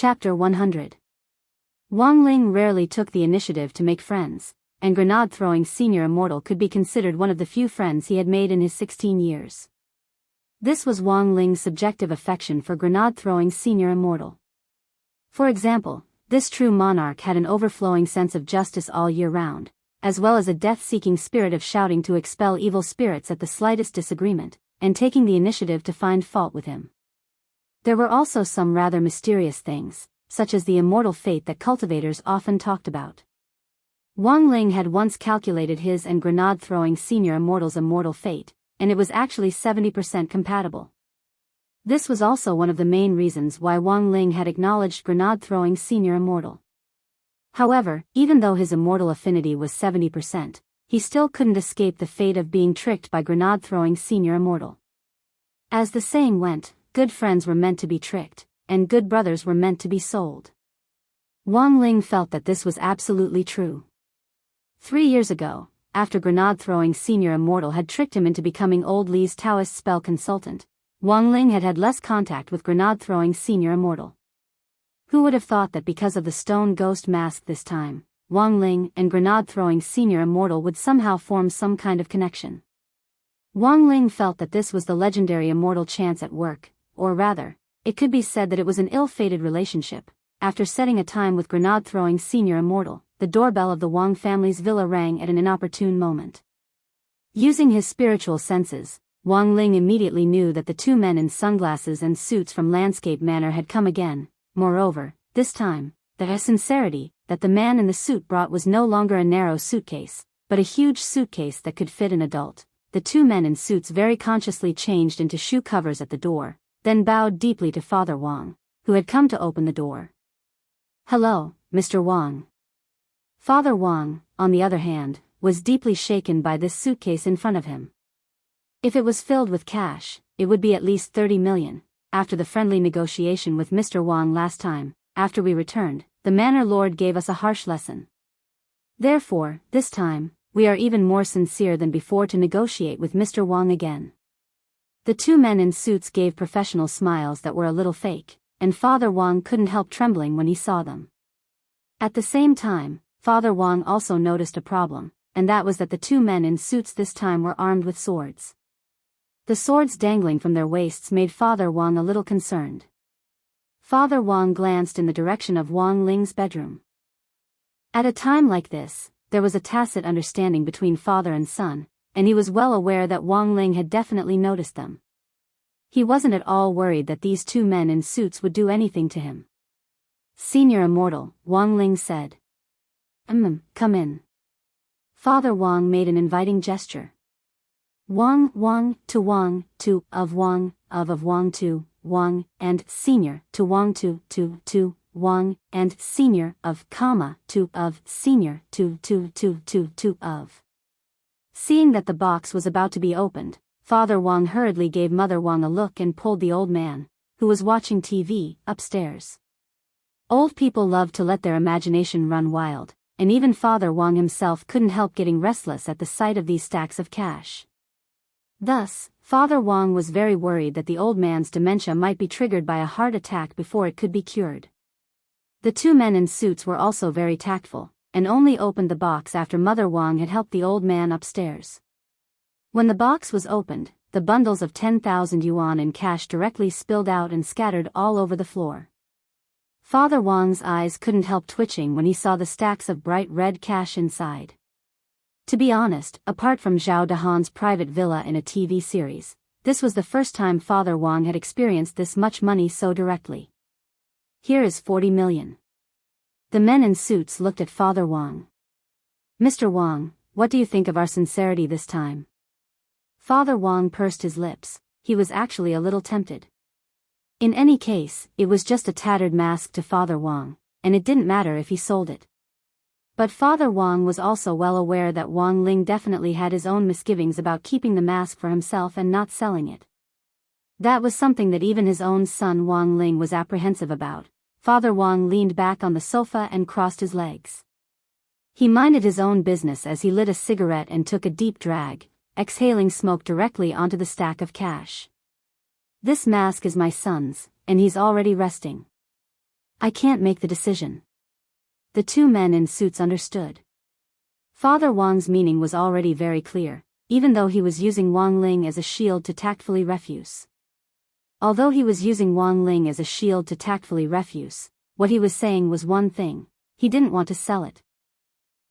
Chapter 100. Wang Ling rarely took the initiative to make friends, and grenade-throwing senior Immortal could be considered one of the few friends he had made in his 16 years. This was Wang Ling's subjective affection for grenade-throwing senior Immortal. For example, this true monarch had an overflowing sense of justice all year round, as well as a death-seeking spirit of shouting to expel evil spirits at the slightest disagreement, and taking the initiative to find fault with him. There were also some rather mysterious things, such as the immortal fate that cultivators often talked about. Wang Ling had once calculated his and grenade-throwing senior Immortal's immortal fate, and it was actually 70% compatible. This was also one of the main reasons why Wang Ling had acknowledged grenade-throwing senior Immortal. However, even though his immortal affinity was 70%, he still couldn't escape the fate of being tricked by grenade-throwing senior Immortal. As the saying went, good friends were meant to be tricked, and good brothers were meant to be sold. Wang Ling felt that this was absolutely true. 3 years ago, after grenade-throwing senior Immortal had tricked him into becoming Old Li's Taoist spell consultant, Wang Ling had had less contact with grenade-throwing senior Immortal. Who would have thought that because of the stone ghost mask this time, Wang Ling and grenade-throwing senior Immortal would somehow form some kind of connection? Wang Ling felt that this was the legendary immortal chance at work, or rather, it could be said that it was an ill-fated relationship. After setting a time with grenade-throwing senior Immortal, the doorbell of the Wang family's villa rang at an inopportune moment. Using his spiritual senses, Wang Ling immediately knew that the two men in sunglasses and suits from Landscape Manor had come again. Moreover, this time, the sincerity that the man in the suit brought was no longer a narrow suitcase, but a huge suitcase that could fit an adult. The two men in suits very consciously changed into shoe covers at the door, then bowed deeply to Father Wang, who had come to open the door. "Hello, Mr. Wang." Father Wang, on the other hand, was deeply shaken by this suitcase in front of him. If it was filled with cash, it would be at least 30 million. After the friendly negotiation with Mr. Wang last time, after we returned, the manor lord gave us a harsh lesson. Therefore, this time, we are even more sincere than before to negotiate with Mr. Wang again. The two men in suits gave professional smiles that were a little fake, and Father Wang couldn't help trembling when he saw them. At the same time, Father Wang also noticed a problem, and that was that the two men in suits this time were armed with swords. The swords dangling from their waists made Father Wang a little concerned. Father Wang glanced in the direction of Wang Ling's bedroom. At a time like this, there was a tacit understanding between father and son, and he was well aware that Wang Ling had definitely noticed them. He wasn't at all worried that these two men in suits would do anything to him. "Senior Immortal," Wang Ling said. Come in." Father Wang made an inviting gesture. Wang, to Wang, to, of Wang, of Wang to, Wang, and senior, to Wang to, Wang, and senior, of, to, of, senior, to, of. Seeing that the box was about to be opened, Father Wang hurriedly gave Mother Wang a look and pulled the old man, who was watching TV, upstairs. Old people love to let their imagination run wild, and even Father Wang himself couldn't help getting restless at the sight of these stacks of cash. Thus, Father Wang was very worried that the old man's dementia might be triggered by a heart attack before it could be cured. The two men in suits were also very tactful, and only opened the box after Mother Wang had helped the old man upstairs. When the box was opened, the bundles of 10,000 yuan in cash directly spilled out and scattered all over the floor. Father Wang's eyes couldn't help twitching when he saw the stacks of bright red cash inside. To be honest, apart from Zhao Dahan's private villa in a TV series, this was the first time Father Wang had experienced this much money so directly. "Here is 40 million. The men in suits looked at Father Wang. "Mr. Wang, what do you think of our sincerity this time?" Father Wang pursed his lips. He was actually a little tempted. In any case, it was just a tattered mask to Father Wang, and it didn't matter if he sold it. But Father Wang was also well aware that Wang Ling definitely had his own misgivings about keeping the mask for himself and not selling it. That was something that even his own son Wang Ling was apprehensive about. Father Wang leaned back on the sofa and crossed his legs. He minded his own business as he lit a cigarette and took a deep drag, exhaling smoke directly onto the stack of cash. "This mask is my son's, and he's already resting. I can't make the decision. The two men in suits understood. Father Wang's meaning was already very clear, even though he was using Wang Ling as a shield to tactfully refuse. Although he was using Wang Ling as a shield to tactfully refuse, what he was saying was one thing: he didn't want to sell it.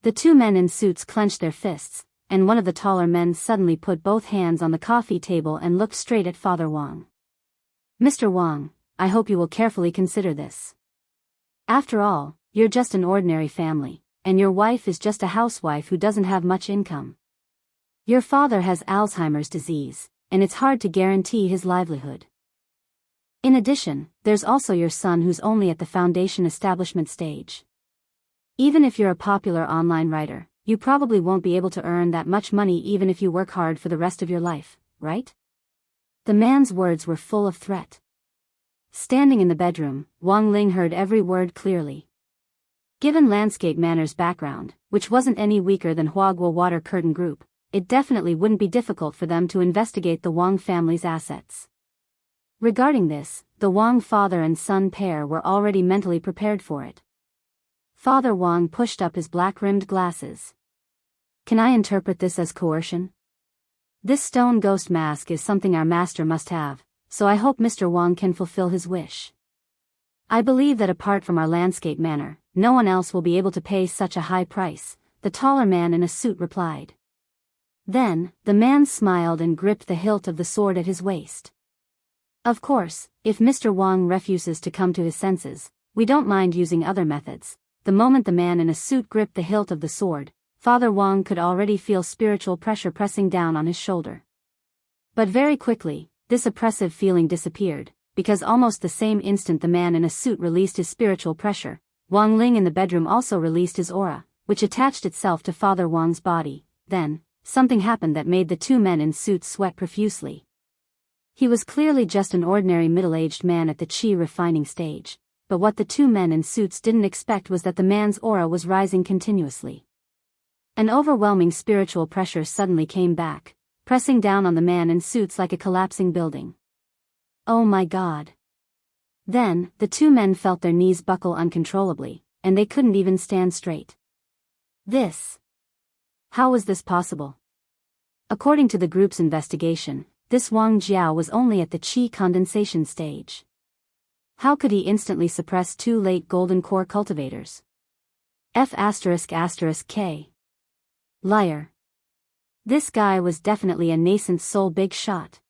The two men in suits clenched their fists, and one of the taller men suddenly put both hands on the coffee table and looked straight at Father Wang. Mr. Wang, I hope you will carefully consider this. After all, you're just an ordinary family, and your wife is just a housewife who doesn't have much income. Your father has Alzheimer's disease, and it's hard to guarantee his livelihood. In addition, there's also your son who's only at the foundation establishment stage. Even if you're a popular online writer, you probably won't be able to earn that much money even if you work hard for the rest of your life, right? The man's words were full of threat. Standing in the bedroom, Wang Ling heard every word clearly. Given Landscape Manor's background, which wasn't any weaker than Huagua Water Curtain Group, it definitely wouldn't be difficult for them to investigate the Wang family's assets. Regarding this, the Wang father and son pair were already mentally prepared for it. Father Wang pushed up his black-rimmed glasses. Can I interpret this as coercion? This stone ghost mask is something our master must have, so I hope Mr. Wang can fulfill his wish. I believe that apart from our Landscape Manor, no one else will be able to pay such a high price, the taller man in a suit replied. Then, the man smiled and gripped the hilt of the sword at his waist. Of course, if Mr. Wang refuses to come to his senses, we don't mind using other methods. The moment the man in a suit gripped the hilt of the sword, Father Wang could already feel spiritual pressure pressing down on his shoulder. But very quickly, this oppressive feeling disappeared, because almost the same instant the man in a suit released his spiritual pressure, Wang Ling in the bedroom also released his aura, which attached itself to Father Wang's body. Then, something happened that made the two men in suits sweat profusely. He was clearly just an ordinary middle-aged man at the chi refining stage. But what the two men in suits didn't expect was that the man's aura was rising continuously. An overwhelming spiritual pressure suddenly came back, pressing down on the man in suits like a collapsing building. Oh my God! Then, the two men felt their knees buckle uncontrollably, and they couldn't even stand straight. How was this possible? According to the group's investigation, this Wang Jiao was only at the chi condensation stage. How could he instantly suppress two late golden core cultivators? F***K. Liar. This guy was definitely a nascent soul big shot.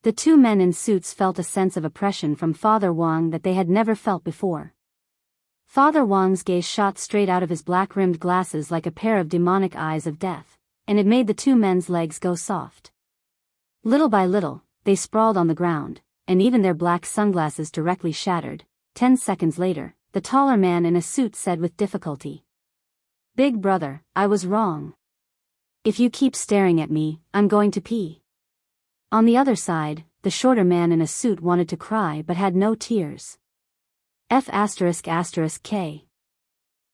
The two men in suits felt a sense of oppression from Father Wang that they had never felt before. Father Wang's gaze shot straight out of his black-rimmed glasses like a pair of demonic eyes of death, and it made the two men's legs go soft. Little by little, they sprawled on the ground, and even their black sunglasses directly shattered. 10 seconds later, the taller man in a suit said with difficulty. Big brother, I was wrong. If you keep staring at me, I'm going to pee. On the other side, the shorter man in a suit wanted to cry but had no tears. F***K.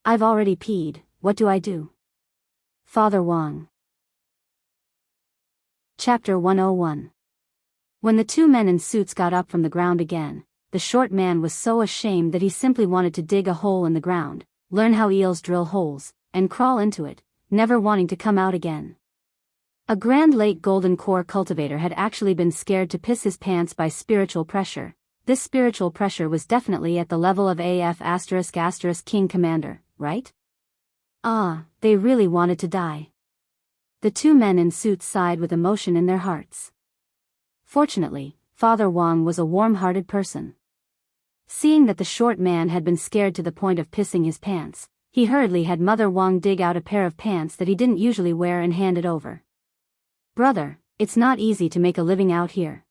I've already peed, what do I do? Father Wang. Chapter 101. When the two men in suits got up from the ground again, the short man was so ashamed that he simply wanted to dig a hole in the ground, learn how eels drill holes, and crawl into it, never wanting to come out again. A grand late golden core cultivator had actually been scared to piss his pants by spiritual pressure. This spiritual pressure was definitely at the level of AF*** King Commander, right? They really wanted to die. The two men in suits sighed with emotion in their hearts. Fortunately, Father Wang was a warm-hearted person. Seeing that the short man had been scared to the point of pissing his pants, he hurriedly had Mother Wang dig out a pair of pants that he didn't usually wear and hand it over. Brother, it's not easy to make a living out here.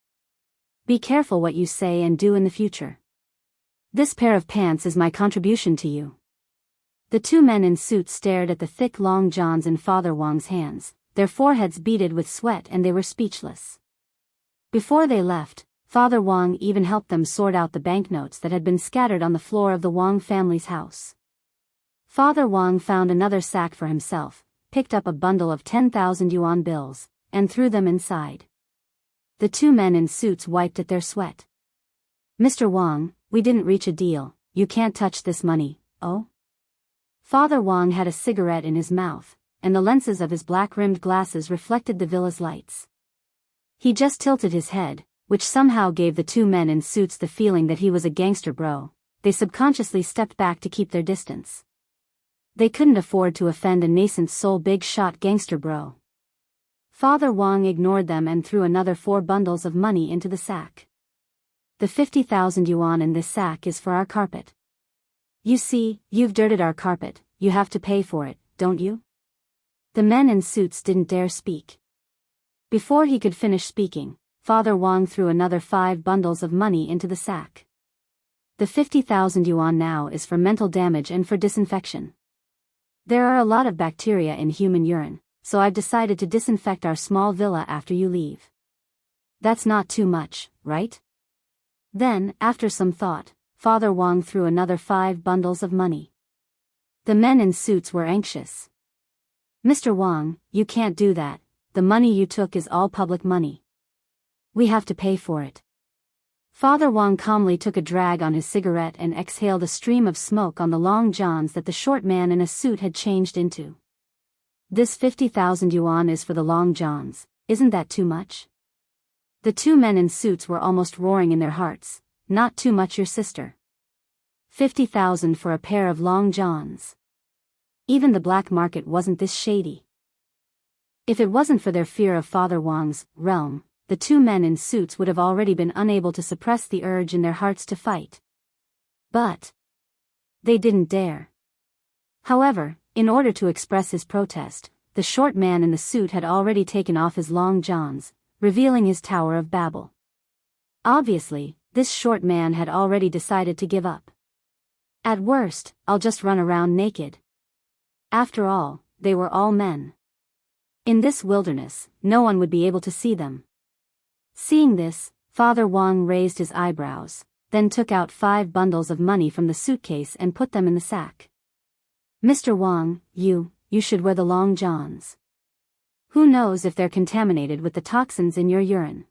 Be careful what you say and do in the future. This pair of pants is my contribution to you. The two men in suits stared at the thick long johns in Father Wang's hands, their foreheads beaded with sweat, and they were speechless. Before they left, Father Wang even helped them sort out the banknotes that had been scattered on the floor of the Wang family's house. Father Wang found another sack for himself, picked up a bundle of 10,000 yuan bills, and threw them inside. The two men in suits wiped at their sweat. Mr. Wang, we didn't reach a deal, you can't touch this money, oh? Father Wang had a cigarette in his mouth, and the lenses of his black-rimmed glasses reflected the villa's lights. He just tilted his head, which somehow gave the two men in suits the feeling that he was a gangster bro. They subconsciously stepped back to keep their distance. They couldn't afford to offend a nascent soul big-shot gangster bro. Father Wang ignored them and threw another 4 bundles of money into the sack. The 50,000 yuan in this sack is for our carpet. You see, you've dirted our carpet, you have to pay for it, don't you? The men in suits didn't dare speak. Before he could finish speaking, Father Wang threw another 5 bundles of money into the sack. The 50,000 yuan now is for mental damage and for disinfection. There are a lot of bacteria in human urine, so I've decided to disinfect our small villa after you leave. That's not too much, right? Then, after some thought, Father Wang threw another 5 bundles of money. The men in suits were anxious. Mr. Wang, you can't do that, the money you took is all public money. We have to pay for it. Father Wang calmly took a drag on his cigarette and exhaled a stream of smoke on the long johns that the short man in a suit had changed into. This 50,000 yuan is for the long johns, isn't that too much? The two men in suits were almost roaring in their hearts, not too much your sister. 50,000 for a pair of long johns. Even the black market wasn't this shady. If it wasn't for their fear of Father Wang's realm, the two men in suits would have already been unable to suppress the urge in their hearts to fight. But they didn't dare. However, in order to express his protest, the short man in the suit had already taken off his long johns, revealing his Tower of Babel. Obviously, this short man had already decided to give up. At worst, I'll just run around naked. After all, they were all men. In this wilderness, no one would be able to see them. Seeing this, Father Wang raised his eyebrows, then took out 5 bundles of money from the suitcase and put them in the sack. Mr. Wang, you should wear the long johns. Who knows if they're contaminated with the toxins in your urine?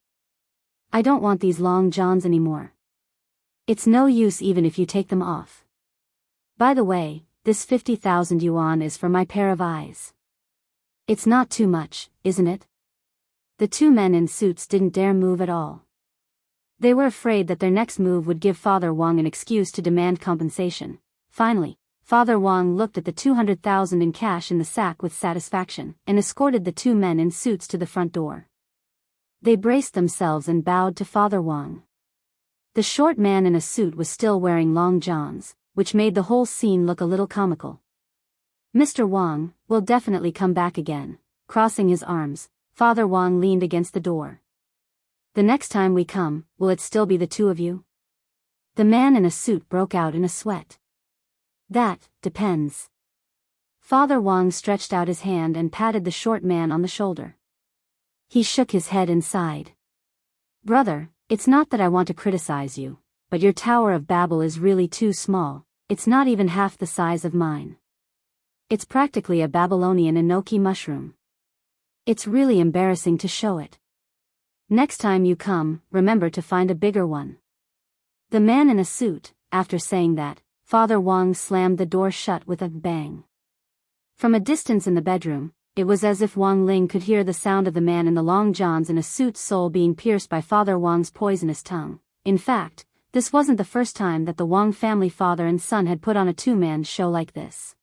I don't want these long johns anymore. It's no use even if you take them off. By the way, this 50,000 yuan is for my pair of eyes. It's not too much, isn't it? The two men in suits didn't dare move at all. They were afraid that their next move would give Father Wang an excuse to demand compensation. Finally, Father Wang looked at the 200,000 in cash in the sack with satisfaction and escorted the two men in suits to the front door. They braced themselves and bowed to Father Wang. The short man in a suit was still wearing long johns, which made the whole scene look a little comical. Mr. Wang, will definitely come back again. Crossing his arms, Father Wang leaned against the door. The next time we come, will it still be the two of you? The man in a suit broke out in a sweat. That depends. Father Wang stretched out his hand and patted the short man on the shoulder. He shook his head and sighed. Brother, it's not that I want to criticize you, but your Tower of Babel is really too small, it's not even half the size of mine. It's practically a Babylonian enoki mushroom. It's really embarrassing to show it. Next time you come, remember to find a bigger one. The man in a suit, after saying that, Father Wang slammed the door shut with a bang. From a distance in the bedroom, it was as if Wang Ling could hear the sound of the man in the long johns in a suit's soul being pierced by Father Wang's poisonous tongue. In fact, this wasn't the first time that the Wang family father and son had put on a two-man show like this.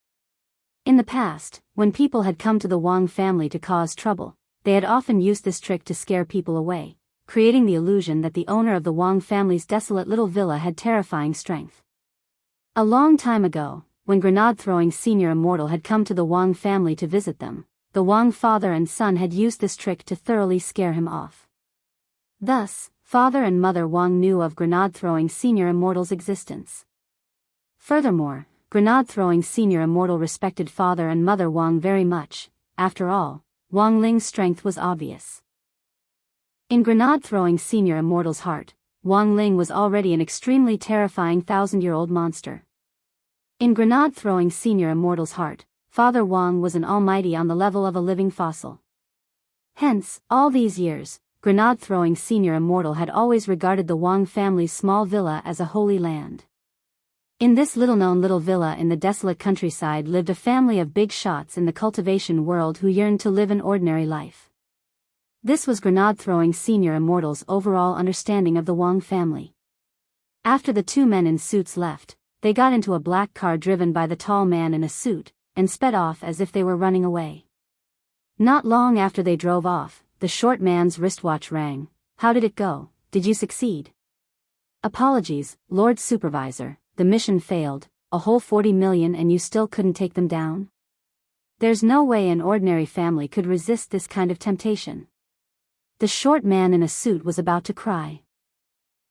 In the past, when people had come to the Wang family to cause trouble, they had often used this trick to scare people away, creating the illusion that the owner of the Wang family's desolate little villa had terrifying strength. A long time ago, when grenade-throwing Senior Immortal had come to the Wang family to visit them, the Wang father and son had used this trick to thoroughly scare him off. Thus, Father and Mother Wang knew of grenade-throwing Senior Immortal's existence. Furthermore, grenade-throwing Senior Immortal respected Father and Mother Wang very much. After all, Wang Ling's strength was obvious. In grenade-throwing Senior Immortal's heart, Wang Ling was already an extremely terrifying 1,000-year-old monster. In grenade-throwing Senior Immortal's heart, Father Wang was an almighty on the level of a living fossil. Hence, all these years, grenade-throwing Senior Immortal had always regarded the Wang family's small villa as a holy land. In this little-known little villa in the desolate countryside lived a family of big shots in the cultivation world who yearned to live an ordinary life. This was grenade-throwing senior Immortal's overall understanding of the Wang family. After the two men in suits left, they got into a black car driven by the tall man in a suit, and sped off as if they were running away. Not long after they drove off, the short man's wristwatch rang. "How did it go? Did you succeed?" "Apologies, Lord Supervisor, the mission failed, a whole 40 million and you still couldn't take them down? There's no way an ordinary family could resist this kind of temptation." The short man in a suit was about to cry.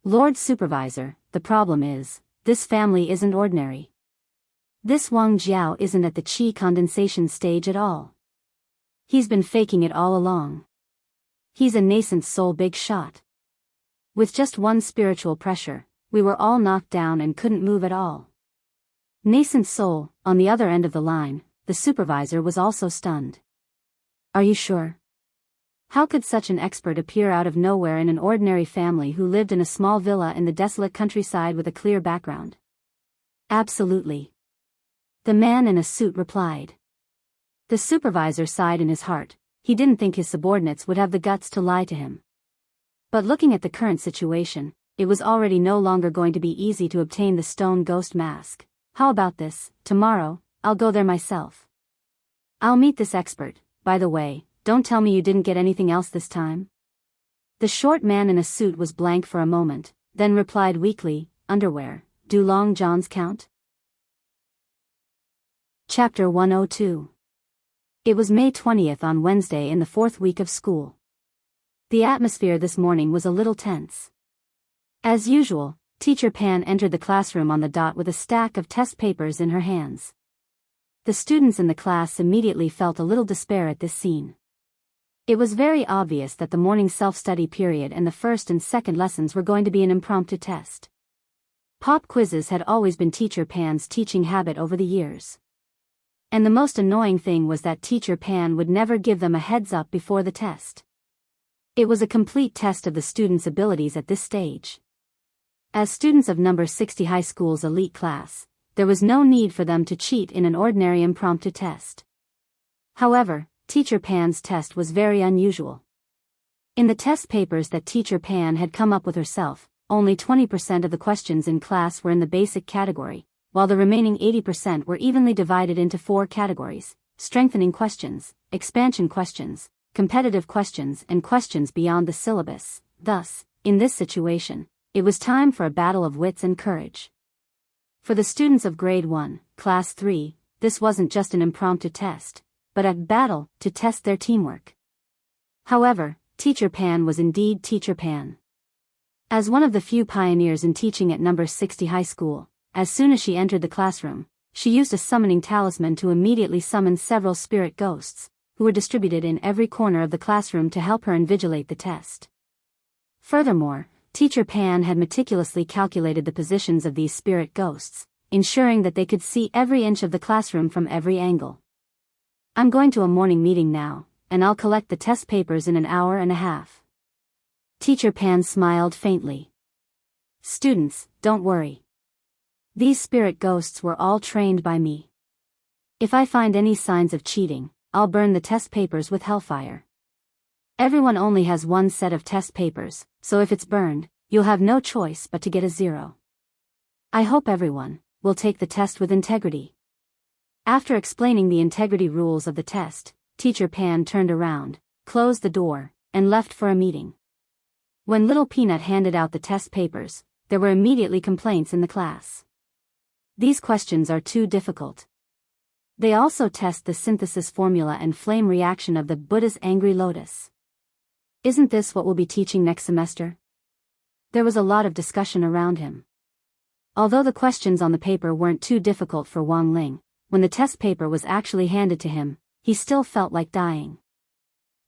"Lord Supervisor, the problem is, this family isn't ordinary. This Wang Jiao isn't at the qi condensation stage at all. He's been faking it all along. He's a nascent soul big shot. With just one spiritual pressure, we were all knocked down and couldn't move at all." Nascent soul, on the other end of the line, the supervisor was also stunned. "Are you sure? How could such an expert appear out of nowhere in an ordinary family who lived in a small villa in the desolate countryside with a clear background?" "Absolutely," the man in a suit replied. The supervisor sighed in his heart. He didn't think his subordinates would have the guts to lie to him. But looking at the current situation, it was already no longer going to be easy to obtain the stone ghost mask. "How about this, tomorrow, I'll go there myself. I'll meet this expert. By the way, don't tell me you didn't get anything else this time?" The short man in a suit was blank for a moment, then replied weakly, "Underwear, do long johns count?" Chapter 102. It was May 20th on Wednesday in the fourth week of school. The atmosphere this morning was a little tense. As usual, Teacher Pan entered the classroom on the dot with a stack of test papers in her hands. The students in the class immediately felt a little despair at this scene. It was very obvious that the morning self-study period and the first and second lessons were going to be an impromptu test. Pop quizzes had always been Teacher Pan's teaching habit over the years. And the most annoying thing was that Teacher Pan would never give them a heads-up before the test. It was a complete test of the students' abilities at this stage. As students of number 60 high school's elite class, there was no need for them to cheat in an ordinary impromptu test. However, Teacher Pan's test was very unusual. In the test papers that Teacher Pan had come up with herself, only 20% of the questions in class were in the basic category, while the remaining 80% were evenly divided into 4 categories: strengthening questions, expansion questions, competitive questions, and questions beyond the syllabus. Thus, in this situation, it was time for a battle of wits and courage. For the students of Grade 1, Class 3, this wasn't just an impromptu test, but a battle to test their teamwork. However, Teacher Pan was indeed Teacher Pan. As one of the few pioneers in teaching at number 60 high school, as soon as she entered the classroom, she used a summoning talisman to immediately summon several spirit ghosts, who were distributed in every corner of the classroom to help her invigilate the test. Furthermore, Teacher Pan had meticulously calculated the positions of these spirit ghosts, ensuring that they could see every inch of the classroom from every angle. "I'm going to a morning meeting now, and I'll collect the test papers in an hour and a half." Teacher Pan smiled faintly. "Students, don't worry. These spirit ghosts were all trained by me. If I find any signs of cheating, I'll burn the test papers with hellfire. Everyone only has one set of test papers, so if it's burned, you'll have no choice but to get a 0. I hope everyone will take the test with integrity." After explaining the integrity rules of the test, Teacher Pan turned around, closed the door, and left for a meeting. When Little Peanut handed out the test papers, there were immediately complaints in the class. "These questions are too difficult. They also test the synthesis formula and flame reaction of the Buddha's angry lotus. Isn't this what we'll be teaching next semester?" There was a lot of discussion around him. Although the questions on the paper weren't too difficult for Wang Ling, when the test paper was actually handed to him, he still felt like dying.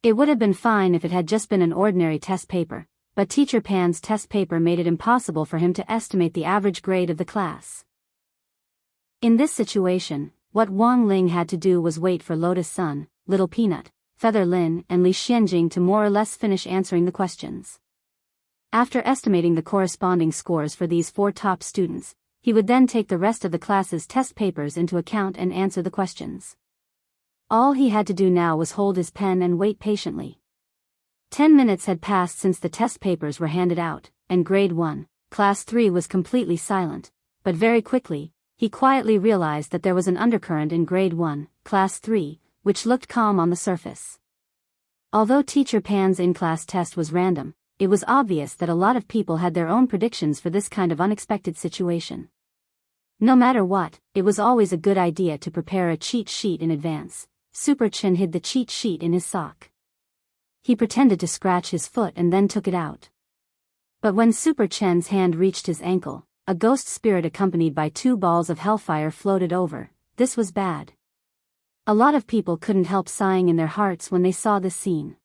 It would have been fine if it had just been an ordinary test paper, but Teacher Pan's test paper made it impossible for him to estimate the average grade of the class. In this situation, what Wang Ling had to do was wait for Lotus Sun, Little Peanut, Feather Lin, and Li Xianjing to more or less finish answering the questions. After estimating the corresponding scores for these 4 top students, He would then take the rest of the class's test papers into account and answer the questions. All he had to do now was hold his pen and wait patiently. 10 minutes had passed since the test papers were handed out, and grade 1, class 3 was completely silent, but very quickly, he quietly realized that there was an undercurrent in grade 1, class 3, which looked calm on the surface. Although Teacher Pan's in-class test was random, it was obvious that a lot of people had their own predictions for this kind of unexpected situation. No matter what, it was always a good idea to prepare a cheat sheet in advance. Super Chin hid the cheat sheet in his sock. He pretended to scratch his foot and then took it out. But when Super Chen's hand reached his ankle, a ghost spirit accompanied by 2 balls of hellfire floated over. This was bad. A lot of people couldn't help sighing in their hearts when they saw this scene.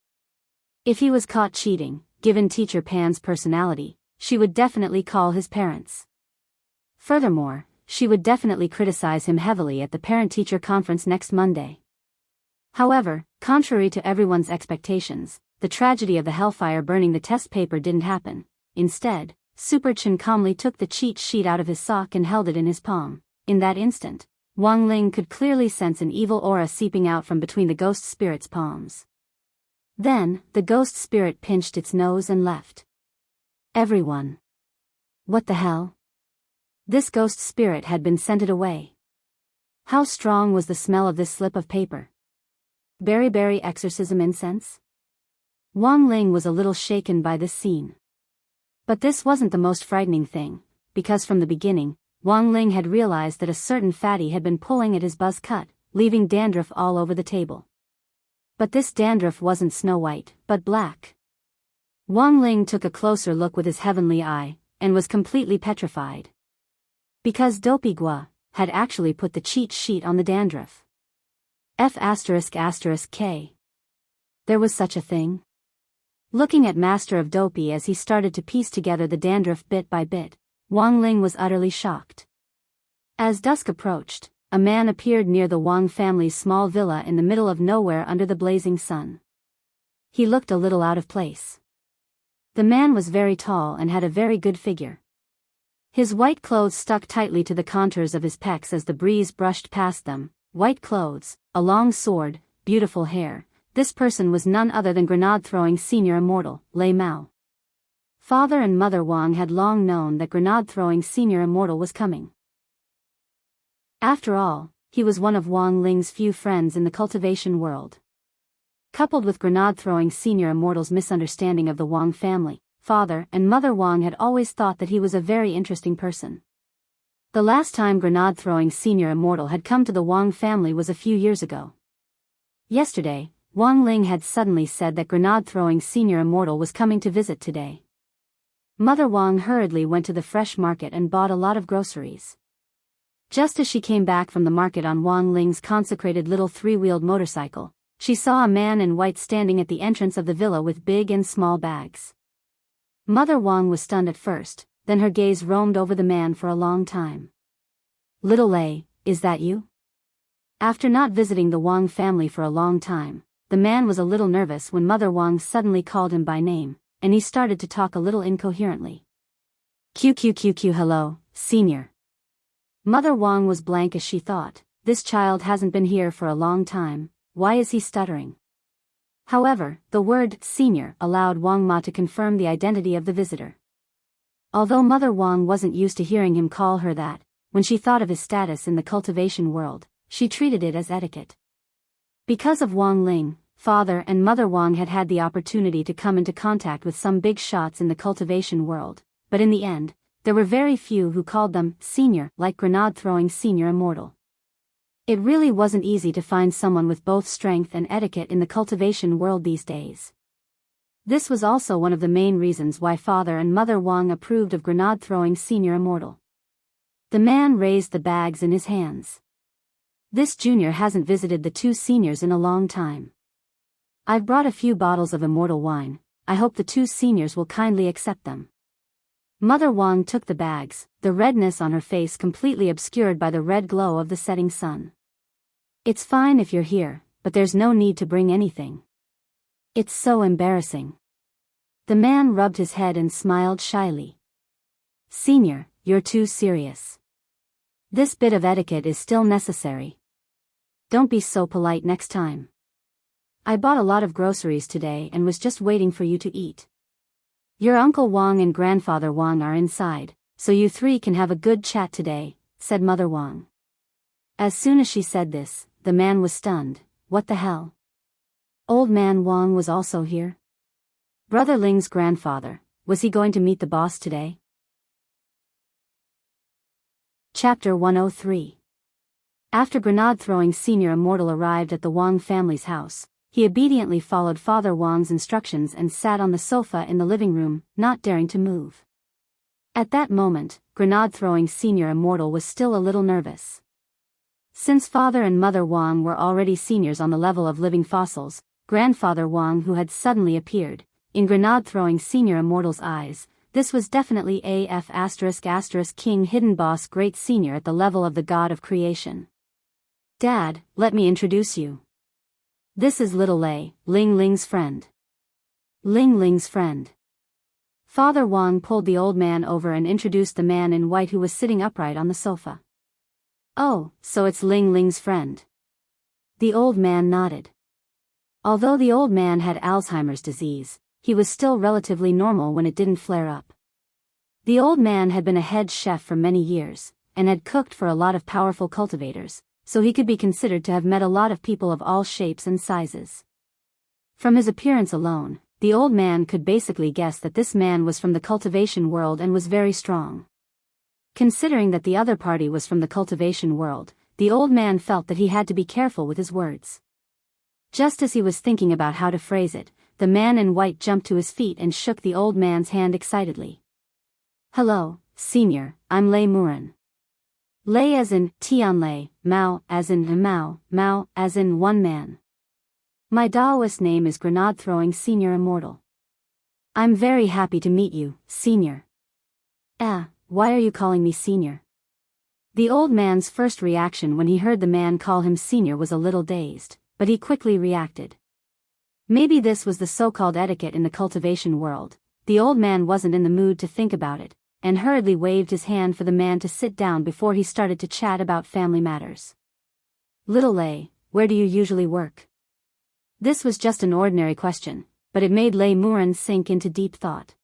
If he was caught cheating, given Teacher Pan's personality, she would definitely call his parents. Furthermore, she would definitely criticize him heavily at the parent-teacher conference next Monday. However, contrary to everyone's expectations, the tragedy of the hellfire burning the test paper didn't happen. Instead, Super Chin calmly took the cheat sheet out of his sock and held it in his palm. In that instant, Wang Ling could clearly sense an evil aura seeping out from between the ghost spirit's palms. Then, the ghost spirit pinched its nose and left. Everyone. What the hell? This ghost spirit had been scented away. How strong was the smell of this slip of paper? Berry exorcism incense? Wang Ling was a little shaken by this scene. But this wasn't the most frightening thing, because from the beginning, Wang Ling had realized that a certain fatty had been pulling at his buzz cut, leaving dandruff all over the table. But this dandruff wasn't snow white, but black. Wang Ling took a closer look with his heavenly eye, and was completely petrified. Because Dopey Gua had actually put the cheat sheet on the dandruff. F***K. There was such a thing. Looking at Master of Dopey as he started to piece together the dandruff bit by bit, Wang Ling was utterly shocked. As dusk approached, a man appeared near the Wang family's small villa in the middle of nowhere under the blazing sun. He looked a little out of place. The man was very tall and had a very good figure. His white clothes stuck tightly to the contours of his pecs as the breeze brushed past them. White clothes, a long sword, beautiful hair. This person was none other than grenade-throwing senior immortal, Lei Mao. Father and Mother Wang had long known that grenade-throwing senior immortal was coming. After all, he was one of Wang Ling's few friends in the cultivation world. Coupled with grenade-throwing senior immortal's misunderstanding of the Wang family, Father and Mother Wang had always thought that he was a very interesting person. The last time grenade-throwing senior immortal had come to the Wang family was a few years ago. Yesterday, Wang Ling had suddenly said that grenade-throwing senior immortal was coming to visit today. Mother Wang hurriedly went to the fresh market and bought a lot of groceries. Just as she came back from the market on Wang Ling's consecrated little 3-wheeled motorcycle, she saw a man in white standing at the entrance of the villa with big and small bags. Mother Wang was stunned at first, then her gaze roamed over the man for a long time. "Little Lei, is that you?" After not visiting the Wang family for a long time, the man was a little nervous when Mother Wang suddenly called him by name, and he started to talk a little incoherently. "QQQQ hello, senior." Mother Wang was blank as she thought, this child hasn't been here for a long time, why is he stuttering? However, the word senior allowed Wang Ma to confirm the identity of the visitor. Although Mother Wang wasn't used to hearing him call her that, when she thought of his status in the cultivation world, she treated it as etiquette. Because of Wang Ling, Father and Mother Wang had had the opportunity to come into contact with some big shots in the cultivation world, but in the end, there were very few who called them senior, like grenade-throwing senior immortal. It really wasn't easy to find someone with both strength and etiquette in the cultivation world these days. This was also one of the main reasons why Father and Mother Wang approved of grenade-throwing senior immortal. The man raised the bags in his hands. This junior hasn't visited the 2 seniors in a long time. I've brought a few bottles of immortal wine, I hope the 2 seniors will kindly accept them. Mother Wang took the bags, the redness on her face completely obscured by the red glow of the setting sun. "It's fine if you're here, but there's no need to bring anything. It's so embarrassing." The man rubbed his head and smiled shyly. "Senior, you're too serious. This bit of etiquette is still necessary. Don't be so polite next time. I bought a lot of groceries today and was just waiting for you to eat. Your Uncle Wang and Grandfather Wang are inside, so you three can have a good chat today, said Mother Wang. As soon as she said this, the man was stunned. What the hell? Old Man Wang was also here? Brother Ling's grandfather, was he going to meet the boss today? Chapter 103. After grenade-throwing Senior Immortal arrived at the Wang family's house, he obediently followed Father Wang's instructions and sat on the sofa in the living room, not daring to move. At that moment, grenade-throwing Senior Immortal was still a little nervous. Since Father and Mother Wang were already seniors on the level of living fossils, Grandfather Wang, who had suddenly appeared, in grenade-throwing Senior Immortal's eyes, this was definitely AF*** King Hidden Boss Great Senior at the level of the God of Creation. Dad, let me introduce you. This is Little Lei, Ling Ling's friend. Ling Ling's friend. Father Wang pulled the old man over and introduced the man in white who was sitting upright on the sofa. Oh, so it's Ling Ling's friend. The old man nodded. Although the old man had Alzheimer's disease, he was still relatively normal when it didn't flare up. The old man had been a head chef for many years, and had cooked for a lot of powerful cultivators, so he could be considered to have met a lot of people of all shapes and sizes. From his appearance alone, the old man could basically guess that this man was from the cultivation world and was very strong. Considering that the other party was from the cultivation world, the old man felt that he had to be careful with his words. Just as he was thinking about how to phrase it, the man in white jumped to his feet and shook the old man's hand excitedly. Hello, Senior, I'm Lei Muren. Lei as in Tian Lei, Mao as in Mao, Mao as in one man. My Taoist name is grenade-throwing Senior Immortal. I'm very happy to meet you, Senior. Why are you calling me Senior? The old man's first reaction when he heard the man call him Senior was a little dazed, but he quickly reacted. Maybe this was the so-called etiquette in the cultivation world. The old man wasn't in the mood to think about it, and hurriedly waved his hand for the man to sit down before he started to chat about family matters. Little Lei, where do you usually work? This was just an ordinary question, but it made Lei Muren sink into deep thought.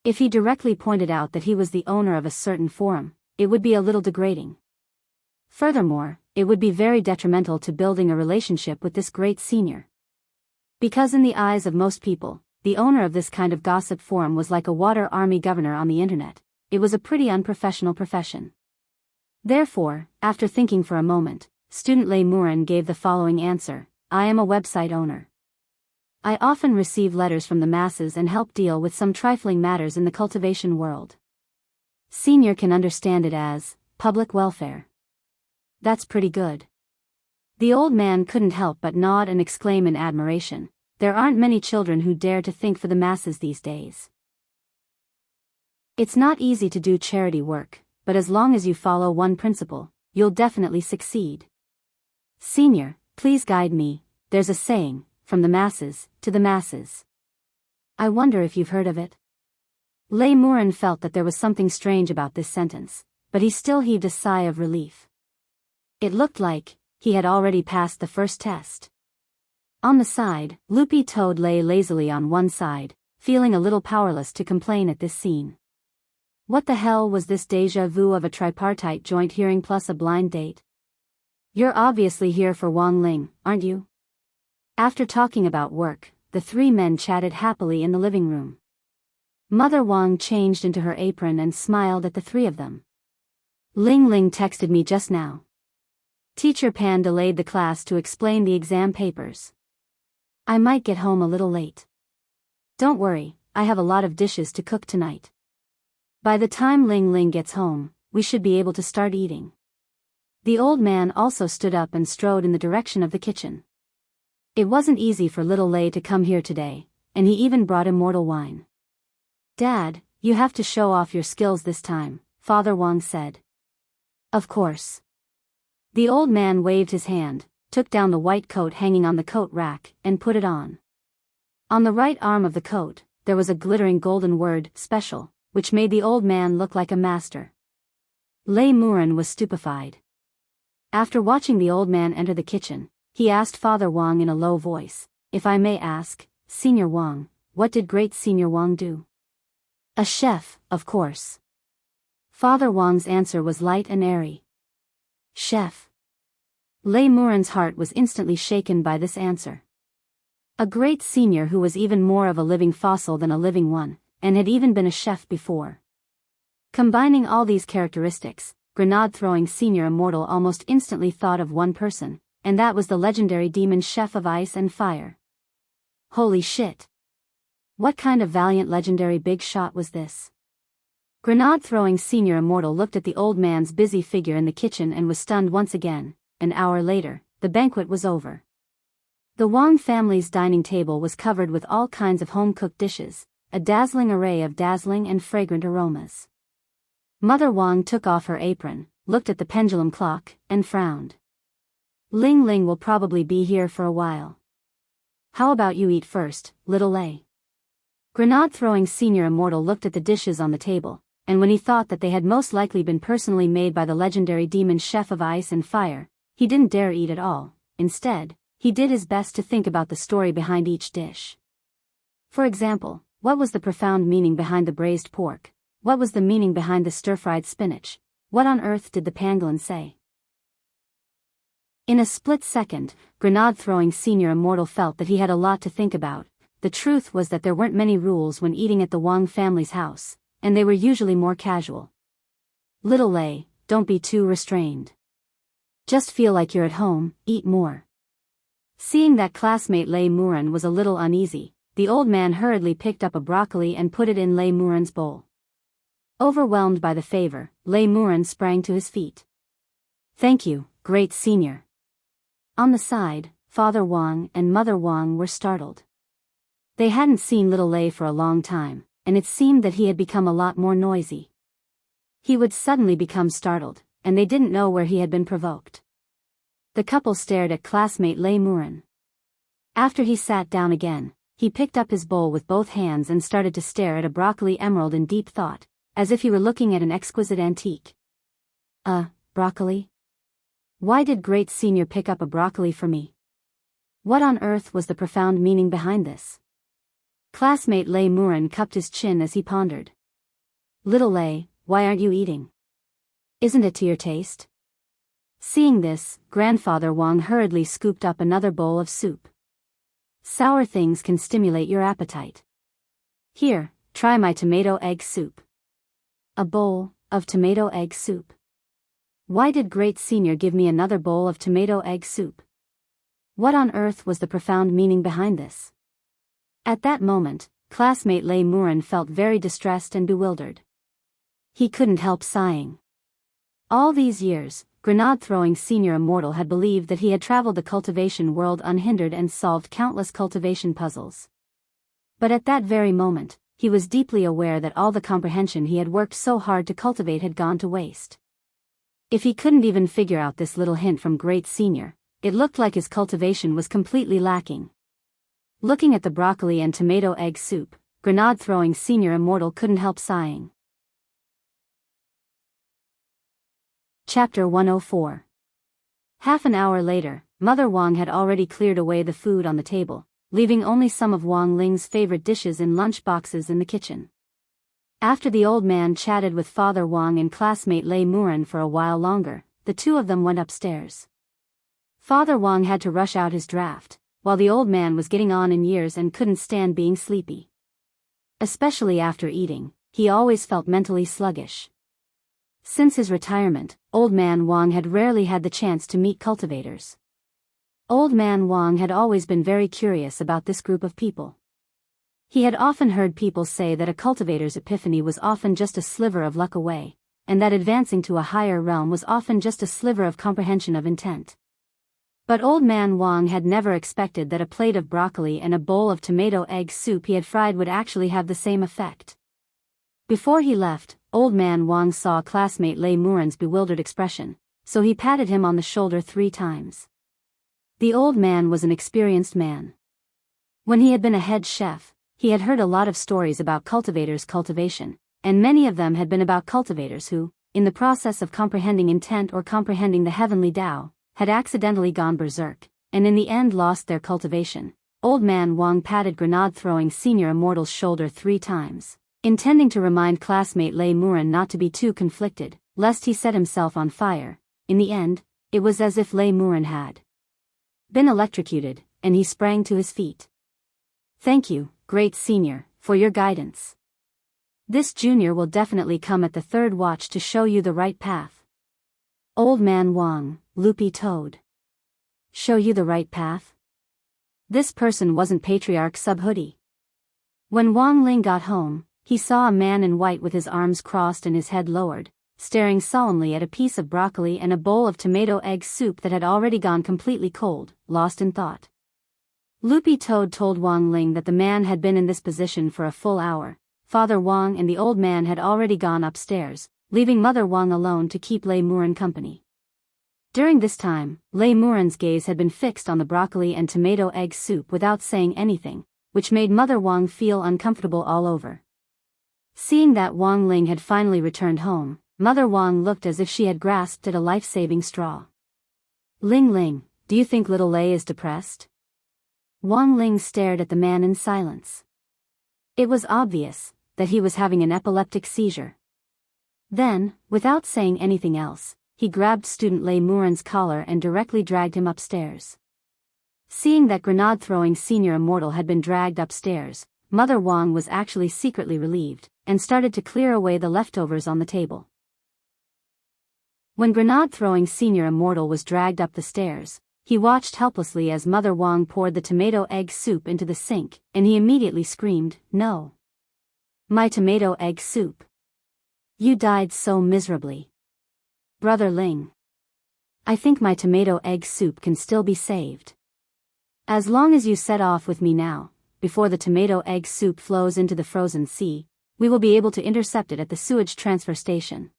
If he directly pointed out that he was the owner of a certain forum, it would be a little degrading. Furthermore, it would be very detrimental to building a relationship with this great senior. Because in the eyes of most people, the owner of this kind of gossip forum was like a water army governor on the internet. It was a pretty unprofessional profession. Therefore, after thinking for a moment, student Lei Muren gave the following answer: I am a website owner. I often receive letters from the masses and help deal with some trifling matters in the cultivation world. Senior can understand it as public welfare. That's pretty good. The old man couldn't help but nod and exclaim in admiration. There aren't many children who dare to think for the masses these days. It's not easy to do charity work, but as long as you follow one principle, you'll definitely succeed. Senior, please guide me. There's a saying, from the masses, to the masses. I wonder if you've heard of it? Lei Muren felt that there was something strange about this sentence, but he still heaved a sigh of relief. It looked like he had already passed the first test. On the side, Loopy Toad lay lazily on one side, feeling a little powerless to complain at this scene. What the hell was this déjà vu of a tripartite joint hearing plus a blind date? You're obviously here for Wang Ling, aren't you? After talking about work, the three men chatted happily in the living room. Mother Wang changed into her apron and smiled at the three of them. Ling Ling texted me just now. Teacher Pan delayed the class to explain the exam papers. I might get home a little late. Don't worry, I have a lot of dishes to cook tonight. By the time Ling Ling gets home, we should be able to start eating. The old man also stood up and strode in the direction of the kitchen. It wasn't easy for little Lei to come here today, and he even brought immortal wine. Dad, you have to show off your skills this time, Father Wang said. Of course. The old man waved his hand, took down the white coat hanging on the coat rack, and put it on. On the right arm of the coat, there was a glittering golden word, special, which made the old man look like a master. Lei Muren was stupefied. After watching the old man enter the kitchen, he asked Father Wang in a low voice, "If I may ask, Senior Wang, what did great Senior Wang do?" "A chef, of course." Father Wang's answer was light and airy. "Chef." Lei Muren's heart was instantly shaken by this answer. A great senior who was even more of a living fossil than a living one, and had even been a chef before. Combining all these characteristics, grenade-throwing senior immortal almost instantly thought of one person, and that was the legendary demon chef of ice and fire. Holy shit! What kind of valiant legendary big shot was this? Grenade-throwing senior immortal looked at the old man's busy figure in the kitchen and was stunned once again. An hour later, the banquet was over. The Wang family's dining table was covered with all kinds of home-cooked dishes, a dazzling array of dazzling and fragrant aromas. Mother Wang took off her apron, looked at the pendulum clock, and frowned. "Ling Ling will probably be here for a while. How about you eat first, little Lei?" Grenade-throwing senior immortal looked at the dishes on the table, and when he thought that they had most likely been personally made by the legendary demon chef of ice and fire, he didn't dare eat at all. Instead, he did his best to think about the story behind each dish. For example, what was the profound meaning behind the braised pork? What was the meaning behind the stir-fried spinach? What on earth did the pangolin say? In a split second, grenade-throwing senior immortal felt that he had a lot to think about. The truth was that there weren't many rules when eating at the Wang family's house, and they were usually more casual. "Little Lei, don't be too restrained. Just feel like you're at home, eat more." Seeing that classmate Lei Muren was a little uneasy, the old man hurriedly picked up a broccoli and put it in Lei Muren's bowl. Overwhelmed by the favor, Lei Muren sprang to his feet. "Thank you, great senior." On the side, Father Wang and Mother Wang were startled. They hadn't seen little Lei for a long time, and it seemed that he had become a lot more noisy. He would suddenly become startled, and they didn't know where he had been provoked. The couple stared at classmate Lei Muren. After he sat down again, he picked up his bowl with both hands and started to stare at a broccoli emerald in deep thought, as if he were looking at an exquisite antique. Broccoli? Why did great senior pick up a broccoli for me? What on earth was the profound meaning behind this? Classmate Lei Muren cupped his chin as he pondered. "Little Lei, why aren't you eating? Isn't it to your taste?" Seeing this, Grandfather Wang hurriedly scooped up another bowl of soup. "Sour things can stimulate your appetite. Here, try my tomato egg soup." A bowl of tomato egg soup. Why did great senior give me another bowl of tomato egg soup? What on earth was the profound meaning behind this? At that moment, classmate Lei Muren felt very distressed and bewildered. He couldn't help sighing. All these years, grenade-throwing senior immortal had believed that he had traveled the cultivation world unhindered and solved countless cultivation puzzles. But at that very moment, he was deeply aware that all the comprehension he had worked so hard to cultivate had gone to waste. If he couldn't even figure out this little hint from great senior, it looked like his cultivation was completely lacking. Looking at the broccoli and tomato egg soup, grenade-throwing senior immortal couldn't help sighing. Chapter 104. Half an hour later, Mother Wang had already cleared away the food on the table, leaving only some of Wang Ling's favorite dishes in lunch boxes in the kitchen. After the old man chatted with Father Wang and classmate Lei Muren for a while longer, the two of them went upstairs. Father Wang had to rush out his draft, while the old man was getting on in years and couldn't stand being sleepy. Especially after eating, he always felt mentally sluggish. Since his retirement, Old Man Wang had rarely had the chance to meet cultivators. Old Man Wang had always been very curious about this group of people. He had often heard people say that a cultivator's epiphany was often just a sliver of luck away, and that advancing to a higher realm was often just a sliver of comprehension of intent. But Old Man Wang had never expected that a plate of broccoli and a bowl of tomato egg soup he had fried would actually have the same effect. Before he left, Old Man Wang saw classmate Lei Muren's bewildered expression, so he patted him on the shoulder 3 times. The old man was an experienced man. When he had been a head chef, he had heard a lot of stories about cultivators' cultivation, and many of them had been about cultivators who, in the process of comprehending intent or comprehending the heavenly Tao, had accidentally gone berserk, and in the end lost their cultivation. Old Man Wang patted grenade-throwing senior Immortal's shoulder 3 times, intending to remind classmate Lei Muren not to be too conflicted, lest he set himself on fire. In the end, it was as if Lei Muren had been electrocuted, and he sprang to his feet. "Thank you, great senior, for your guidance. This junior will definitely come at the 3rd watch to show you the right path." Old Man Wang, loopy toad. Show you the right path? This person wasn't Patriarch Subhoodie. When Wang Ling got home, he saw a man in white with his arms crossed and his head lowered, staring solemnly at a piece of broccoli and a bowl of tomato egg soup that had already gone completely cold, lost in thought. Loopy Toad told Wang Ling that the man had been in this position for a full hour. Father Wang and the old man had already gone upstairs, leaving Mother Wang alone to keep Lei Muren company. During this time, Lei Muren's gaze had been fixed on the broccoli and tomato egg soup without saying anything, which made Mother Wang feel uncomfortable all over. Seeing that Wang Ling had finally returned home, Mother Wang looked as if she had grasped at a life-saving straw. "Ling Ling, do you think little Lei is depressed?" Wang Ling stared at the man in silence. It was obvious that he was having an epileptic seizure. Then, without saying anything else, he grabbed student Lei Muren's collar and directly dragged him upstairs. Seeing that grenade-throwing senior Immortal had been dragged upstairs, Mother Wang was actually secretly relieved, and started to clear away the leftovers on the table. When grenade-throwing senior Immortal was dragged up the stairs, he watched helplessly as Mother Wang poured the tomato egg soup into the sink, and he immediately screamed, "No! My tomato egg soup! You died so miserably! Brother Ling! I think my tomato egg soup can still be saved. As long as you set off with me now, before the tomato egg soup flows into the frozen sea, we will be able to intercept it at the sewage transfer station."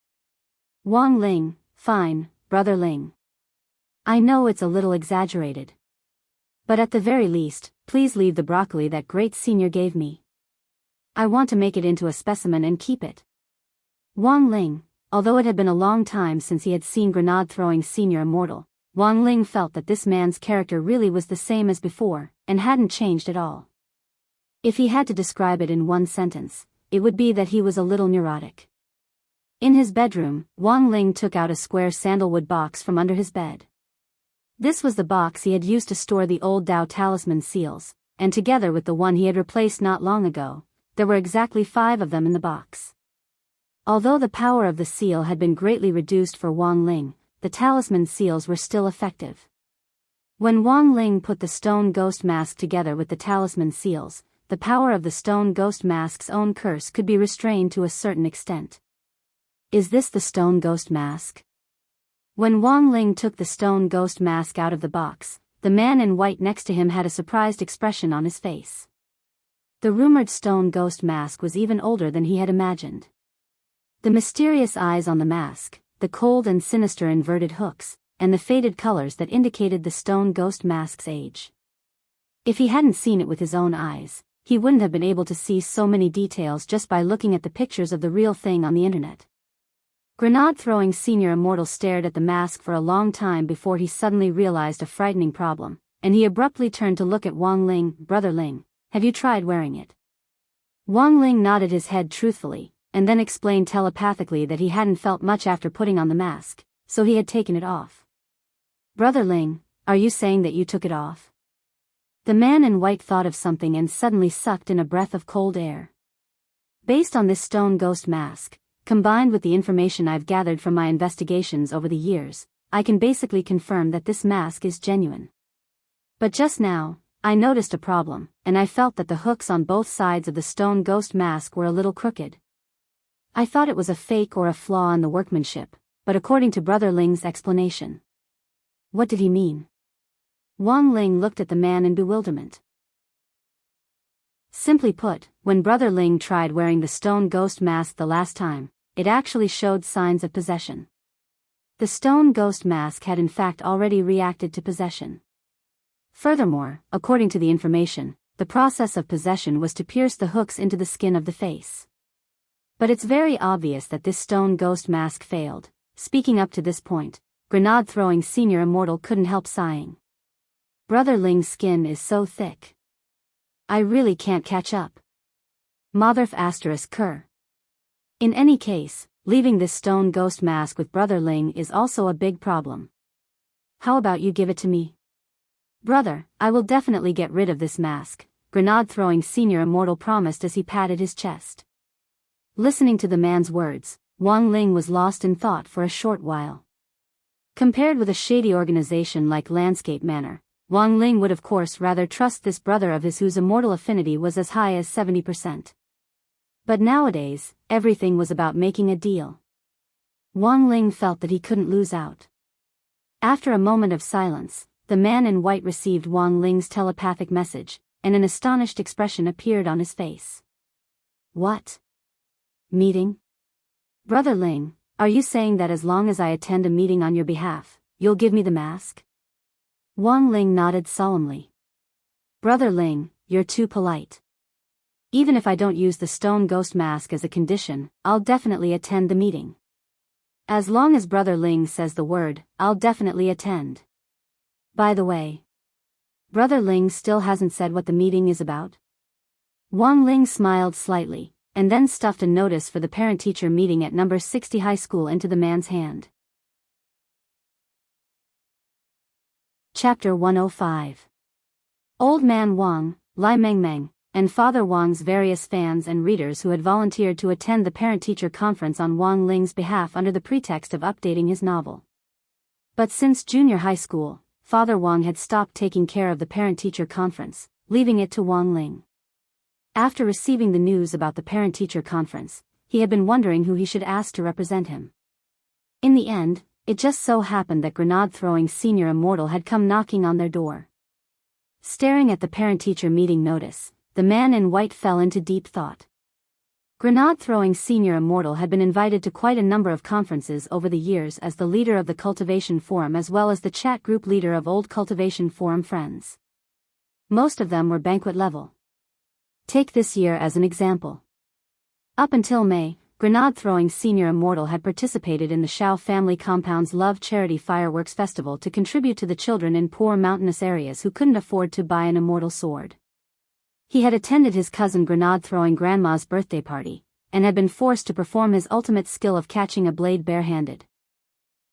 Wang Ling, "Fine, Brother Ling. I know it's a little exaggerated. But at the very least, please leave the broccoli that great senior gave me. I want to make it into a specimen and keep it." Wang Ling, although it had been a long time since he had seen grenade-throwing senior Immortal, Wang Ling felt that this man's character really was the same as before, and hadn't changed at all. If he had to describe it in one sentence, it would be that he was a little neurotic. In his bedroom, Wang Ling took out a square sandalwood box from under his bed. This was the box he had used to store the old Dao talisman seals, and together with the one he had replaced not long ago, there were exactly 5 of them in the box. Although the power of the seal had been greatly reduced for Wang Ling, the talisman seals were still effective. When Wang Ling put the stone ghost mask together with the talisman seals, the power of the stone ghost mask's own curse could be restrained to a certain extent. Is this the stone ghost mask? When Wang Ling took the stone ghost mask out of the box, the man in white next to him had a surprised expression on his face. The rumored stone ghost mask was even older than he had imagined. The mysterious eyes on the mask, the cold and sinister inverted hooks, and the faded colors that indicated the stone ghost mask's age. If he hadn't seen it with his own eyes, he wouldn't have been able to see so many details just by looking at the pictures of the real thing on the internet. Grenade-throwing senior Immortal stared at the mask for a long time before he suddenly realized a frightening problem, and he abruptly turned to look at Wang Ling. "Brother Ling, have you tried wearing it?" Wang Ling nodded his head truthfully, and then explained telepathically that he hadn't felt much after putting on the mask, so he had taken it off. "Brother Ling, are you saying that you took it off?" The man in white thought of something and suddenly sucked in a breath of cold air. Based on this stone ghost mask, combined with the information I've gathered from my investigations over the years, I can basically confirm that this mask is genuine. But just now, I noticed a problem, and I felt that the hooks on both sides of the stone ghost mask were a little crooked. I thought it was a fake or a flaw in the workmanship, but according to Brother Ling's explanation. What did he mean? Wang Ling looked at the man in bewilderment. Simply put, when Brother Ling tried wearing the stone ghost mask the last time, it actually showed signs of possession. The stone ghost mask had in fact already reacted to possession. Furthermore, according to the information, the process of possession was to pierce the hooks into the skin of the face. But it's very obvious that this stone ghost mask failed. Speaking up to this point, grenade-throwing senior immortal couldn't help sighing. Brother Ling's skin is so thick. I really can't catch up. Motherf asterisk cur. In any case, leaving this stone ghost mask with Brother Ling is also a big problem. How about you give it to me? Brother, I will definitely get rid of this mask, grenade-throwing senior immortal promised as he patted his chest. Listening to the man's words, Wang Ling was lost in thought for a short while. Compared with a shady organization like Landscape Manor, Wang Ling would of course rather trust this brother of his whose immortal affinity was as high as 70%. But nowadays, everything was about making a deal. Wang Ling felt that he couldn't lose out. After a moment of silence, the man in white received Wang Ling's telepathic message, and an astonished expression appeared on his face. What? Meeting? Brother Ling, are you saying that as long as I attend a meeting on your behalf, you'll give me the mask? Wang Ling nodded solemnly. Brother Ling, you're too polite. Even if I don't use the stone ghost mask as a condition, I'll definitely attend the meeting. As long as Brother Ling says the word, I'll definitely attend. By the way, Brother Ling still hasn't said what the meeting is about? Wang Ling smiled slightly, and then stuffed a notice for the parent-teacher meeting at number 60 high school into the man's hand. Chapter 105. Old Man Wang, Lai Mengmeng, and Father Wang's various fans and readers who had volunteered to attend the parent-teacher conference on Wang Ling's behalf under the pretext of updating his novel. But since junior high school, Father Wang had stopped taking care of the parent-teacher conference, leaving it to Wang Ling. After receiving the news about the parent-teacher conference, he had been wondering who he should ask to represent him. In the end, it just so happened that grenade-throwing senior immortal had come knocking on their door. Staring at the parent-teacher meeting notice, the man in white fell into deep thought. Grenade-throwing senior immortal had been invited to quite a number of conferences over the years as the leader of the Cultivation Forum as well as the chat group leader of old Cultivation Forum friends. Most of them were banquet level. Take this year as an example. Up until May, grenade-throwing senior immortal had participated in the Shao family compound's Love Charity Fireworks Festival to contribute to the children in poor mountainous areas who couldn't afford to buy an immortal sword. He had attended his cousin grenade-throwing grandma's birthday party, and had been forced to perform his ultimate skill of catching a blade barehanded.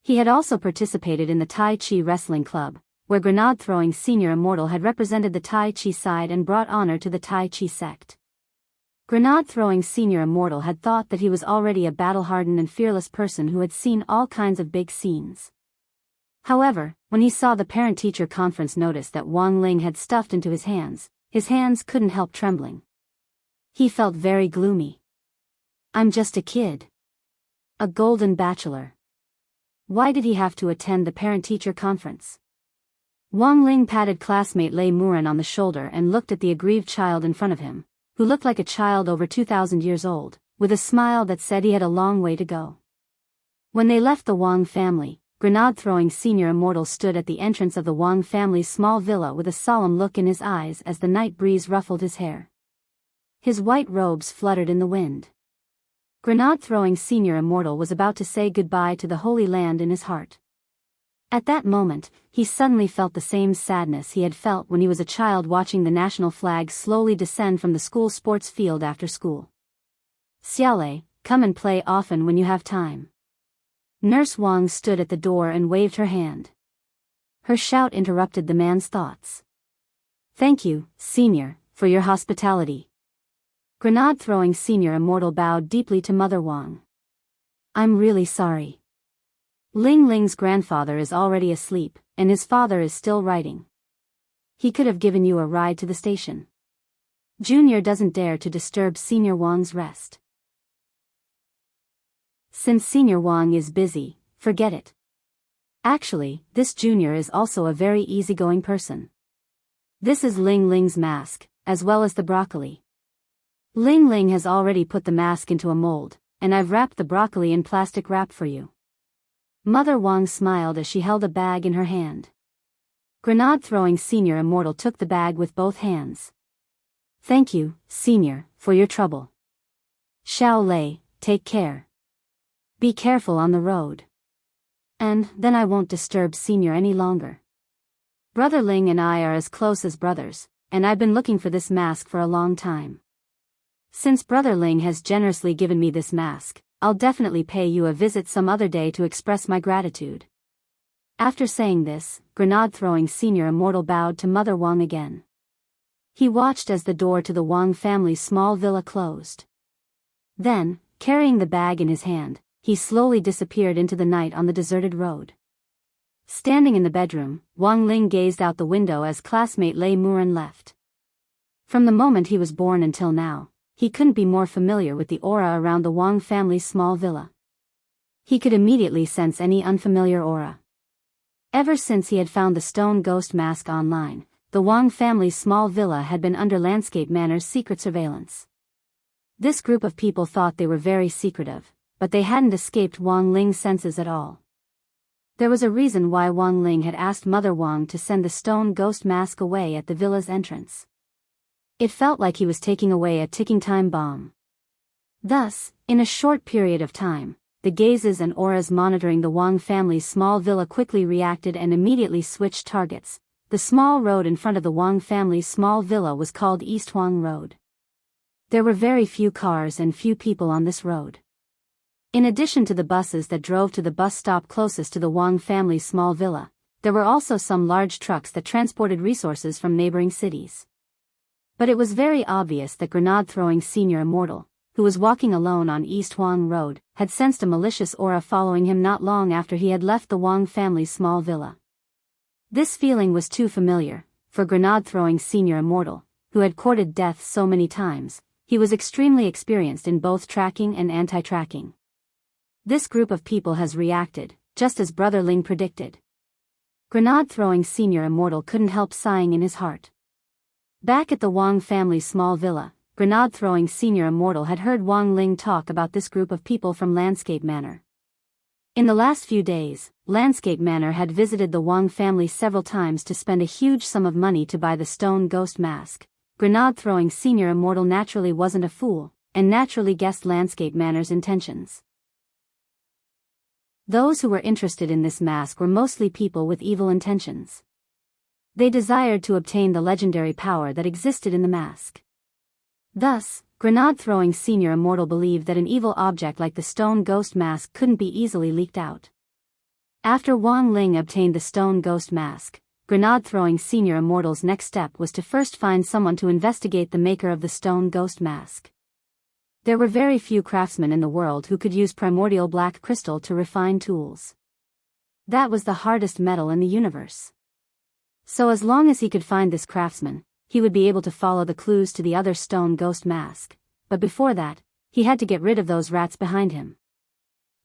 He had also participated in the Tai Chi Wrestling Club, where grenade-throwing senior immortal had represented the Tai Chi side and brought honor to the Tai Chi sect. Grenade-throwing senior immortal had thought that he was already a battle-hardened and fearless person who had seen all kinds of big scenes. However, when he saw the parent-teacher conference notice that Wang Ling had stuffed into his hands couldn't help trembling. He felt very gloomy. I'm just a kid. A golden bachelor. Why did he have to attend the parent-teacher conference? Wang Ling patted classmate Lei Muren on the shoulder and looked at the aggrieved child in front of him, who looked like a child over 2,000 years old, with a smile that said he had a long way to go. When they left the Wang family, grenade-throwing senior immortal stood at the entrance of the Wang family's small villa with a solemn look in his eyes as the night breeze ruffled his hair. His white robes fluttered in the wind. Grenade-throwing senior immortal was about to say goodbye to the Holy Land in his heart. At that moment, he suddenly felt the same sadness he had felt when he was a child watching the national flag slowly descend from the school sports field after school. Xiaolei, come and play often when you have time. Nurse Wang stood at the door and waved her hand. Her shout interrupted the man's thoughts. Thank you, senior, for your hospitality. Grenade-throwing senior immortal bowed deeply to Mother Wang. I'm really sorry. Ling Ling's grandfather is already asleep, and his father is still writing. He could have given you a ride to the station. Junior doesn't dare to disturb Senior Wang's rest. Since Senior Wang is busy, forget it. Actually, this Junior is also a very easygoing person. This is Ling Ling's mask, as well as the broccoli. Ling Ling has already put the mask into a mold, and I've wrapped the broccoli in plastic wrap for you. Mother Wang smiled as she held a bag in her hand. Grenade-throwing senior immortal took the bag with both hands. Thank you, senior, for your trouble. Xiao Lei, take care. Be careful on the road. And then I won't disturb Senior any longer. Brother Ling and I are as close as brothers, and I've been looking for this mask for a long time. Since Brother Ling has generously given me this mask, I'll definitely pay you a visit some other day to express my gratitude." After saying this, grenade-throwing Senior Immortal bowed to Mother Wang again. He watched as the door to the Wang family's small villa closed. Then, carrying the bag in his hand, he slowly disappeared into the night on the deserted road. Standing in the bedroom, Wang Ling gazed out the window as classmate Lei Muren left. From the moment he was born until now, he couldn't be more familiar with the aura around the Wang family's small villa. He could immediately sense any unfamiliar aura. Ever since he had found the stone ghost mask online, the Wang family's small villa had been under Landscape Manor's secret surveillance. This group of people thought they were very secretive, but they hadn't escaped Wang Ling's senses at all. There was a reason why Wang Ling had asked Mother Wang to send the stone ghost mask away at the villa's entrance. It felt like he was taking away a ticking time bomb. Thus, in a short period of time, the gazes and auras monitoring the Wang family's small villa quickly reacted and immediately switched targets. The small road in front of the Wang family's small villa was called East Huang Road. There were very few cars and few people on this road. In addition to the buses that drove to the bus stop closest to the Wang family's small villa, there were also some large trucks that transported resources from neighboring cities. But it was very obvious that grenade-throwing Senior Immortal, who was walking alone on East Huang Road, had sensed a malicious aura following him not long after he had left the Wang family's small villa. This feeling was too familiar, for grenade-throwing Senior Immortal, who had courted death so many times. He was extremely experienced in both tracking and anti-tracking. This group of people has reacted, just as Brother Ling predicted. Grenade-throwing Senior Immortal couldn't help sighing in his heart. Back at the Wang family's small villa, grenade-throwing Senior Immortal had heard Wang Ling talk about this group of people from Landscape Manor. In the last few days, Landscape Manor had visited the Wang family several times to spend a huge sum of money to buy the stone ghost mask. Grenade-throwing Senior Immortal naturally wasn't a fool, and naturally guessed Landscape Manor's intentions. Those who were interested in this mask were mostly people with evil intentions. They desired to obtain the legendary power that existed in the mask. Thus, grenade-throwing Senior Immortal believed that an evil object like the stone ghost mask couldn't be easily leaked out. After Wang Ling obtained the stone ghost mask, grenade-throwing Senior Immortal's next step was to first find someone to investigate the maker of the stone ghost mask. There were very few craftsmen in the world who could use primordial black crystal to refine tools. That was the hardest metal in the universe. So as long as he could find this craftsman, he would be able to follow the clues to the other stone ghost mask, but before that, he had to get rid of those rats behind him.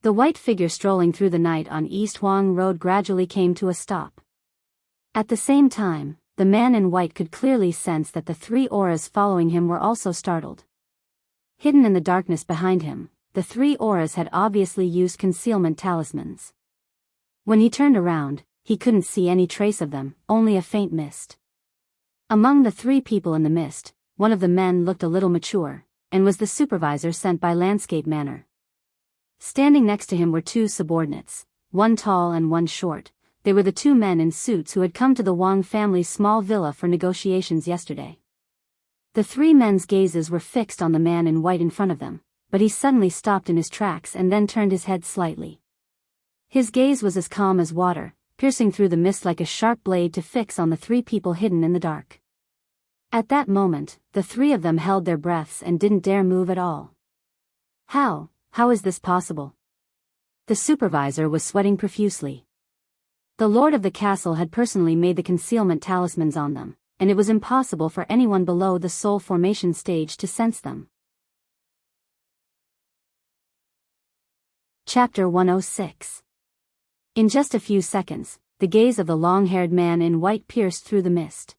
The white figure strolling through the night on East Huang Road gradually came to a stop. At the same time, the man in white could clearly sense that the three auras following him were also startled. Hidden in the darkness behind him, the three auras had obviously used concealment talismans. When he turned around, he couldn't see any trace of them, only a faint mist. Among the three people in the mist, one of the men looked a little mature, and was the supervisor sent by Landscape Manor. Standing next to him were two subordinates, one tall and one short. They were the two men in suits who had come to the Wang family's small villa for negotiations yesterday. The three men's gazes were fixed on the man in white in front of them, but he suddenly stopped in his tracks and then turned his head slightly. His gaze was as calm as water, piercing through the mist like a sharp blade to fix on the three people hidden in the dark. At that moment, the three of them held their breaths and didn't dare move at all. How is this possible? The supervisor was sweating profusely. The lord of the castle had personally made the concealment talismans on them, and it was impossible for anyone below the soul formation stage to sense them. Chapter 106. In just a few seconds, the gaze of the long-haired man in white pierced through the mist.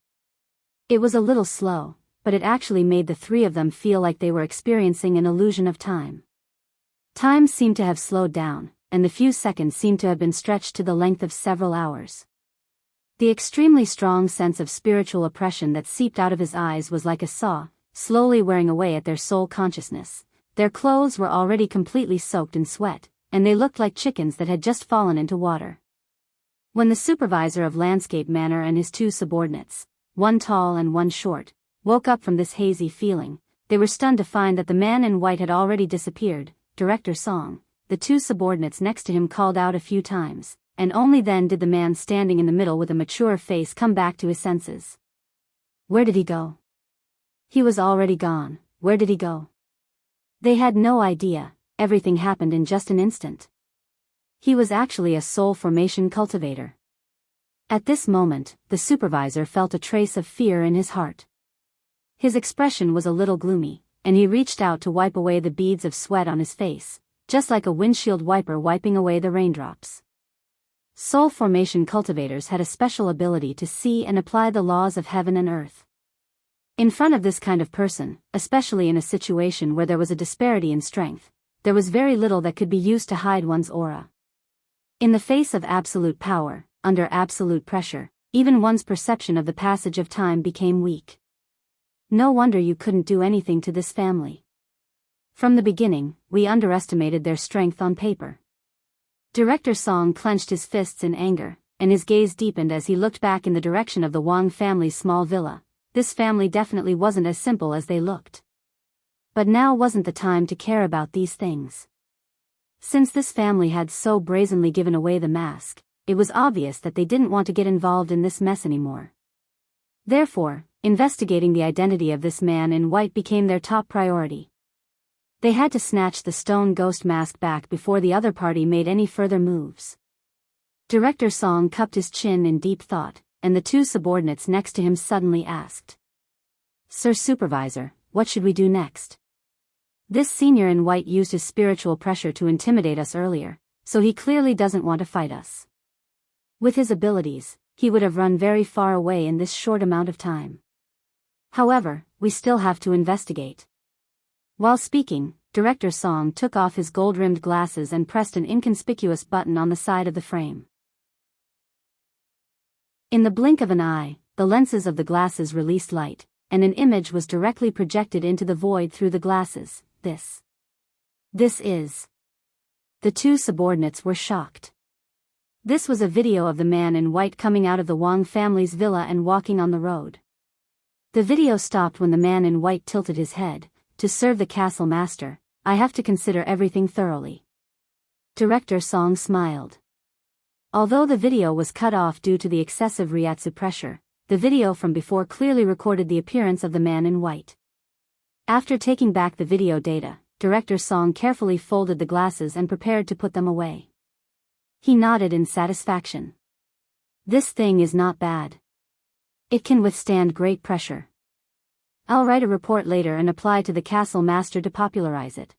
It was a little slow, but it actually made the three of them feel like they were experiencing an illusion of time. Time seemed to have slowed down, and the few seconds seemed to have been stretched to the length of several hours. The extremely strong sense of spiritual oppression that seeped out of his eyes was like a saw, slowly wearing away at their soul consciousness. Their clothes were already completely soaked in sweat, and they looked like chickens that had just fallen into water. When the supervisor of Landscape Manor and his two subordinates, one tall and one short, woke up from this hazy feeling, they were stunned to find that the man in white had already disappeared. Director Song, the two subordinates next to him, called out a few times, and only then did the man standing in the middle with a mature face come back to his senses. Where did he go? He was already gone. Where did he go? They had no idea. Everything happened in just an instant. He was actually a soul formation cultivator. At this moment, the supervisor felt a trace of fear in his heart. His expression was a little gloomy, and he reached out to wipe away the beads of sweat on his face, just like a windshield wiper wiping away the raindrops. Soul formation cultivators had a special ability to see and apply the laws of heaven and earth. In front of this kind of person, especially in a situation where there was a disparity in strength, there was very little that could be used to hide one's aura. In the face of absolute power, under absolute pressure, even one's perception of the passage of time became weak. No wonder you couldn't do anything to this family. From the beginning, we underestimated their strength on paper. Director Song clenched his fists in anger, and his gaze deepened as he looked back in the direction of the Wang family's small villa. This family definitely wasn't as simple as they looked. But now wasn't the time to care about these things. Since this family had so brazenly given away the mask, it was obvious that they didn't want to get involved in this mess anymore. Therefore, investigating the identity of this man in white became their top priority. They had to snatch the stone ghost mask back before the other party made any further moves. Director Song cupped his chin in deep thought, and the two subordinates next to him suddenly asked, "Sir Supervisor, what should we do next?" This senior in white used his spiritual pressure to intimidate us earlier, so he clearly doesn't want to fight us. With his abilities, he would have run very far away in this short amount of time. However, we still have to investigate. While speaking, Director Song took off his gold-rimmed glasses and pressed an inconspicuous button on the side of the frame. In the blink of an eye, the lenses of the glasses released light, and an image was directly projected into the void through the glasses. This is... The two subordinates were shocked. This was a video of the man in white coming out of the Wang family's villa and walking on the road. The video stopped when the man in white tilted his head. "To serve the castle master, I have to consider everything thoroughly." Director Song smiled. Although the video was cut off due to the excessive Ryatsu pressure, the video from before clearly recorded the appearance of the man in white. After taking back the video data, Director Song carefully folded the glasses and prepared to put them away. He nodded in satisfaction. "This thing is not bad. It can withstand great pressure. I'll write a report later and apply to the castle master to popularize it."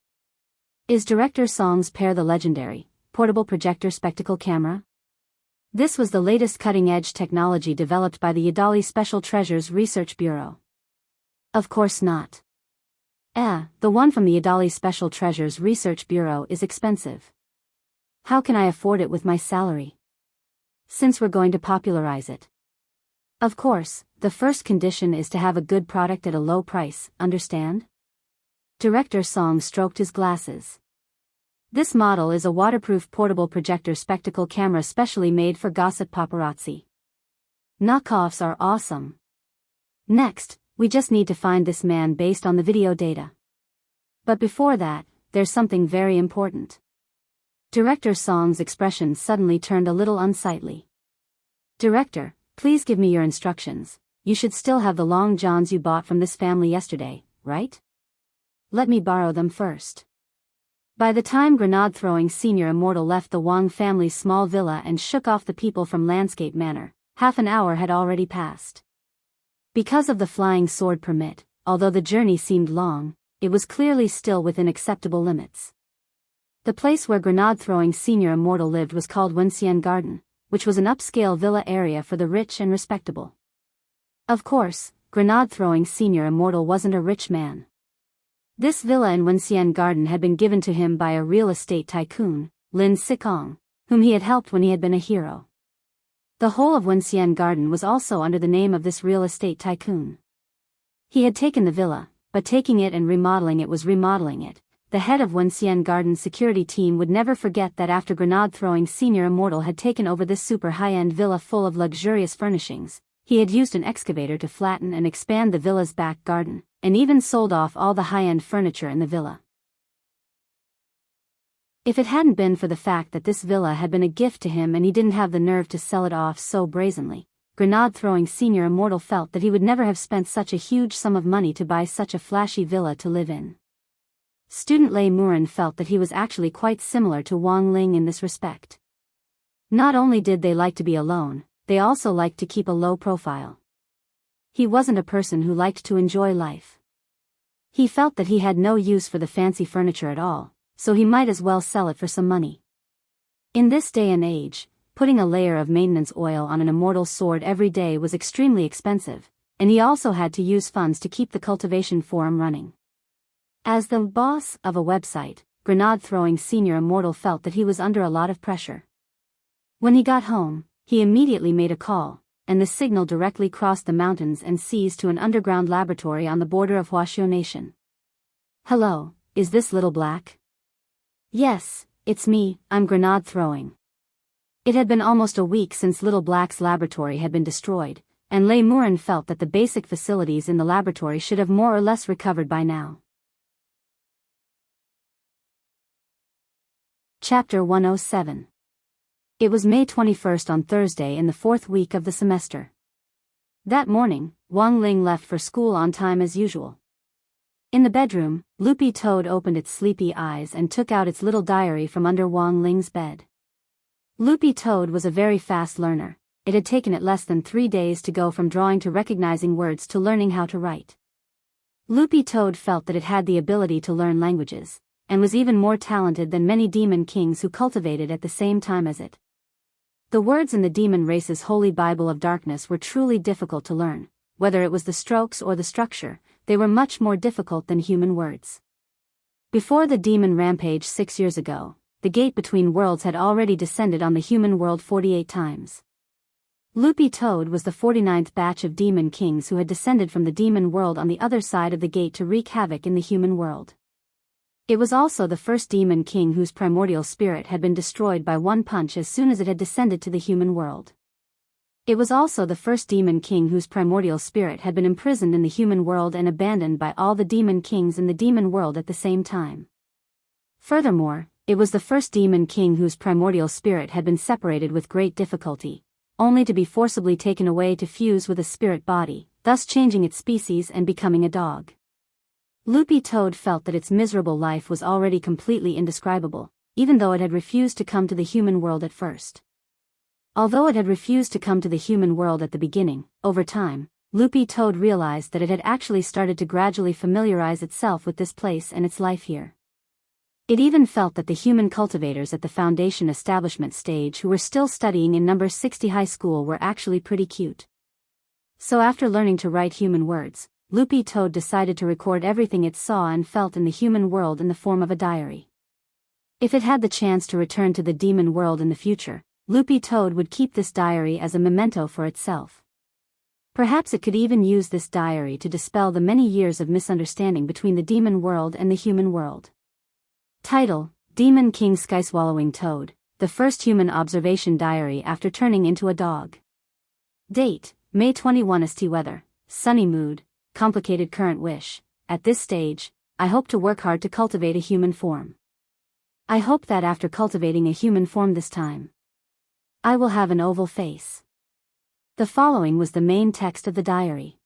Is Director Song's pair the legendary, portable projector spectacle camera? This was the latest cutting-edge technology developed by the Yadali Special Treasures Research Bureau. Of course not. The one from the Yadali Special Treasures Research Bureau is expensive. How can I afford it with my salary? Since we're going to popularize it. Of course, the first condition is to have a good product at a low price, understand? Director Song stroked his glasses. This model is a waterproof portable projector spectacle camera specially made for gossip paparazzi. Knockoffs are awesome. Next, we just need to find this man based on the video data. But before that, there's something very important. Director Song's expression suddenly turned a little unsightly. "Director, please give me your instructions. You should still have the long johns you bought from this family yesterday, right? Let me borrow them first." By the time grenade-throwing senior Immortal left the Wang family's small villa and shook off the people from Landscape Manor, half an hour had already passed. Because of the flying sword permit, although the journey seemed long, it was clearly still within acceptable limits. The place where grenade-throwing senior Immortal lived was called Wenxian Garden, which was an upscale villa area for the rich and respectable. Of course, grenade-throwing senior Immortal wasn't a rich man. This villa in Wenxian Garden had been given to him by a real estate tycoon, Lin Sikong, whom he had helped when he had been a hero. The whole of Wenxian Garden was also under the name of this real estate tycoon. He had taken the villa, but taking it and remodeling it was remodeling it, the head of Wenxian Garden's security team would never forget that after grenade-throwing senior Immortal had taken over this super high-end villa full of luxurious furnishings, he had used an excavator to flatten and expand the villa's back garden, and even sold off all the high-end furniture in the villa. If it hadn't been for the fact that this villa had been a gift to him and he didn't have the nerve to sell it off so brazenly, grenade-throwing senior Immortal felt that he would never have spent such a huge sum of money to buy such a flashy villa to live in. Student Lei Murin felt that he was actually quite similar to Wang Ling in this respect. Not only did they like to be alone, they also liked to keep a low profile. He wasn't a person who liked to enjoy life. He felt that he had no use for the fancy furniture at all, so he might as well sell it for some money. In this day and age, putting a layer of maintenance oil on an immortal sword every day was extremely expensive, and he also had to use funds to keep the cultivation forum running. As the boss of a website, grenade-throwing senior Immortal felt that he was under a lot of pressure. When he got home, he immediately made a call, and the signal directly crossed the mountains and seas to an underground laboratory on the border of Huaxiu Nation. "Hello, is this Little Black?" "Yes, it's me, I'm grenade-throwing." It had been almost a week since Little Black's laboratory had been destroyed, and Lei Murin felt that the basic facilities in the laboratory should have more or less recovered by now. Chapter 107. It was May 21st on Thursday in the fourth week of the semester. That morning, Wang Ling left for school on time as usual. In the bedroom, Loopy Toad opened its sleepy eyes and took out its little diary from under Wang Ling's bed. Loopy Toad was a very fast learner. It had taken it less than 3 days to go from drawing to recognizing words to learning how to write. Loopy Toad felt that it had the ability to learn languages, and was even more talented than many demon kings who cultivated at the same time as it. The words in the demon race's holy Bible of darkness were truly difficult to learn. Whether it was the strokes or the structure, they were much more difficult than human words. Before the demon rampage 6 years ago, the gate between worlds had already descended on the human world 48 times. Loopy Toad was the 49th batch of demon kings who had descended from the demon world on the other side of the gate to wreak havoc in the human world. It was also the first demon king whose primordial spirit had been destroyed by one punch as soon as it had descended to the human world. It was also the first demon king whose primordial spirit had been imprisoned in the human world and abandoned by all the demon kings in the demon world at the same time. Furthermore, it was the first demon king whose primordial spirit had been separated with great difficulty, only to be forcibly taken away to fuse with a spirit body, thus changing its species and becoming a dog. Loopy Toad felt that its miserable life was already completely indescribable, even though it had refused to come to the human world at first. Although it had refused to come to the human world at the beginning, over time, Loopy Toad realized that it had actually started to gradually familiarize itself with this place and its life here. It even felt that the human cultivators at the Foundation establishment stage who were still studying in number 60 high school were actually pretty cute. So after learning to write human words, Loopy Toad decided to record everything it saw and felt in the human world in the form of a diary. If it had the chance to return to the demon world in the future, Loopy Toad would keep this diary as a memento for itself. Perhaps it could even use this diary to dispel the many years of misunderstanding between the demon world and the human world. Title: Demon King Skyswallowing Toad, the first human observation diary after turning into a dog. Date: May 21. St. Weather: sunny mood, complicated current wish. At this stage, I hope to work hard to cultivate a human form. I hope that after cultivating a human form this time, I will have an oval face. The following was the main text of the diary.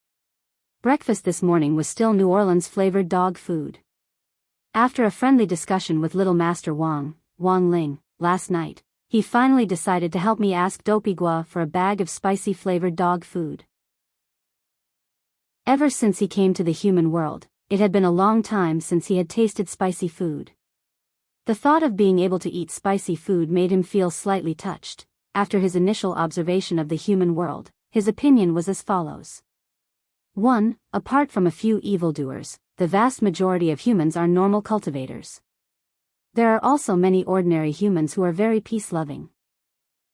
Breakfast this morning was still New Orleans flavored dog food. After a friendly discussion with Little Master Wang Ling, last night, he finally decided to help me ask Dopigua for a bag of spicy flavored dog food. Ever since he came to the human world, it had been a long time since he had tasted spicy food. The thought of being able to eat spicy food made him feel slightly touched. After his initial observation of the human world, his opinion was as follows. 1. Apart from a few evildoers, the vast majority of humans are normal cultivators. There are also many ordinary humans who are very peace-loving.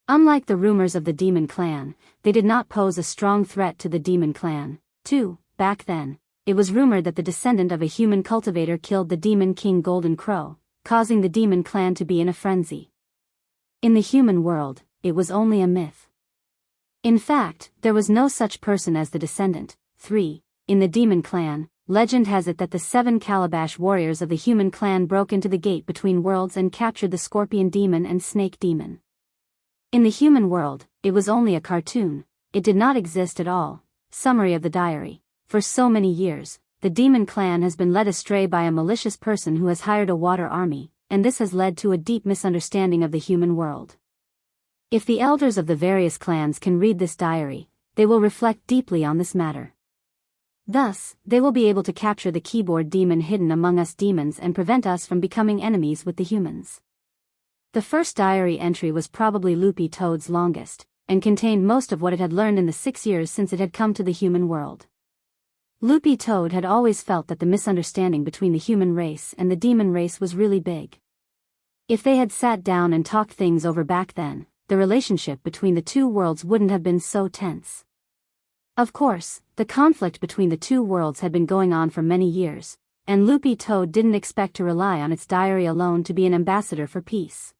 Unlike the rumors of the Demon Clan, they did not pose a strong threat to the Demon Clan. 2. Back then, it was rumored that the descendant of a human cultivator killed the demon king Golden Crow, causing the demon clan to be in a frenzy. In the human world, it was only a myth. In fact, there was no such person as the descendant. 3. In the demon clan, legend has it that the 7 Calabash warriors of the human clan broke into the gate between worlds and captured the scorpion demon and snake demon. In the human world, it was only a cartoon, it did not exist at all. Summary of the diary. For so many years, the demon clan has been led astray by a malicious person who has hired a water army, and this has led to a deep misunderstanding of the human world. If the elders of the various clans can read this diary, they will reflect deeply on this matter. Thus, they will be able to capture the keyboard demon hidden among us demons and prevent us from becoming enemies with the humans. The first diary entry was probably Loopy Toad's longest, and contained most of what it had learned in the 6 years since it had come to the human world. Loopy Toad had always felt that the misunderstanding between the human race and the demon race was really big. If they had sat down and talked things over back then, the relationship between the two worlds wouldn't have been so tense. Of course, the conflict between the two worlds had been going on for many years, and Loopy Toad didn't expect to rely on its diary alone to be an ambassador for peace.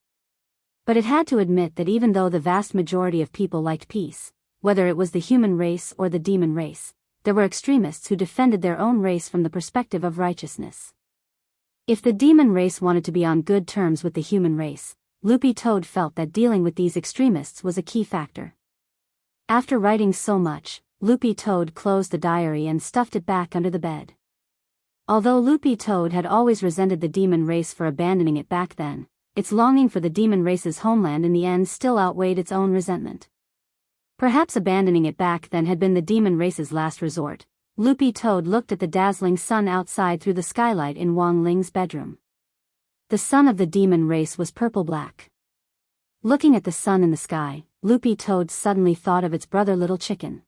But it had to admit that even though the vast majority of people liked peace, whether it was the human race or the demon race, there were extremists who defended their own race from the perspective of righteousness. If the demon race wanted to be on good terms with the human race, Loopy Toad felt that dealing with these extremists was a key factor. After writing so much, Loopy Toad closed the diary and stuffed it back under the bed. Although Loopy Toad had always resented the demon race for abandoning it back then, its longing for the demon race's homeland in the end still outweighed its own resentment. Perhaps abandoning it back then had been the demon race's last resort. Loopy Toad looked at the dazzling sun outside through the skylight in Wang Ling's bedroom. The sun of the demon race was purple-black. Looking at the sun in the sky, Loopy Toad suddenly thought of its brother Little Chicken.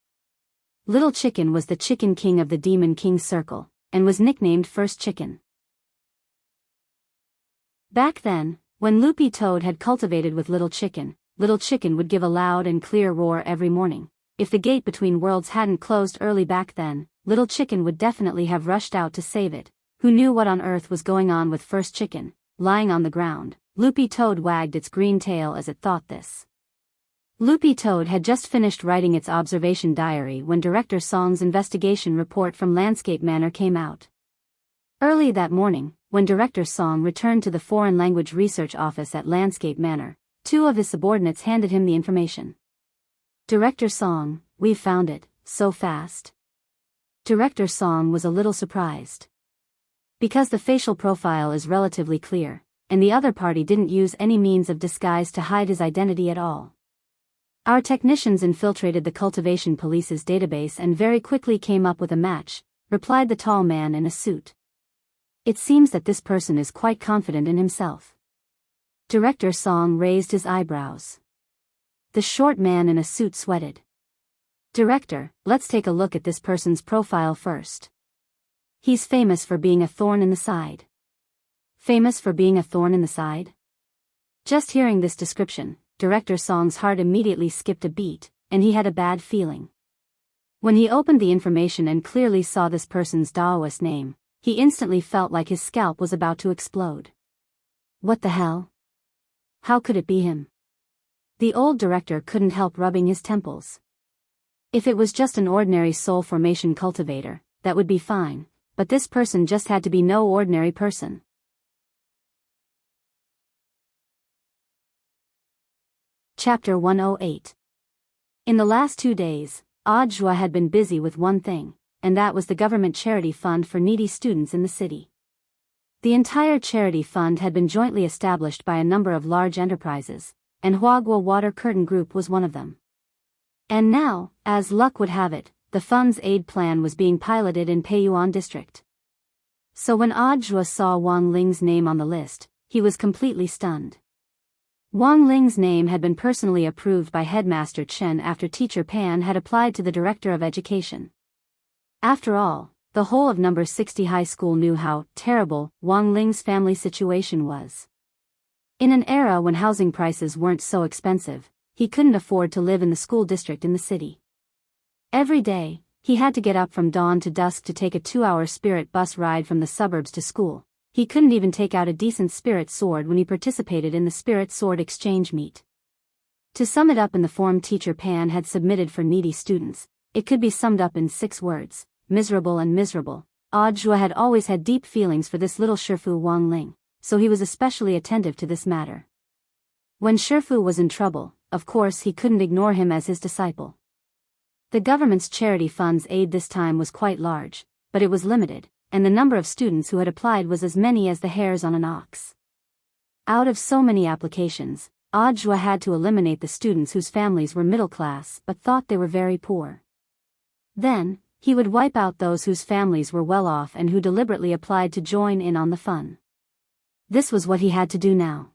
Little Chicken was the chicken king of the Demon King's circle, and was nicknamed First Chicken. Back then, when Loopy Toad had cultivated with Little Chicken would give a loud and clear roar every morning. If the gate between worlds hadn't closed early back then, Little Chicken would definitely have rushed out to save it. Who knew what on earth was going on with First Chicken? Lying on the ground, Loopy Toad wagged its green tail as it thought this. Loopy Toad had just finished writing its observation diary when Director Song's investigation report from Landscape Manor came out. Early that morning, when Director Song returned to the Foreign Language Research Office at Landscape Manor, 2 of his subordinates handed him the information. Director Song, we've found it, so fast. Director Song was a little surprised. Because the facial profile is relatively clear, and the other party didn't use any means of disguise to hide his identity at all. Our technicians infiltrated the cultivation police's database and very quickly came up with a match, replied the tall man in a suit. It seems that this person is quite confident in himself. Director Song raised his eyebrows. The short man in a suit sweated. Director, let's take a look at this person's profile first. He's famous for being a thorn in the side. Famous for being a thorn in the side? Just hearing this description, Director Song's heart immediately skipped a beat, and he had a bad feeling. When he opened the information and clearly saw this person's Daoist name, he instantly felt like his scalp was about to explode. What the hell? How could it be him? The old director couldn't help rubbing his temples. If it was just an ordinary soul formation cultivator, that would be fine, but this person just had to be no ordinary person. Chapter 108. In the last 2 days, Audiobook had been busy with one thing, and that was the government charity fund for needy students in the city. The entire charity fund had been jointly established by a number of large enterprises, and Huagua Water Curtain Group was one of them. And now, as luck would have it, the fund's aid plan was being piloted in Peiyuan District. So when Audiobook saw Wang Ling's name on the list, he was completely stunned. Wang Ling's name had been personally approved by Headmaster Chen after Teacher Pan had applied to the Director of Education. After all, the whole of number 60 high school knew how terrible Wang Ling's family situation was. In an era when housing prices weren't so expensive, he couldn't afford to live in the school district in the city. Every day, He had to get up from dawn to dusk to take a 2-hour spirit bus ride from the suburbs to school. He couldn't even take out a decent spirit sword when he participated in the spirit sword exchange meet. To sum it up in the form teacher Pan had submitted for needy students, it could be summed up in 6 words: miserable and miserable. Audiobook had always had deep feelings for this little Shifu Wang Ling, so he was especially attentive to this matter. When Shifu was in trouble, of course he couldn't ignore him as his disciple. The government's charity fund's aid this time was quite large, but it was limited, and the number of students who had applied was as many as the hairs on an ox. Out of so many applications, Audiobook had to eliminate the students whose families were middle class but thought they were very poor. Then, he would wipe out those whose families were well off and who deliberately applied to join in on the fun. This was what he had to do now.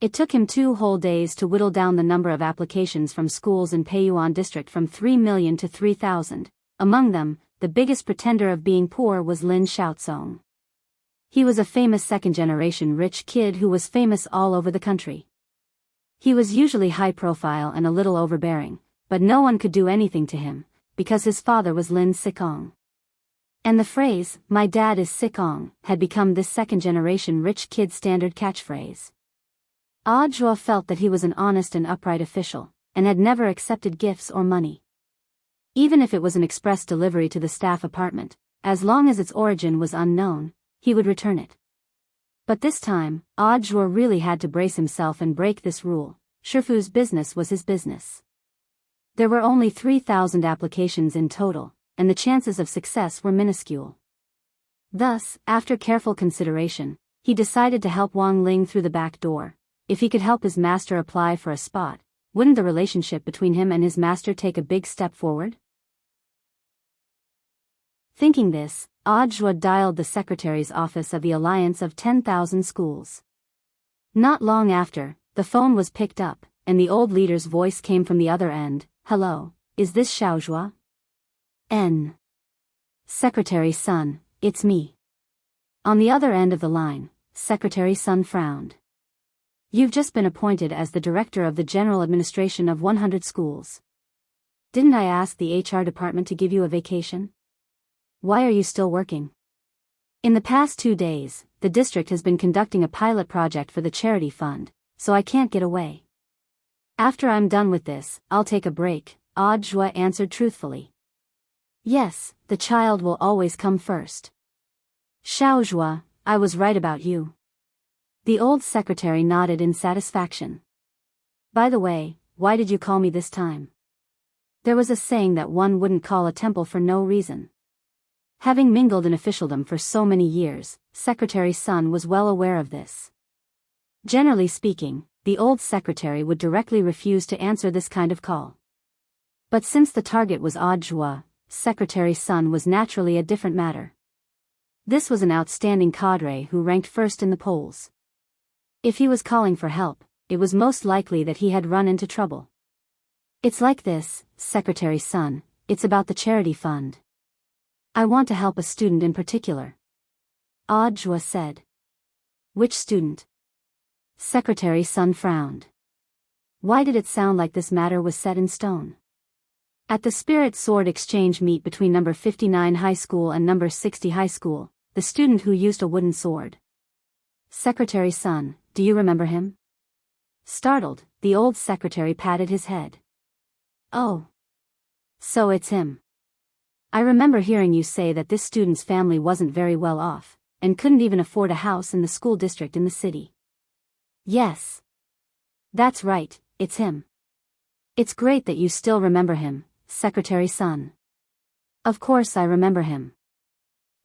It took him 2 whole days to whittle down the number of applications from schools in Peiyuan district from 3 million to 3,000. Among them, the biggest pretender of being poor was Lin Xiaozong. He was a famous second-generation rich kid who was famous all over the country. He was usually high profile and a little overbearing, but no one could do anything to him, because his father was Lin Sikong. And the phrase, "my dad is Sikong," had become this second-generation rich kid's standard catchphrase. Audiobook felt that he was an honest and upright official, and had never accepted gifts or money. Even if it was an express delivery to the staff apartment, as long as its origin was unknown, he would return it. But this time, Audiobook really had to brace himself and break this rule. Shifu's business was his business. There were only 3,000 applications in total, and the chances of success were minuscule. Thus, after careful consideration, he decided to help Wang Ling through the back door. If he could help his master apply for a spot, wouldn't the relationship between him and his master take a big step forward? Thinking this, Audiobook dialed the secretary's office of the Alliance of 10,000 Schools. Not long after, the phone was picked up, and the old leader's voice came from the other end. "Hello, is this Xiaozhua?" "N. Secretary Sun, it's me." On the other end of the line, Secretary Sun frowned. "You've just been appointed as the director of the general administration of 100 schools. Didn't I ask the HR department to give you a vacation? Why are you still working?" "In the past 2 days, the district has been conducting a pilot project for the charity fund, so I can't get away. After I'm done with this, I'll take a break," Audiobook answered truthfully. "Yes, the child will always come first. Xiaozhua, I was right about you." The old secretary nodded in satisfaction. "By the way, why did you call me this time?" There was a saying that one wouldn't call a temple for no reason. Having mingled in officialdom for so many years, Secretary Sun was well aware of this. Generally speaking, the old secretary would directly refuse to answer this kind of call. But since the target was Audiobook, Secretary Sun was naturally a different matter. This was an outstanding cadre who ranked first in the polls. If he was calling for help, it was most likely that he had run into trouble. "It's like this, Secretary Sun, it's about the charity fund. I want to help a student in particular," Audiobook said. "Which student?" Secretary Sun frowned. Why did it sound like this matter was set in stone? At the Spirit Sword exchange meet between number 59 High School and number 60 High School, the student who used a wooden sword. "Secretary Sun, do you remember him?" Startled, the old secretary patted his head. "Oh. So it's him. I remember hearing you say that this student's family wasn't very well off, and couldn't even afford a house in the school district in the city." "Yes. That's right, it's him." "It's great that you still remember him, Secretary Sun." "Of course I remember him.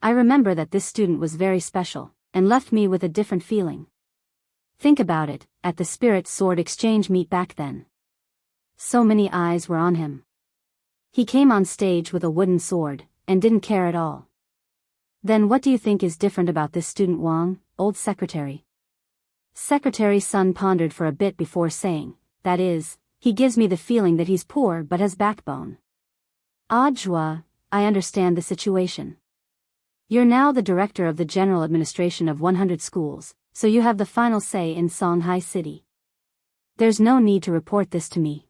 I remember that this student was very special, and left me with a different feeling. Think about it, at the Spirit Sword exchange meet back then. So many eyes were on him. He came on stage with a wooden sword, and didn't care at all. Then what do you think is different about this student Wang, old secretary?" Secretary Sun pondered for a bit before saying, "That is, he gives me the feeling that he's poor but has backbone." "Audiobook, I understand the situation. You're now the director of the general administration of 100 schools, so you have the final say in Songhai City. There's no need to report this to me.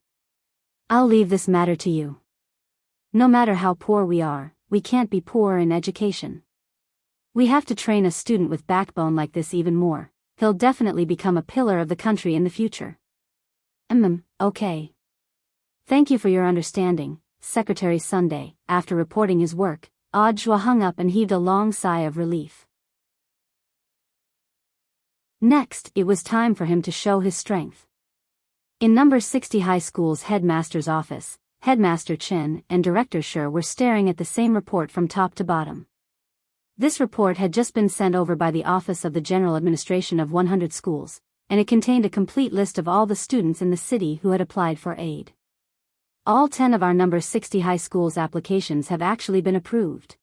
I'll leave this matter to you. No matter how poor we are, we can't be poor in education. We have to train a student with backbone like this even more. He'll definitely become a pillar of the country in the future. Okay. Thank you for your understanding, Secretary Sunday. After reporting his work, Audjua hung up and heaved a long sigh of relief. Next, it was time for him to show his strength. In number 60 high school's headmaster's office, Headmaster Chin and Director Sher were staring at the same report from top to bottom. This report had just been sent over by the Office of the General Administration of 100 schools, and it contained a complete list of all the students in the city who had applied for aid. All 10 of our number 60 high school's applications have actually been approved.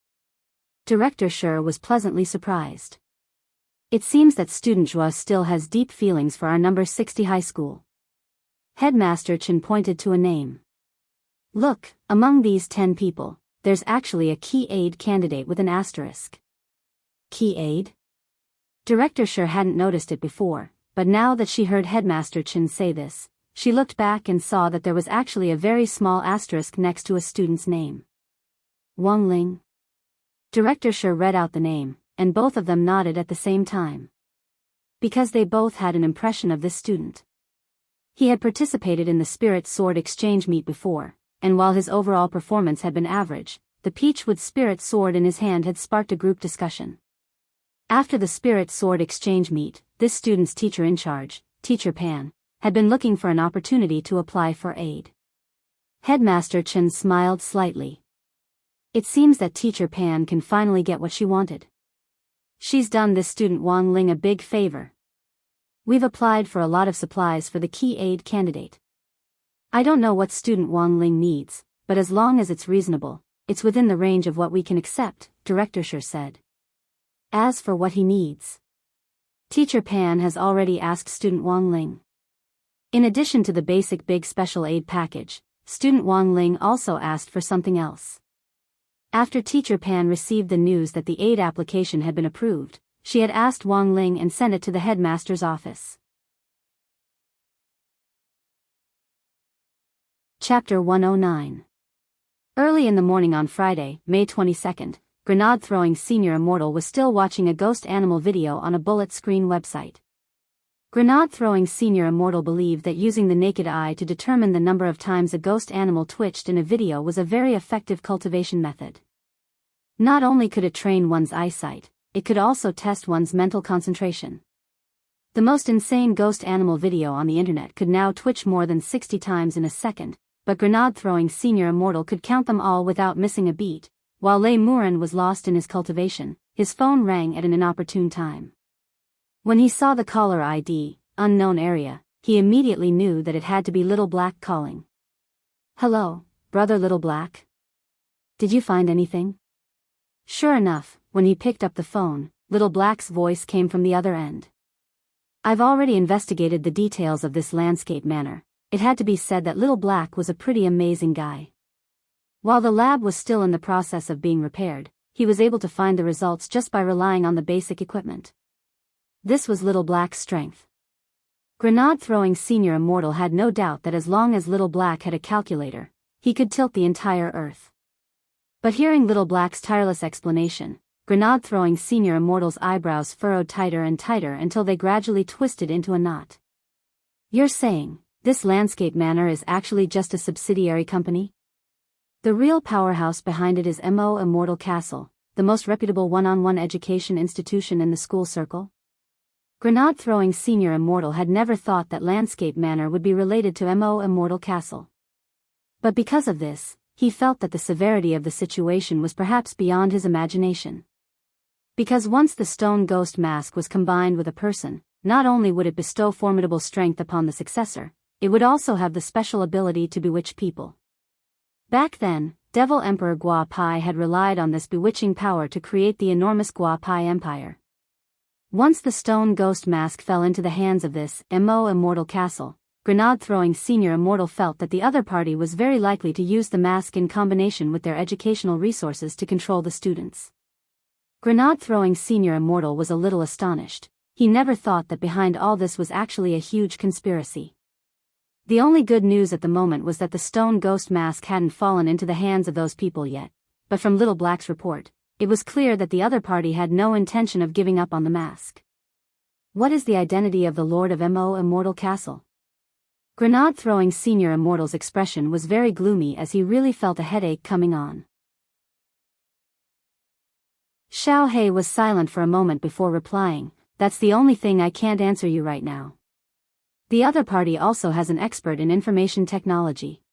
Director Sher was pleasantly surprised. It seems that student Zhua still has deep feelings for our number 60 high school. Headmaster Chin pointed to a name. Look, among these 10 people, there's actually a key aid candidate with an asterisk. Key aid? Director Sher hadn't noticed it before, but now that she heard Headmaster Chin say this, she looked back and saw that there was actually a very small asterisk next to a student's name. Wang Ling. Director Sher read out the name, and both of them nodded at the same time. Because they both had an impression of this student. He had participated in the Spirit Sword exchange meet before, and while his overall performance had been average, the peach with Spirit Sword in his hand had sparked a group discussion. After the Spirit Sword exchange meet, this student's teacher in charge, Teacher Pan, had been looking for an opportunity to apply for aid. Headmaster Chen smiled slightly. It seems that Teacher Pan can finally get what she wanted. She's done this student Wang Ling a big favor. We've applied for a lot of supplies for the key aid candidate. I don't know what student Wang Ling needs, but as long as it's reasonable, it's within the range of what we can accept, Director Sher said. As for what he needs, Teacher Pan has already asked student Wang Ling. In addition to the basic big special aid package, student Wang Ling also asked for something else. After Teacher Pan received the news that the aid application had been approved, she had asked Wang Ling and sent it to the headmaster's office. Chapter 109. Early in the morning on Friday, May 22nd, grenade-throwing senior Immortal was still watching a ghost animal video on a bullet screen website. Grenade-throwing senior Immortal believed that using the naked eye to determine the number of times a ghost animal twitched in a video was a very effective cultivation method. Not only could it train one's eyesight, it could also test one's mental concentration. The most insane ghost animal video on the internet could now twitch more than 60 times in a second, but grenade-throwing senior Immortal could count them all without missing a beat. While Lei Muren was lost in his cultivation, his phone rang at an inopportune time. When he saw the caller ID, unknown area, he immediately knew that it had to be Little Black calling. Hello, brother Little Black? Did you find anything? Sure enough, when he picked up the phone, Little Black's voice came from the other end. I've already investigated the details of this landscape manor. It had to be said that Little Black was a pretty amazing guy. While the lab was still in the process of being repaired, he was able to find the results just by relying on the basic equipment. This was Little Black's strength. Grenade-throwing senior Immortal had no doubt that as long as Little Black had a calculator, he could tilt the entire Earth. But hearing Little Black's tireless explanation, grenade-throwing senior Immortal's eyebrows furrowed tighter and tighter until they gradually twisted into a knot. You're saying, this landscape manor is actually just a subsidiary company? The real powerhouse behind it is Immortal Castle, the most reputable one-on-one education institution in the school circle? Grenade-throwing senior Immortal had never thought that Landscape Manor would be related to Immortal Castle. But because of this, he felt that the severity of the situation was perhaps beyond his imagination. Because once the stone ghost mask was combined with a person, not only would it bestow formidable strength upon the successor, it would also have the special ability to bewitch people. Back then, Devil Emperor Gua Pai had relied on this bewitching power to create the enormous Gua Pai Empire. Once the stone ghost mask fell into the hands of this Immortal Castle, grenade-throwing senior Immortal felt that the other party was very likely to use the mask in combination with their educational resources to control the students. Grenade-throwing senior Immortal was a little astonished. He never thought that behind all this was actually a huge conspiracy. The only good news at the moment was that the stone ghost mask hadn't fallen into the hands of those people yet, but from Little Black's report, it was clear that the other party had no intention of giving up on the mask. What is the identity of the Lord of Immortal Castle? Grenade throwing Senior Immortal's expression was very gloomy as he really felt a headache coming on. Xiao He was silent for a moment before replying, "That's the only thing I can't answer you right now. The other party also has an expert in information technology.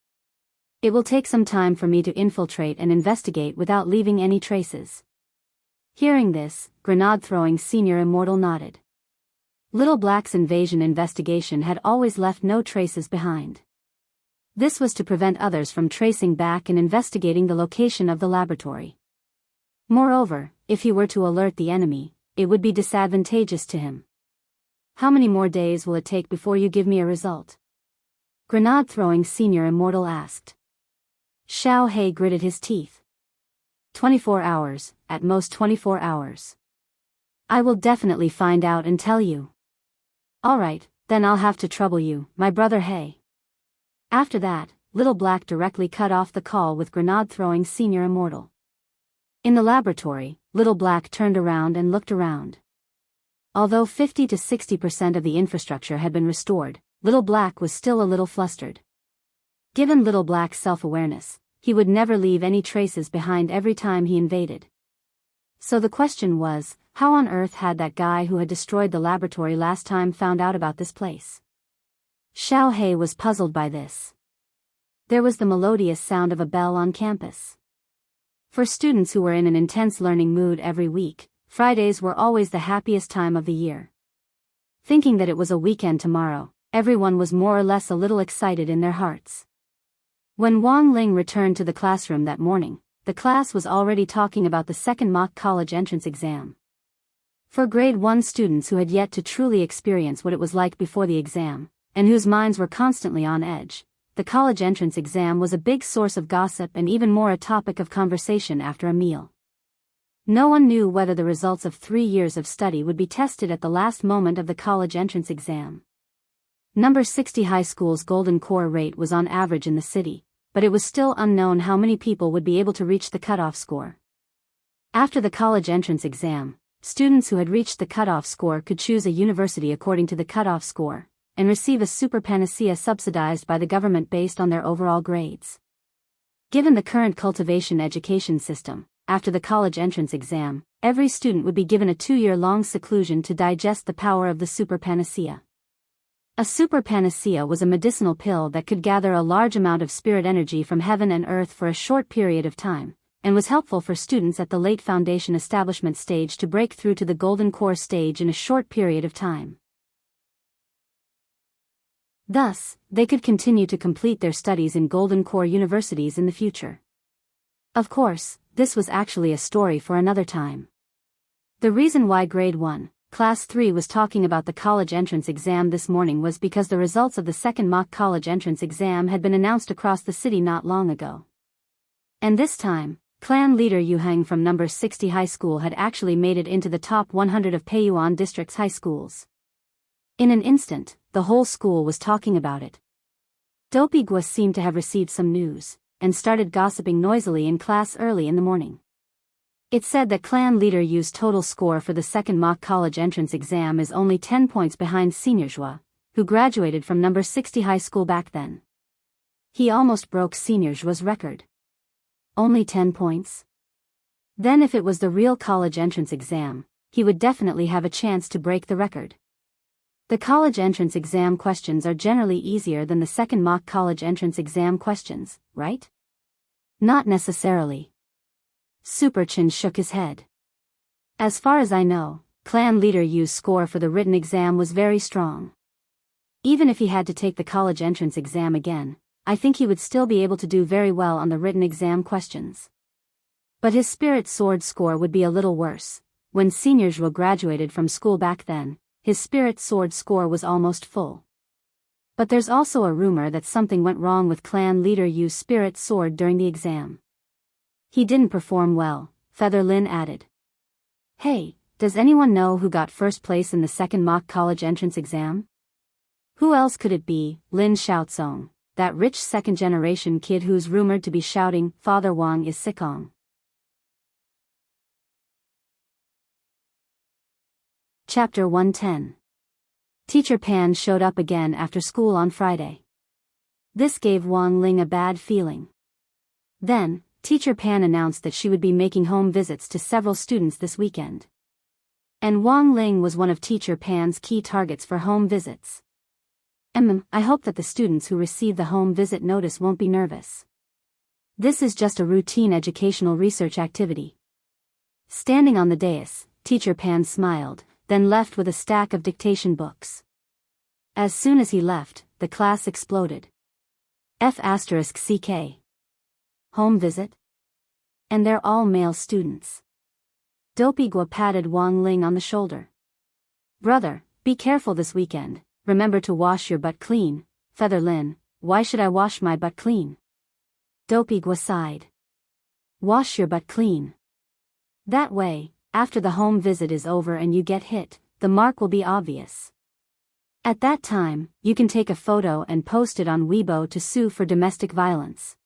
It will take some time for me to infiltrate and investigate without leaving any traces." Hearing this, Grenade throwing Senior Immortal nodded. Little Black's invasion investigation had always left no traces behind. This was to prevent others from tracing back and investigating the location of the laboratory. Moreover, if he were to alert the enemy, it would be disadvantageous to him. "How many more days will it take before you give me a result?" Grenade throwing Senior Immortal asked. Xiao He gritted his teeth. 24 hours, at most 24 hours. I will definitely find out and tell you. Alright, then I'll have to trouble you, my brother He. After that, Little Black directly cut off the call with Grenade throwing Senior Immortal. In the laboratory, Little Black turned around and looked around. Although 50 to 60% of the infrastructure had been restored, Little Black was still a little flustered. Given Little Black's self-awareness, he would never leave any traces behind every time he invaded. So the question was, how on earth had that guy who had destroyed the laboratory last time found out about this place? Xiao He was puzzled by this. There was the melodious sound of a bell on campus. For students who were in an intense learning mood every week, Fridays were always the happiest time of the year. Thinking that it was a weekend tomorrow, everyone was more or less a little excited in their hearts. When Wang Ling returned to the classroom that morning, the class was already talking about the second mock college entrance exam. For grade 1 students who had yet to truly experience what it was like before the exam, and whose minds were constantly on edge, the college entrance exam was a big source of gossip and even more a topic of conversation after a meal. No one knew whether the results of 3 years of study would be tested at the last moment of the college entrance exam. Number 60 high school's golden core rate was on average in the city, but it was still unknown how many people would be able to reach the cutoff score. After the college entrance exam, students who had reached the cutoff score could choose a university according to the cutoff score, and receive a super panacea subsidized by the government based on their overall grades. Given the current cultivation education system, after the college entrance exam, every student would be given a 2-year-long seclusion to digest the power of the super panacea. A super panacea was a medicinal pill that could gather a large amount of spirit energy from heaven and earth for a short period of time, and was helpful for students at the late foundation establishment stage to break through to the golden core stage in a short period of time. Thus, they could continue to complete their studies in golden core universities in the future. Of course, this was actually a story for another time. The reason why grade 1, class 3 was talking about the college entrance exam this morning was because the results of the second mock college entrance exam had been announced across the city not long ago. And this time, clan leader Yu Heng from number 60 high school had actually made it into the top 100 of Peiyuan district's high schools. In an instant, the whole school was talking about it. Dopey Gua seemed to have received some news, and started gossiping noisily in class early in the morning. It said that clan leader Yu's total score for the second mock college entrance exam is only 10 points behind Senior Zhua, who graduated from number 60 high school back then. He almost broke Senior Zhua's record. Only 10 points? Then if it was the real college entrance exam, he would definitely have a chance to break the record. The college entrance exam questions are generally easier than the second mock college entrance exam questions, right? Not necessarily. Super Chin shook his head. As far as I know, clan leader Yu's score for the written exam was very strong. Even if he had to take the college entrance exam again, I think he would still be able to do very well on the written exam questions. But his spirit sword score would be a little worse. When Senior Zhuo graduated from school back then, his spirit sword score was almost full. But there's also a rumor that something went wrong with clan leader Yu's spirit sword during the exam. He didn't perform well, Feather Lin added. Hey, does anyone know who got first place in the second mock college entrance exam? Who else could it be? Lin Xiaozong, that rich second-generation kid who's rumored to be shouting, "Father Wang is sickong." Chapter 110. Teacher Pan showed up again after school on Friday. This gave Wang Ling a bad feeling. Then, Teacher Pan announced that she would be making home visits to several students this weekend. And Wang Ling was one of Teacher Pan's key targets for home visits. I hope that the students who receive the home visit notice won't be nervous. This is just a routine educational research activity. Standing on the dais, Teacher Pan smiled, then left with a stack of dictation books. As soon as he left, the class exploded. F***CK. Home visit? And they're all male students. Dopey Gua patted Wang Ling on the shoulder. "Brother, be careful this weekend. Remember to wash your butt clean." "Feather Lin, why should I wash my butt clean?" Dopey Gua sighed. "Wash your butt clean. That way, after the home visit is over and you get hit, the mark will be obvious. At that time, you can take a photo and post it on Weibo to sue for domestic violence."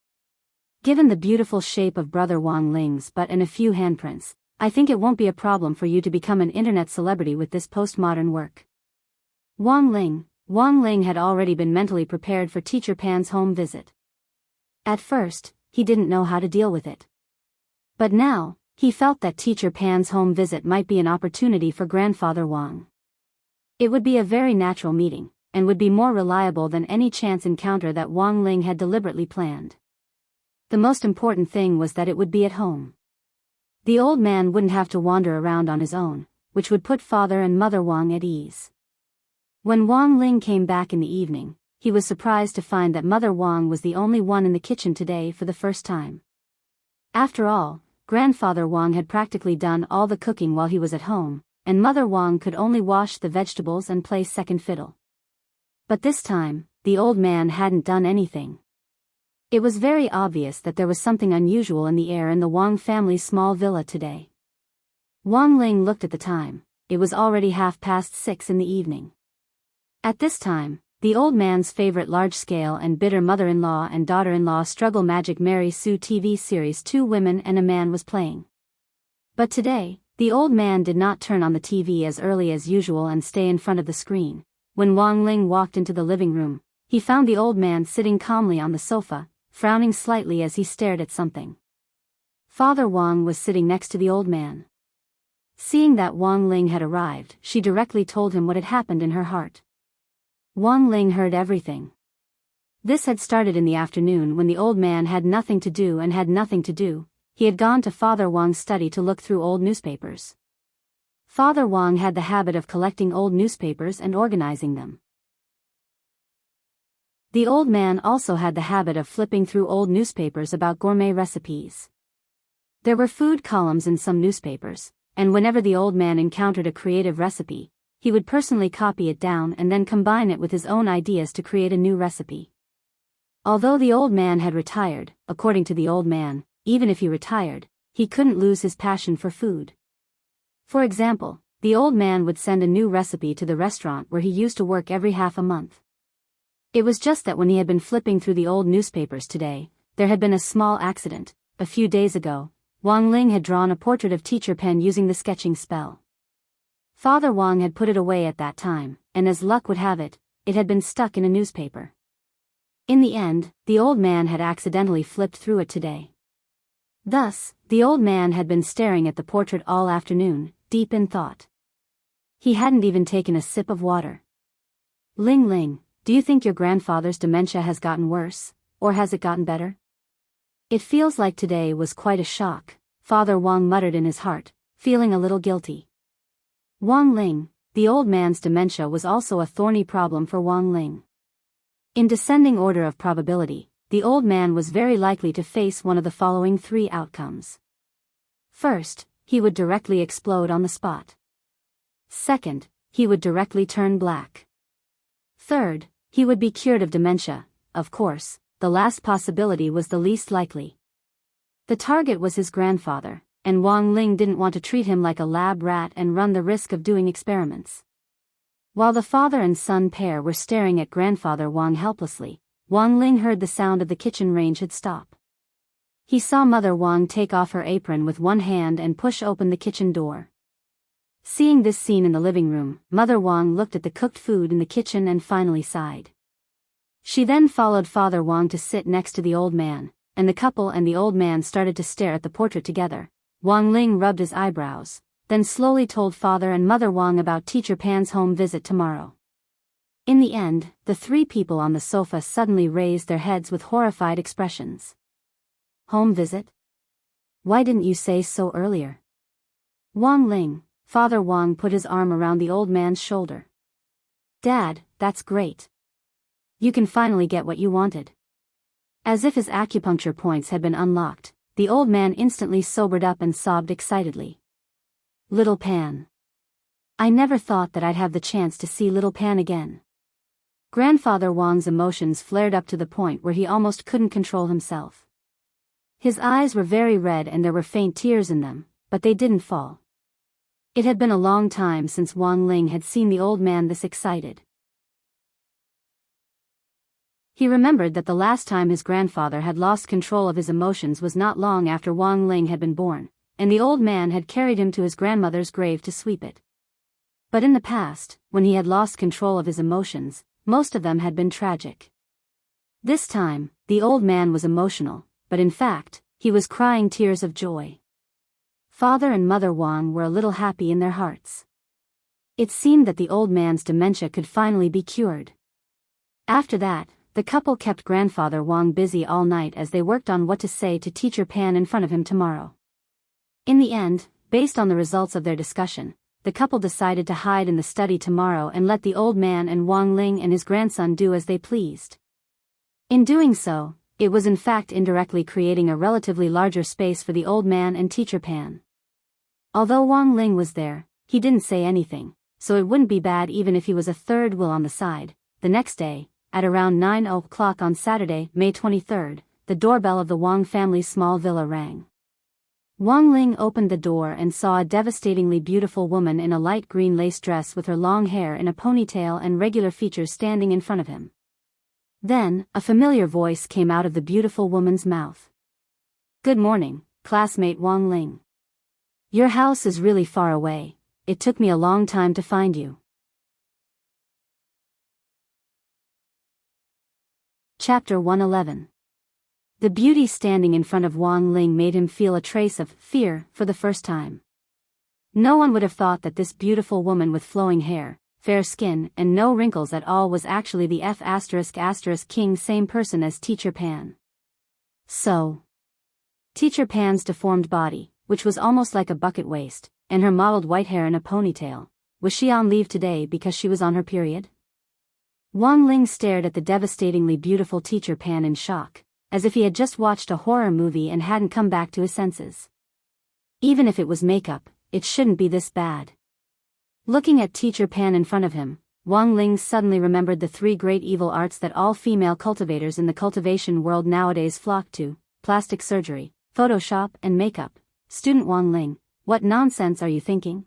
Given the beautiful shape of brother Wang Ling's butt and a few handprints, I think it won't be a problem for you to become an internet celebrity with this postmodern work. Wang Ling had already been mentally prepared for Teacher Pan's home visit. At first, he didn't know how to deal with it. But now, he felt that Teacher Pan's home visit might be an opportunity for Grandfather Wang. It would be a very natural meeting, and would be more reliable than any chance encounter that Wang Ling had deliberately planned. The most important thing was that it would be at home. The old man wouldn't have to wander around on his own, which would put Father and Mother Wang at ease. When Wang Ling came back in the evening, he was surprised to find that Mother Wang was the only one in the kitchen today for the first time. After all, Grandfather Wang had practically done all the cooking while he was at home, and Mother Wang could only wash the vegetables and play second fiddle. But this time, the old man hadn't done anything. It was very obvious that there was something unusual in the air in the Wang family's small villa today. Wang Ling looked at the time. It was already 6:30 in the evening. At this time, the old man's favorite large-scale and bitter mother-in-law and daughter-in-law struggle Magic Mary Sue TV series Two Women and a Man was playing. But today, the old man did not turn on the TV as early as usual and stay in front of the screen. When Wang Ling walked into the living room, he found the old man sitting calmly on the sofa, frowning slightly as he stared at something. Father Wang was sitting next to the old man. Seeing that Wang Ling had arrived, she directly told him what had happened in her heart. Wang Ling heard everything. This had started in the afternoon when the old man had nothing to do and had nothing to do. He had gone to Father Wang's study to look through old newspapers. Father Wang had the habit of collecting old newspapers and organizing them. The old man also had the habit of flipping through old newspapers about gourmet recipes. There were food columns in some newspapers, and whenever the old man encountered a creative recipe, he would personally copy it down and then combine it with his own ideas to create a new recipe. Although the old man had retired, according to the old man, even if he retired, he couldn't lose his passion for food. For example, the old man would send a new recipe to the restaurant where he used to work every half a month. It was just that when he had been flipping through the old newspapers today, there had been a small accident. A few days ago, Wang Ling had drawn a portrait of Teacher Pan using the sketching spell. Father Wang had put it away at that time, and as luck would have it, it had been stuck in a newspaper. In the end, the old man had accidentally flipped through it today. Thus, the old man had been staring at the portrait all afternoon, deep in thought. He hadn't even taken a sip of water. Ling, do you think your grandfather's dementia has gotten worse, or has it gotten better? It feels like today was quite a shock, Father Wang muttered in his heart, feeling a little guilty. Wang Ling, the old man's dementia was also a thorny problem for Wang Ling. In descending order of probability, the old man was very likely to face one of the following three outcomes. First, he would directly explode on the spot. Second, he would directly turn black. Third, he would be cured of dementia. Of course, the last possibility was the least likely. The target was his grandfather, and Wang Ling didn't want to treat him like a lab rat and run the risk of doing experiments. While the father and son pair were staring at grandfather Wang helplessly, Wang Ling heard the sound of the kitchen range had stopped. He saw Mother Wang take off her apron with one hand and push open the kitchen door. Seeing this scene in the living room, Mother Wang looked at the cooked food in the kitchen and finally sighed. She then followed Father Wang to sit next to the old man, and the couple and the old man started to stare at the portrait together. Wang Ling rubbed his eyebrows, then slowly told Father and Mother Wang about Teacher Pan's home visit tomorrow. In the end, the three people on the sofa suddenly raised their heads with horrified expressions. Home visit? Why didn't you say so earlier? Wang Ling, Father Wang put his arm around the old man's shoulder. Dad, that's great. You can finally get what you wanted. As if his acupuncture points had been unlocked, the old man instantly sobered up and sobbed excitedly. Little Pan. I never thought that I'd have the chance to see Little Pan again. Grandfather Wang's emotions flared up to the point where he almost couldn't control himself. His eyes were very red and there were faint tears in them, but they didn't fall. It had been a long time since Wang Ling had seen the old man this excited. He remembered that the last time his grandfather had lost control of his emotions was not long after Wang Ling had been born, and the old man had carried him to his grandmother's grave to sweep it. But in the past, when he had lost control of his emotions, most of them had been tragic. This time, the old man was emotional, but in fact, he was crying tears of joy. Father and Mother Wang were a little happy in their hearts. It seemed that the old man's dementia could finally be cured. After that, the couple kept Grandfather Wang busy all night as they worked on what to say to Teacher Pan in front of him tomorrow. In the end, based on the results of their discussion, the couple decided to hide in the study tomorrow and let the old man and Wang Ling and his grandson do as they pleased. In doing so, it was in fact indirectly creating a relatively larger space for the old man and Teacher Pan. Although Wang Ling was there, he didn't say anything, so it wouldn't be bad even if he was a third wheel on the side. The next day, at around 9 o'clock on Saturday, May 23rd, the doorbell of the Wang family's small villa rang. Wang Ling opened the door and saw a devastatingly beautiful woman in a light green lace dress with her long hair in a ponytail and regular features standing in front of him. Then, a familiar voice came out of the beautiful woman's mouth. Good morning, classmate Wang Ling. Your house is really far away. It took me a long time to find you. Chapter 111. The beauty standing in front of Wang Ling made him feel a trace of fear for the first time. No one would have thought that this beautiful woman with flowing hair, fair skin, and no wrinkles at all was actually the F***king same person as Teacher Pan. So, Teacher Pan's deformed body, which was almost like a bucket waist, and her mottled white hair in a ponytail, was she on leave today because she was on her period? Wang Ling stared at the devastatingly beautiful Teacher Pan in shock, as if he had just watched a horror movie and hadn't come back to his senses. Even if it was makeup, it shouldn't be this bad. Looking at Teacher Pan in front of him, Wang Ling suddenly remembered the three great evil arts that all female cultivators in the cultivation world nowadays flock to: plastic surgery, Photoshop, and makeup. Student Wang Ling, what nonsense are you thinking?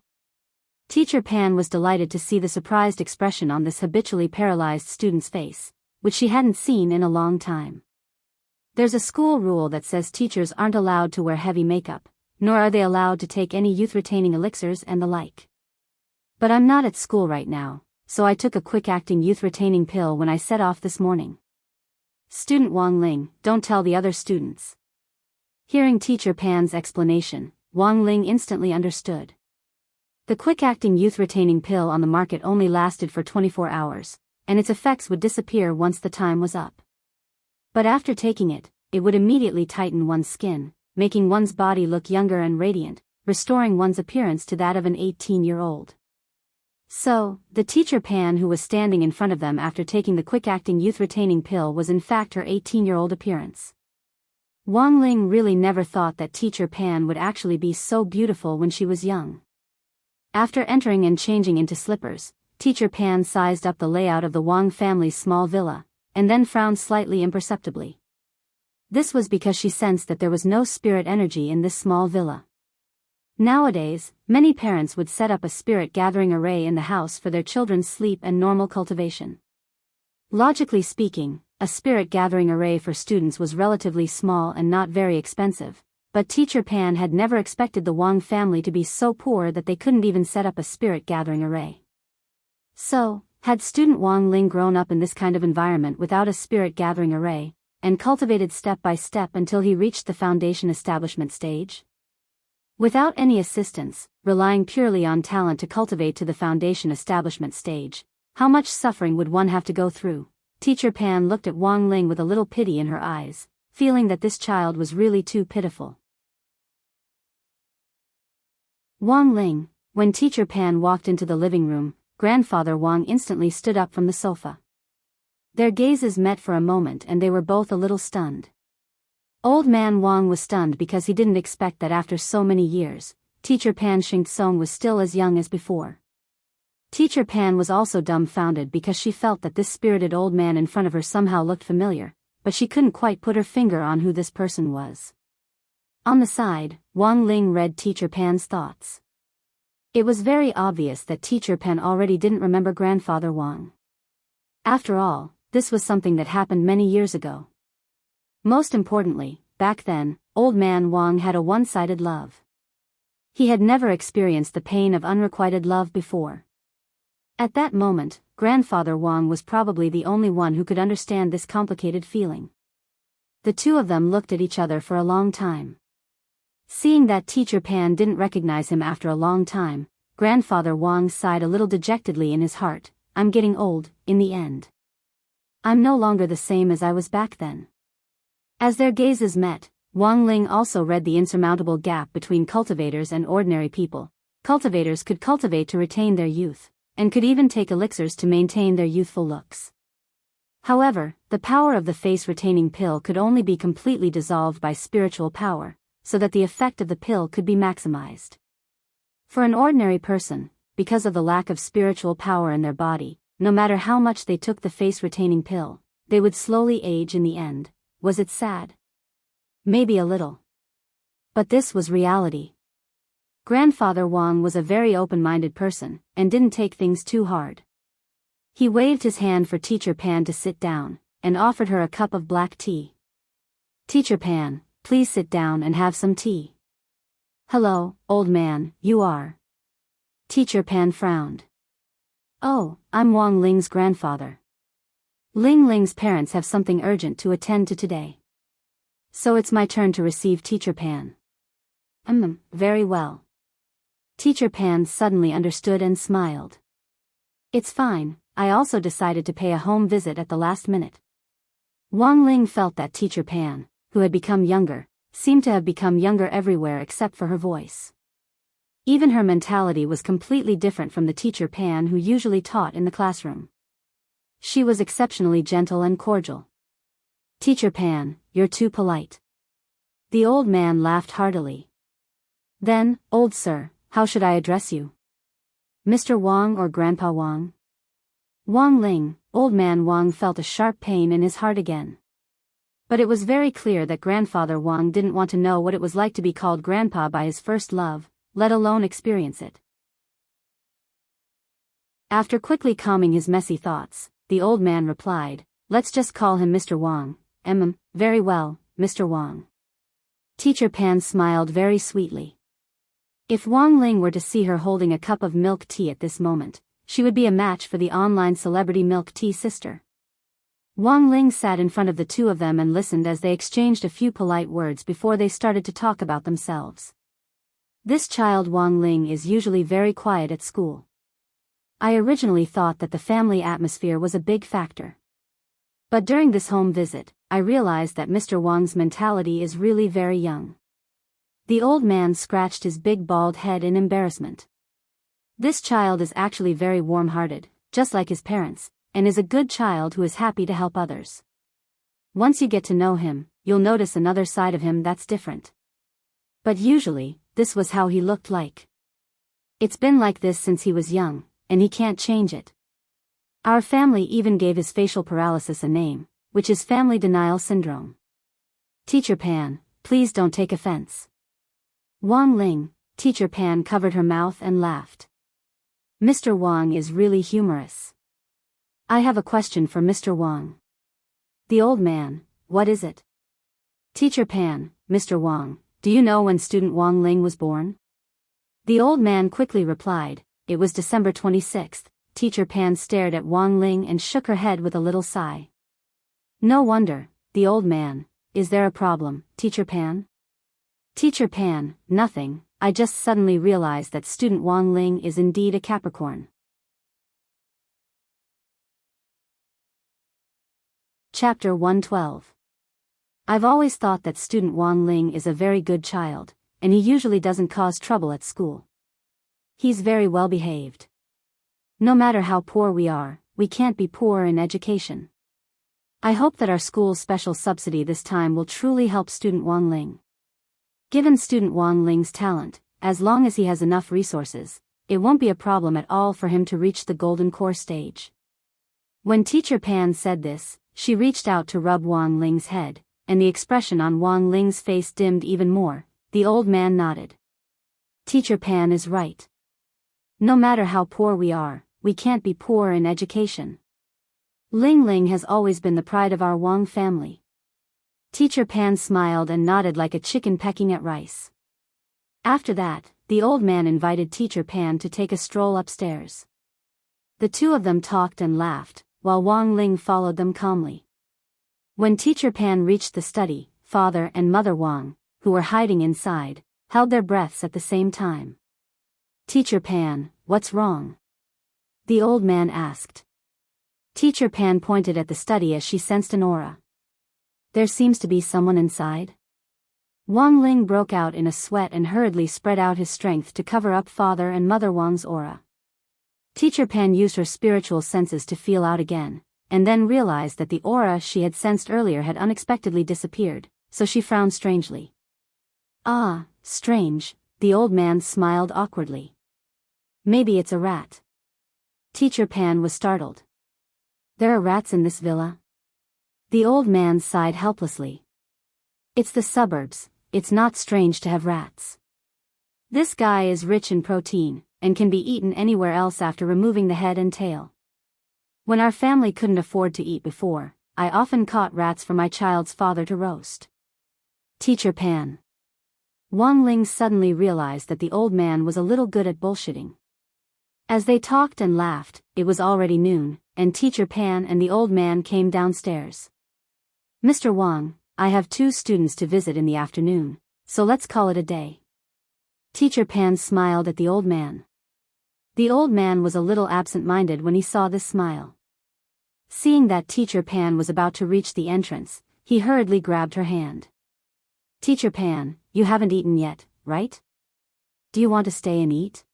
Teacher Pan was delighted to see the surprised expression on this habitually paralyzed student's face, which she hadn't seen in a long time. There's a school rule that says teachers aren't allowed to wear heavy makeup, nor are they allowed to take any youth-retaining elixirs and the like. But I'm not at school right now, so I took a quick-acting youth-retaining pill when I set off this morning. Student Wang Ling, don't tell the other students. Hearing Teacher Pan's explanation, Wang Ling instantly understood. The quick-acting youth-retaining pill on the market only lasted for 24 hours, and its effects would disappear once the time was up. But after taking it, it would immediately tighten one's skin, making one's body look younger and radiant, restoring one's appearance to that of an 18-year-old. So, the Teacher Pan who was standing in front of them after taking the quick-acting youth-retaining pill was in fact her 18-year-old appearance. Wang Ling really never thought that Teacher Pan would actually be so beautiful when she was young. After entering and changing into slippers, Teacher Pan sized up the layout of the Wang family's small villa, and then frowned slightly imperceptibly. This was because she sensed that there was no spirit energy in this small villa. Nowadays, many parents would set up a spirit gathering array in the house for their children's sleep and normal cultivation. Logically speaking, a spirit gathering array for students was relatively small and not very expensive, but Teacher Pan had never expected the Wang family to be so poor that they couldn't even set up a spirit gathering array. So, had student Wang Ling grown up in this kind of environment without a spirit gathering array, and cultivated step by step until he reached the foundation establishment stage? Without any assistance, relying purely on talent to cultivate to the foundation establishment stage, how much suffering would one have to go through? Teacher Pan looked at Wang Ling with a little pity in her eyes, feeling that this child was really too pitiful. Wang Ling, when Teacher Pan walked into the living room, Grandfather Wang instantly stood up from the sofa. Their gazes met for a moment and they were both a little stunned. Old man Wang was stunned because he didn't expect that after so many years, Teacher Pan Xingtsong was still as young as before. Teacher Pan was also dumbfounded because she felt that this spirited old man in front of her somehow looked familiar, but she couldn't quite put her finger on who this person was. On the side, Wang Ling read Teacher Pan's thoughts. It was very obvious that Teacher Pan already didn't remember Grandfather Wang. After all, this was something that happened many years ago. Most importantly, back then, old man Wang had a one-sided love. He had never experienced the pain of unrequited love before. At that moment, Grandfather Wang was probably the only one who could understand this complicated feeling. The two of them looked at each other for a long time. Seeing that Teacher Pan didn't recognize him after a long time, Grandfather Wang sighed a little dejectedly in his heart. I'm getting old, in the end. I'm no longer the same as I was back then. As their gazes met, Wang Ling also read the insurmountable gap between cultivators and ordinary people. Cultivators could cultivate to retain their youth, and could even take elixirs to maintain their youthful looks. However, the power of the face-retaining pill could only be completely dissolved by spiritual power, so that the effect of the pill could be maximized. For an ordinary person, because of the lack of spiritual power in their body, no matter how much they took the face-retaining pill, they would slowly age in the end. Was it sad? Maybe a little. But this was reality. Grandfather Wang was a very open-minded person, and didn't take things too hard. He waved his hand for Teacher Pan to sit down, and offered her a cup of black tea. Teacher Pan, please sit down and have some tea. Hello, old man, you are. Teacher Pan frowned. Oh, I'm Wang Ling's grandfather. Ling Ling's parents have something urgent to attend to today. So it's my turn to receive Teacher Pan. Very well. Teacher Pan suddenly understood and smiled. It's fine, I also decided to pay a home visit at the last minute. Wang Ling felt that Teacher Pan, who had become younger, seemed to have become younger everywhere except for her voice. Even her mentality was completely different from the Teacher Pan who usually taught in the classroom. She was exceptionally gentle and cordial. Teacher Pan, you're too polite. The old man laughed heartily. Then, old sir, how should I address you? Mr. Wang or Grandpa Wang? Wang Ling, old man Wang felt a sharp pain in his heart again. But it was very clear that Grandfather Wang didn't want to know what it was like to be called Grandpa by his first love, let alone experience it. After quickly calming his messy thoughts, the old man replied, let's just call him Mr. Wang. Very well, Mr. Wang. Teacher Pan smiled very sweetly. If Wang Ling were to see her holding a cup of milk tea at this moment, she would be a match for the online celebrity milk tea sister. Wang Ling sat in front of the two of them and listened as they exchanged a few polite words before they started to talk about themselves. This child Wang Ling is usually very quiet at school. I originally thought that the family atmosphere was a big factor. But during this home visit, I realized that Mr. Wang's mentality is really very young. The old man scratched his big bald head in embarrassment. This child is actually very warm-hearted, just like his parents, and is a good child who is happy to help others. Once you get to know him, you'll notice another side of him that's different. But usually, this was how he looked like. It's been like this since he was young, and he can't change it. Our family even gave his facial paralysis a name, which is family denial syndrome. Teacher Pan, please don't take offense. Wang Ling, Teacher Pan covered her mouth and laughed. Mr. Wang is really humorous. I have a question for Mr. Wang. The old man, what is it? Teacher Pan, Mr. Wang, do you know when student Wang Ling was born? The old man quickly replied, it was December 26th. Teacher Pan stared at Wang Ling and shook her head with a little sigh. No wonder, the old man, is there a problem, Teacher Pan? Teacher Pan, nothing, I just suddenly realized that student Wang Ling is indeed a Capricorn. Chapter 112. I've always thought that student Wang Ling is a very good child, and he usually doesn't cause trouble at school. He's very well behaved. No matter how poor we are, we can't be poor in education. I hope that our school's special subsidy this time will truly help student Wang Ling. Given student Wang Ling's talent, as long as he has enough resources, it won't be a problem at all for him to reach the golden core stage. When Teacher Pan said this, she reached out to rub Wang Ling's head, and the expression on Wang Ling's face dimmed even more. The old man nodded. Teacher Pan is right. No matter how poor we are, we can't be poor in education. Ling Ling has always been the pride of our Wang family. Teacher Pan smiled and nodded like a chicken pecking at rice. After that, the old man invited Teacher Pan to take a stroll upstairs. The two of them talked and laughed, while Wang Ling followed them calmly. When Teacher Pan reached the study, Father and Mother Wang, who were hiding inside, held their breaths at the same time. Teacher Pan, what's wrong? The old man asked. Teacher Pan pointed at the study as she sensed an aura. There seems to be someone inside. Wang Ling broke out in a sweat and hurriedly spread out his strength to cover up Father and Mother Wang's aura. Teacher Pan used her spiritual senses to feel out again, and then realized that the aura she had sensed earlier had unexpectedly disappeared, so she frowned strangely. Ah, strange, the old man smiled awkwardly. Maybe it's a rat. Teacher Pan was startled. There are rats in this villa? The old man sighed helplessly. It's the suburbs, it's not strange to have rats. This guy is rich in protein, and can be eaten anywhere else after removing the head and tail. When our family couldn't afford to eat before, I often caught rats for my child's father to roast. Teacher Pan. Wang Ling suddenly realized that the old man was a little good at bullshitting. As they talked and laughed, it was already noon, and Teacher Pan and the old man came downstairs. Mr. Wang, I have 2 students to visit in the afternoon, so let's call it a day. Teacher Pan smiled at the old man. The old man was a little absent-minded when he saw this smile. Seeing that Teacher Pan was about to reach the entrance, he hurriedly grabbed her hand. Teacher Pan, you haven't eaten yet, right? Do you want to stay and eat?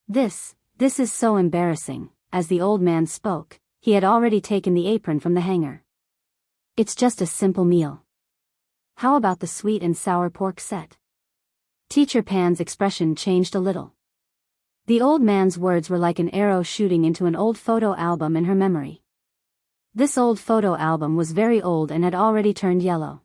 This is so embarrassing. As the old man spoke, he had already taken the apron from the hanger. It's just a simple meal. How about the sweet and sour pork set? Teacher Pan's expression changed a little. The old man's words were like an arrow shooting into an old photo album in her memory. This old photo album was very old and had already turned yellow.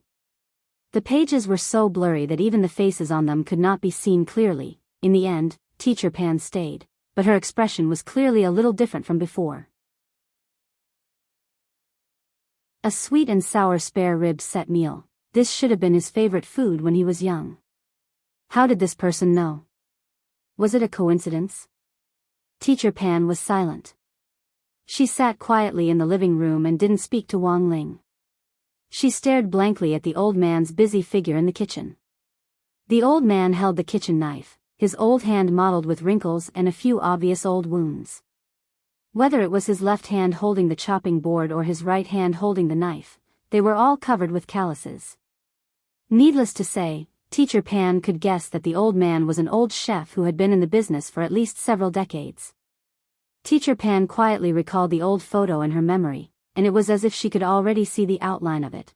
The pages were so blurry that even the faces on them could not be seen clearly. In the end, Teacher Pan stayed, but her expression was clearly a little different from before. A sweet and sour spare rib set meal. This should have been his favorite food when he was young. How did this person know? Was it a coincidence? Teacher Pan was silent. She sat quietly in the living room and didn't speak to Wang Ling. She stared blankly at the old man's busy figure in the kitchen. The old man held the kitchen knife, his old hand mottled with wrinkles and a few obvious old wounds. Whether it was his left hand holding the chopping board or his right hand holding the knife, they were all covered with calluses. Needless to say, Teacher Pan could guess that the old man was an old chef who had been in the business for at least several decades. Teacher Pan quietly recalled the old photo in her memory, and it was as if she could already see the outline of it.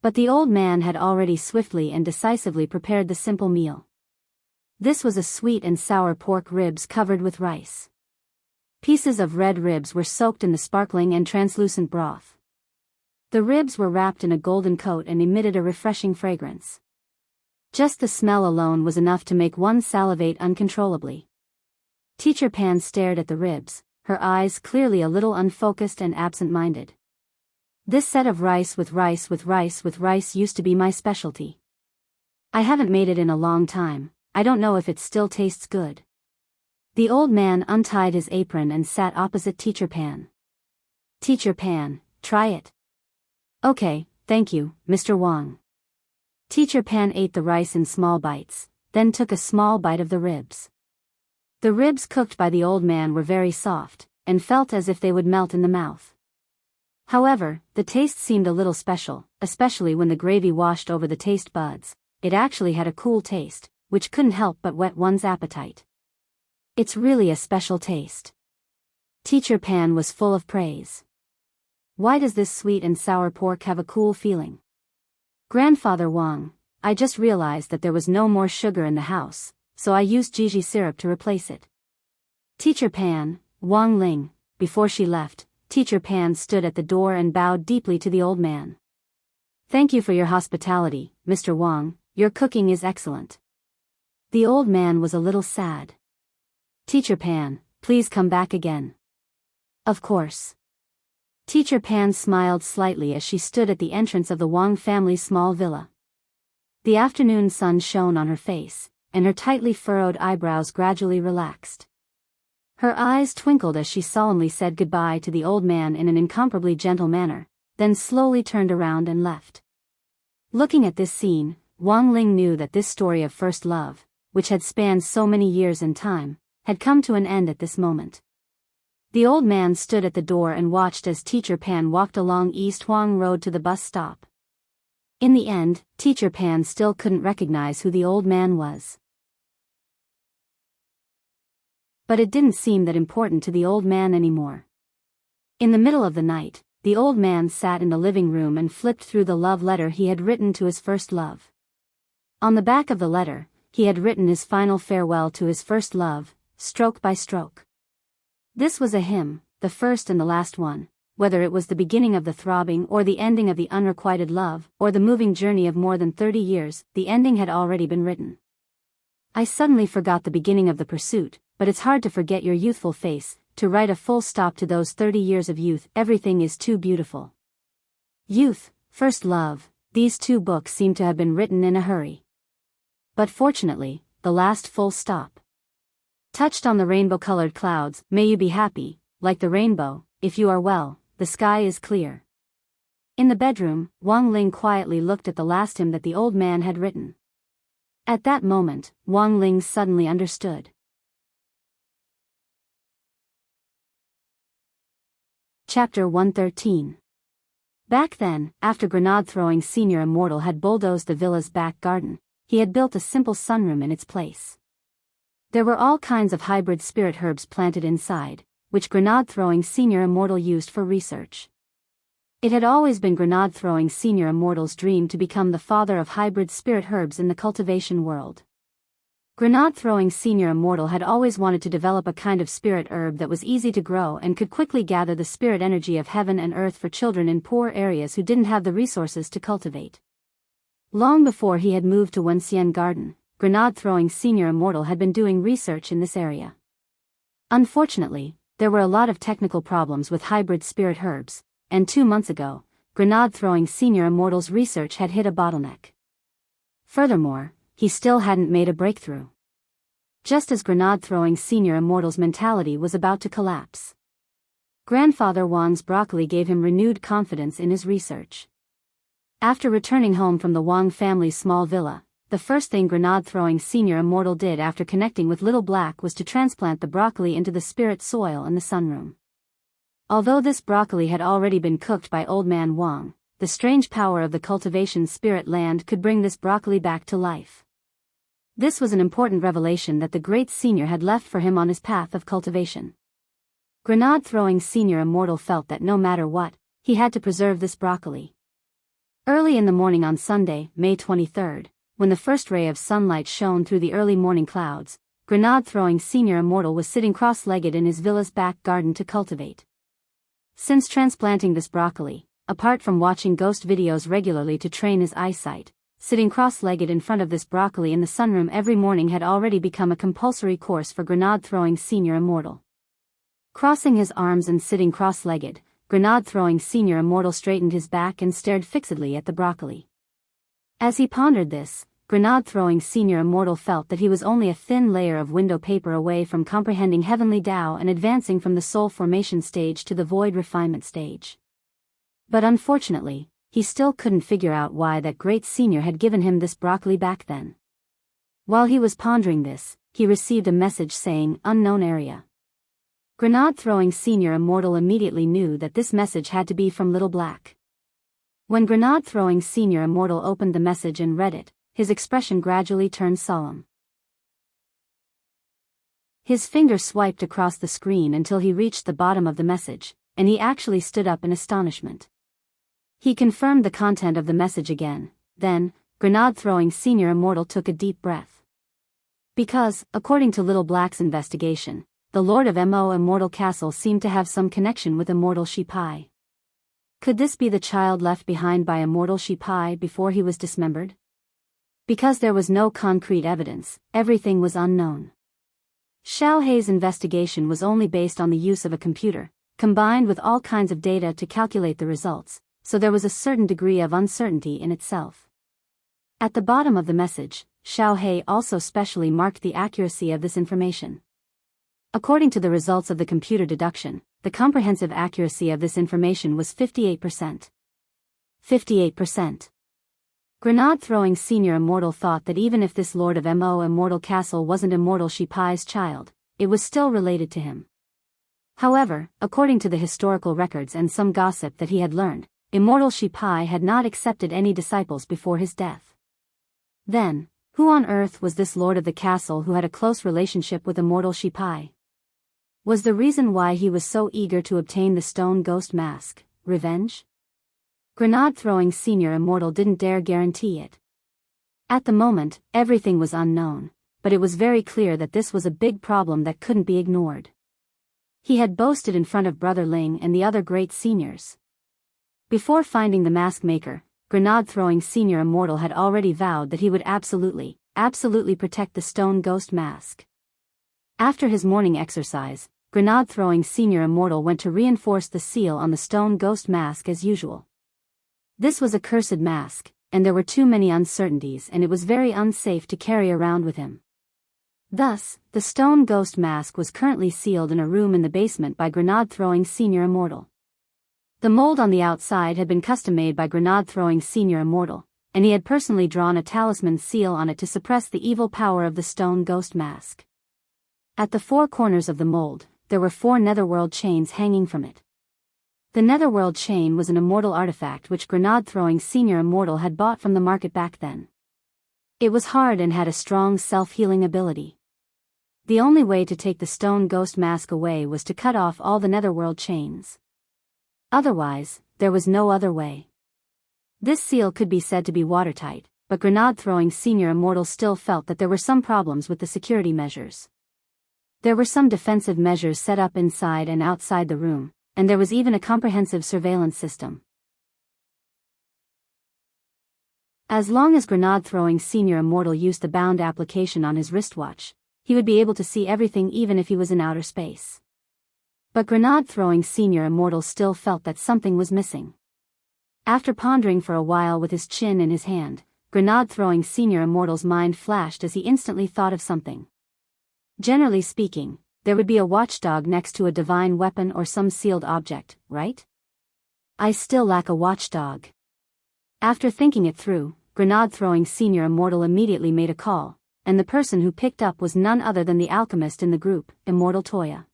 But the old man had already swiftly and decisively prepared the simple meal. This was a sweet and sour pork ribs covered with rice. Pieces of red ribs were soaked in the sparkling and translucent broth. The ribs were wrapped in a golden coat and emitted a refreshing fragrance. Just the smell alone was enough to make one salivate uncontrollably. Teacher Pan stared at the ribs, her eyes clearly a little unfocused and absent-minded. This set of rice with rice with rice with rice used to be my specialty. I haven't made it in a long time, I don't know if it still tastes good. The old man untied his apron and sat opposite Teacher Pan. Teacher Pan, try it. Okay, thank you, Mr. Wong. Teacher Pan ate the rice in small bites, then took a small bite of the ribs. The ribs cooked by the old man were very soft, and felt as if they would melt in the mouth. However, the taste seemed a little special, especially when the gravy washed over the taste buds. It actually had a cool taste, which couldn't help but whet one's appetite. It's really a special taste. Teacher Pan was full of praise. Why does this sweet and sour pork have a cool feeling? Grandfather Wong, I just realized that there was no more sugar in the house, so I used Gigi syrup to replace it. Teacher Pan, Wong Ling, before she left, Teacher Pan stood at the door and bowed deeply to the old man. Thank you for your hospitality, Mr. Wong, your cooking is excellent. The old man was a little sad. Teacher Pan, please come back again. Of course. Teacher Pan smiled slightly as she stood at the entrance of the Wong family's small villa. The afternoon sun shone on her face, and her tightly furrowed eyebrows gradually relaxed. Her eyes twinkled as she solemnly said goodbye to the old man in an incomparably gentle manner, then slowly turned around and left. Looking at this scene, Wong Ling knew that this story of first love, which had spanned so many years in time, had come to an end at this moment. The old man stood at the door and watched as Teacher Pan walked along East Huang Road to the bus stop. In the end, Teacher Pan still couldn't recognize who the old man was. But it didn't seem that important to the old man anymore. In the middle of the night, the old man sat in the living room and flipped through the love letter he had written to his first love. On the back of the letter, he had written his final farewell to his first love, stroke by stroke. This was a hymn, the first and the last one, whether it was the beginning of the throbbing or the ending of the unrequited love, or the moving journey of more than 30 years, the ending had already been written. I suddenly forgot the beginning of the pursuit, but it's hard to forget your youthful face, to write a full stop to those 30 years of youth, everything is too beautiful. Youth, first love, these two books seem to have been written in a hurry. But fortunately, the last full stop touched on the rainbow-colored clouds. May you be happy, like the rainbow, if you are well, the sky is clear. In the bedroom, Wong Ling quietly looked at the last hymn that the old man had written. At that moment, Wong Ling suddenly understood. Chapter 113. Back then, after Grenade-throwing Senior Immortal had bulldozed the villa's back garden, he had built a simple sunroom in its place. There were all kinds of hybrid spirit herbs planted inside, which Grenade-throwing Senior Immortal used for research. It had always been Grenade-throwing Senior Immortal's dream to become the father of hybrid spirit herbs in the cultivation world. Grenade-throwing Senior Immortal had always wanted to develop a kind of spirit herb that was easy to grow and could quickly gather the spirit energy of heaven and earth for children in poor areas who didn't have the resources to cultivate. Long before he had moved to Wenxian Garden, Grenade-throwing Senior Immortal had been doing research in this area. Unfortunately, there were a lot of technical problems with hybrid spirit herbs, and 2 months ago, Grenade-throwing Senior Immortal's research had hit a bottleneck. Furthermore, he still hadn't made a breakthrough. Just as Grenade-throwing Senior Immortal's mentality was about to collapse, Grandfather Wong's broccoli gave him renewed confidence in his research. After returning home from the Wong family's small villa, the first thing Grenade-throwing Senior Immortal did after connecting with Little Black was to transplant the broccoli into the spirit soil in the sunroom. Although this broccoli had already been cooked by Old Man Wong, the strange power of the cultivation spirit land could bring this broccoli back to life. This was an important revelation that the great senior had left for him on his path of cultivation. Grenade-throwing Senior Immortal felt that no matter what, he had to preserve this broccoli. Early in the morning on Sunday, May 23rd, when the first ray of sunlight shone through the early morning clouds, Grenade-throwing Senior Immortal was sitting cross-legged in his villa's back garden to cultivate. Since transplanting this broccoli, apart from watching ghost videos regularly to train his eyesight, sitting cross-legged in front of this broccoli in the sunroom every morning had already become a compulsory course for grenade-throwing Senior Immortal. Crossing his arms and sitting cross-legged, grenade-throwing Senior Immortal straightened his back and stared fixedly at the broccoli. As he pondered this, grenade-throwing Senior Immortal felt that he was only a thin layer of window paper away from comprehending heavenly Tao and advancing from the soul formation stage to the void refinement stage. But unfortunately, he still couldn't figure out why that great senior had given him this broccoli back then. While he was pondering this, he received a message saying, "Unknown area." Grenade-throwing Senior Immortal immediately knew that this message had to be from Little Black. When grenade-throwing Senior Immortal opened the message and read it, his expression gradually turned solemn. His finger swiped across the screen until he reached the bottom of the message, and he actually stood up in astonishment. He confirmed the content of the message again, then, grenade-throwing Senior Immortal took a deep breath. Because, according to Little Black's investigation, the Lord of Immortal Castle seemed to have some connection with Immortal Shipai. Could this be the child left behind by Immortal Shipai before he was dismembered? Because there was no concrete evidence, everything was unknown. Xiao Hei's investigation was only based on the use of a computer, combined with all kinds of data to calculate the results, so there was a certain degree of uncertainty in itself. At the bottom of the message, Xiao Hei also specially marked the accuracy of this information. According to the results of the computer deduction, the comprehensive accuracy of this information was 58%. 58%. Grenade-throwing Senior Immortal thought that even if this Lord of Immortal Castle wasn't Immortal Shipai's child, it was still related to him. However, according to the historical records and some gossip that he had learned, Immortal Shipai had not accepted any disciples before his death. Then, who on earth was this Lord of the Castle who had a close relationship with Immortal Shipai? Was the reason why he was so eager to obtain the stone ghost mask revenge? Grenade-throwing Senior Immortal didn't dare guarantee it. At the moment, everything was unknown, but it was very clear that this was a big problem that couldn't be ignored. He had boasted in front of Brother Ling and the other great seniors. Before finding the mask maker, grenade-throwing Senior Immortal had already vowed that he would absolutely protect the stone ghost mask. After his morning exercise, grenade-throwing Senior Immortal went to reinforce the seal on the stone ghost mask as usual. This was a cursed mask, and there were too many uncertainties and it was very unsafe to carry around with him. Thus, the stone ghost mask was currently sealed in a room in the basement by grenade-throwing Senior Immortal. The mold on the outside had been custom-made by grenade-throwing Senior Immortal, and he had personally drawn a talisman seal on it to suppress the evil power of the stone ghost mask. At the four corners of the mold, there were 4 netherworld chains hanging from it. The netherworld chain was an immortal artifact which grenade-throwing Senior Immortal had bought from the market back then. It was hard and had a strong self-healing ability. The only way to take the stone ghost mask away was to cut off all the netherworld chains. Otherwise, there was no other way. This seal could be said to be watertight, but grenade-throwing Senior Immortal still felt that there were some problems with the security measures. There were some defensive measures set up inside and outside the room, and there was even a comprehensive surveillance system. As long as grenade-throwing Senior Immortal used the bound application on his wristwatch, he would be able to see everything even if he was in outer space. But grenade-throwing Senior Immortal still felt that something was missing. After pondering for a while with his chin in his hand, grenade-throwing Senior Immortal's mind flashed as he instantly thought of something. Generally speaking, there would be a watchdog next to a divine weapon or some sealed object, right? I still lack a watchdog. After thinking it through, grenade-throwing Senior Immortal immediately made a call, and the person who picked up was none other than the alchemist in the group, Immortal Toya.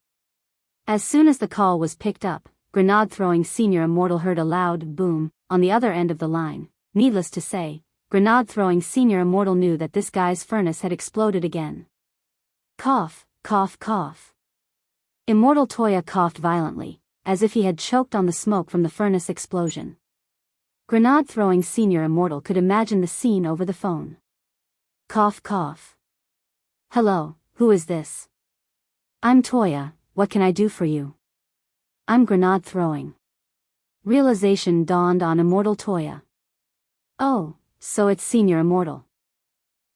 As soon as the call was picked up, grenade-throwing Senior Immortal heard a loud boom on the other end of the line. Needless to say, grenade-throwing Senior Immortal knew that this guy's furnace had exploded again. Cough, cough, cough. Immortal Toya coughed violently, as if he had choked on the smoke from the furnace explosion. Grenade-throwing Senior Immortal could imagine the scene over the phone. Cough, cough. Hello, who is this? I'm Toya, what can I do for you? I'm grenade-throwing. Realization dawned on Immortal Toya. Oh, so it's Senior Immortal.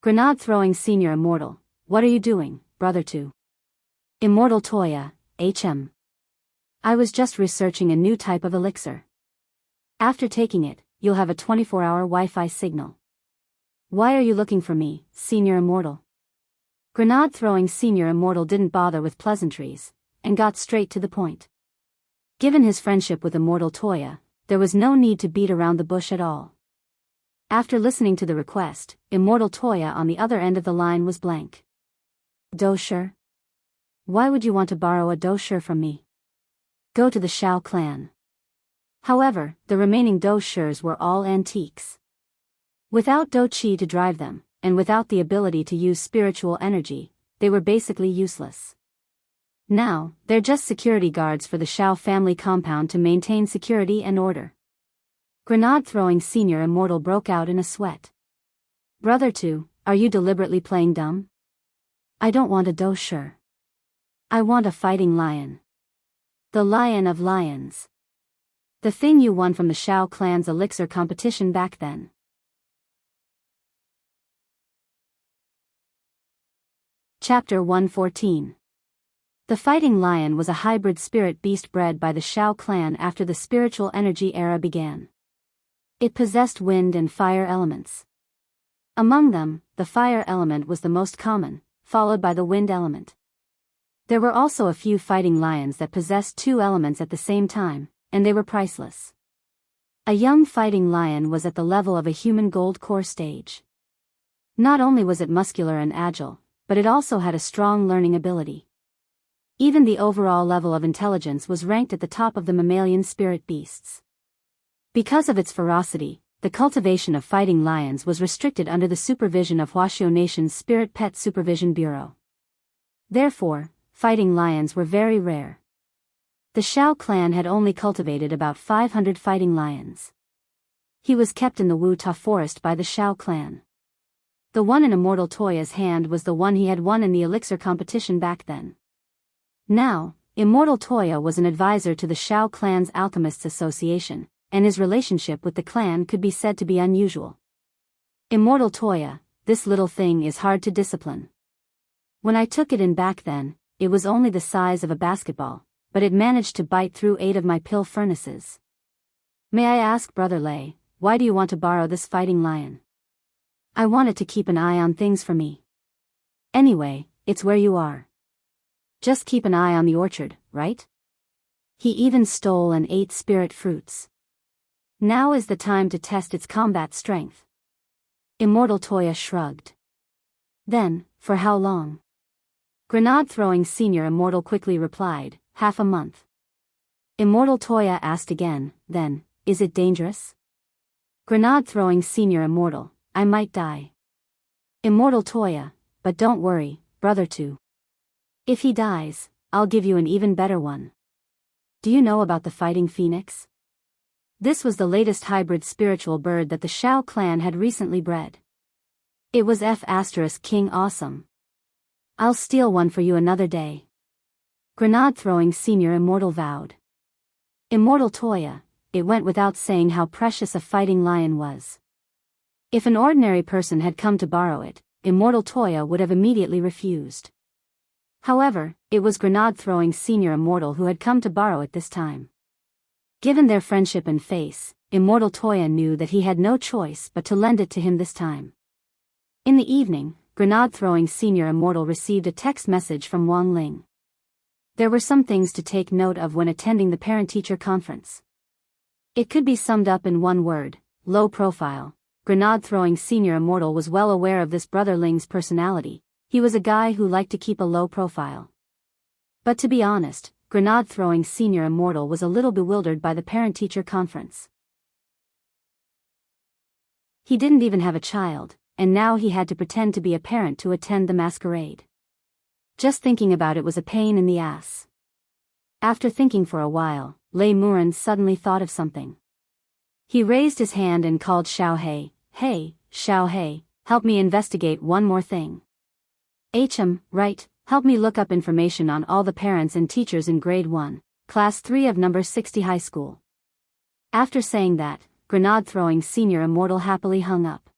Grenade throwing Senior Immortal, what are you doing, brother 2? Immortal Toya, HM. I was just researching a new type of elixir. After taking it, you'll have a 24-hour Wi-Fi signal. Why are you looking for me, Senior Immortal? Grenade throwing Senior Immortal didn't bother with pleasantries, and got straight to the point. Given his friendship with Immortal Toya, there was no need to beat around the bush at all. After listening to the request, Immortal Toya on the other end of the line was blank. Doucher? Why would you want to borrow a doucher from me? Go to the Shao clan. However, the remaining douchers were all antiques. Without douchi to drive them, and without the ability to use spiritual energy, they were basically useless. Now, they're just security guards for the Shao family compound to maintain security and order. Grenade throwing Senior Immortal broke out in a sweat. Brother 2, are you deliberately playing dumb? I don't want a doucher. I want a fighting lion. The lion of lions. The thing you won from the Shao clan's elixir competition back then. Chapter 114. The fighting lion was a hybrid spirit beast bred by the Shao clan after the spiritual energy era began. It possessed wind and fire elements. Among them, the fire element was the most common, followed by the wind element. There were also a few fighting lions that possessed two elements at the same time, and they were priceless. A young fighting lion was at the level of a human gold core stage. Not only was it muscular and agile, but it also had a strong learning ability. Even the overall level of intelligence was ranked at the top of the mammalian spirit beasts. Because of its ferocity, the cultivation of fighting lions was restricted under the supervision of Huaxiao Nation's Spirit Pet Supervision Bureau. Therefore, fighting lions were very rare. The Shao clan had only cultivated about 500 fighting lions. He was kept in the Wu Ta forest by the Shao clan. The one in Immortal Toya's hand was the one he had won in the elixir competition back then. Now, Immortal Toya was an advisor to the Shao clan's Alchemists Association, and his relationship with the clan could be said to be unusual. Immortal Toya, this little thing is hard to discipline. When I took it in back then, it was only the size of a basketball, but it managed to bite through 8 of my pill furnaces. May I ask, Brother Lei, why do you want to borrow this fighting lion? I want it to keep an eye on things for me. Anyway, it's where you are. Just keep an eye on the orchard, right? He even stole and ate spirit fruits. Now is the time to test its combat strength. Immortal Toya shrugged. Then, for how long? Grenade throwing Senior Immortal quickly replied, half a month. Immortal Toya asked again, then, is it dangerous? Grenade throwing Senior Immortal, I might die. Immortal Toya, but don't worry, brother 2. If he dies, I'll give you an even better one. Do you know about the fighting phoenix? This was the latest hybrid spiritual bird that the Shao clan had recently bred. It was King awesome. I'll steal one for you another day. Grenade throwing Senior Immortal vowed. Immortal Toya, it went without saying how precious a fighting lion was. If an ordinary person had come to borrow it, Immortal Toya would have immediately refused. However, it was Grenade throwing Senior Immortal who had come to borrow it this time. Given their friendship and face, Immortal Toya knew that he had no choice but to lend it to him this time. In the evening, Grenade throwing Senior Immortal received a text message from Wang Ling. There were some things to take note of when attending the parent-teacher conference. It could be summed up in one word: low profile. Grenade throwing Senior Immortal was well aware of this brother Ling's personality. He was a guy who liked to keep a low profile. But to be honest, Grenade throwing Senior Immortal was a little bewildered by the parent-teacher conference. He didn't even have a child, and now he had to pretend to be a parent to attend the masquerade. Just thinking about it was a pain in the ass. After thinking for a while, Lei Muren suddenly thought of something. He raised his hand and called Xiao He. Hey, Xiao He, help me investigate one more thing. Right, help me look up information on all the parents and teachers in grade 1, class 3 of number 60 high school. After saying that, Grenade throwing Senior Immortal happily hung up.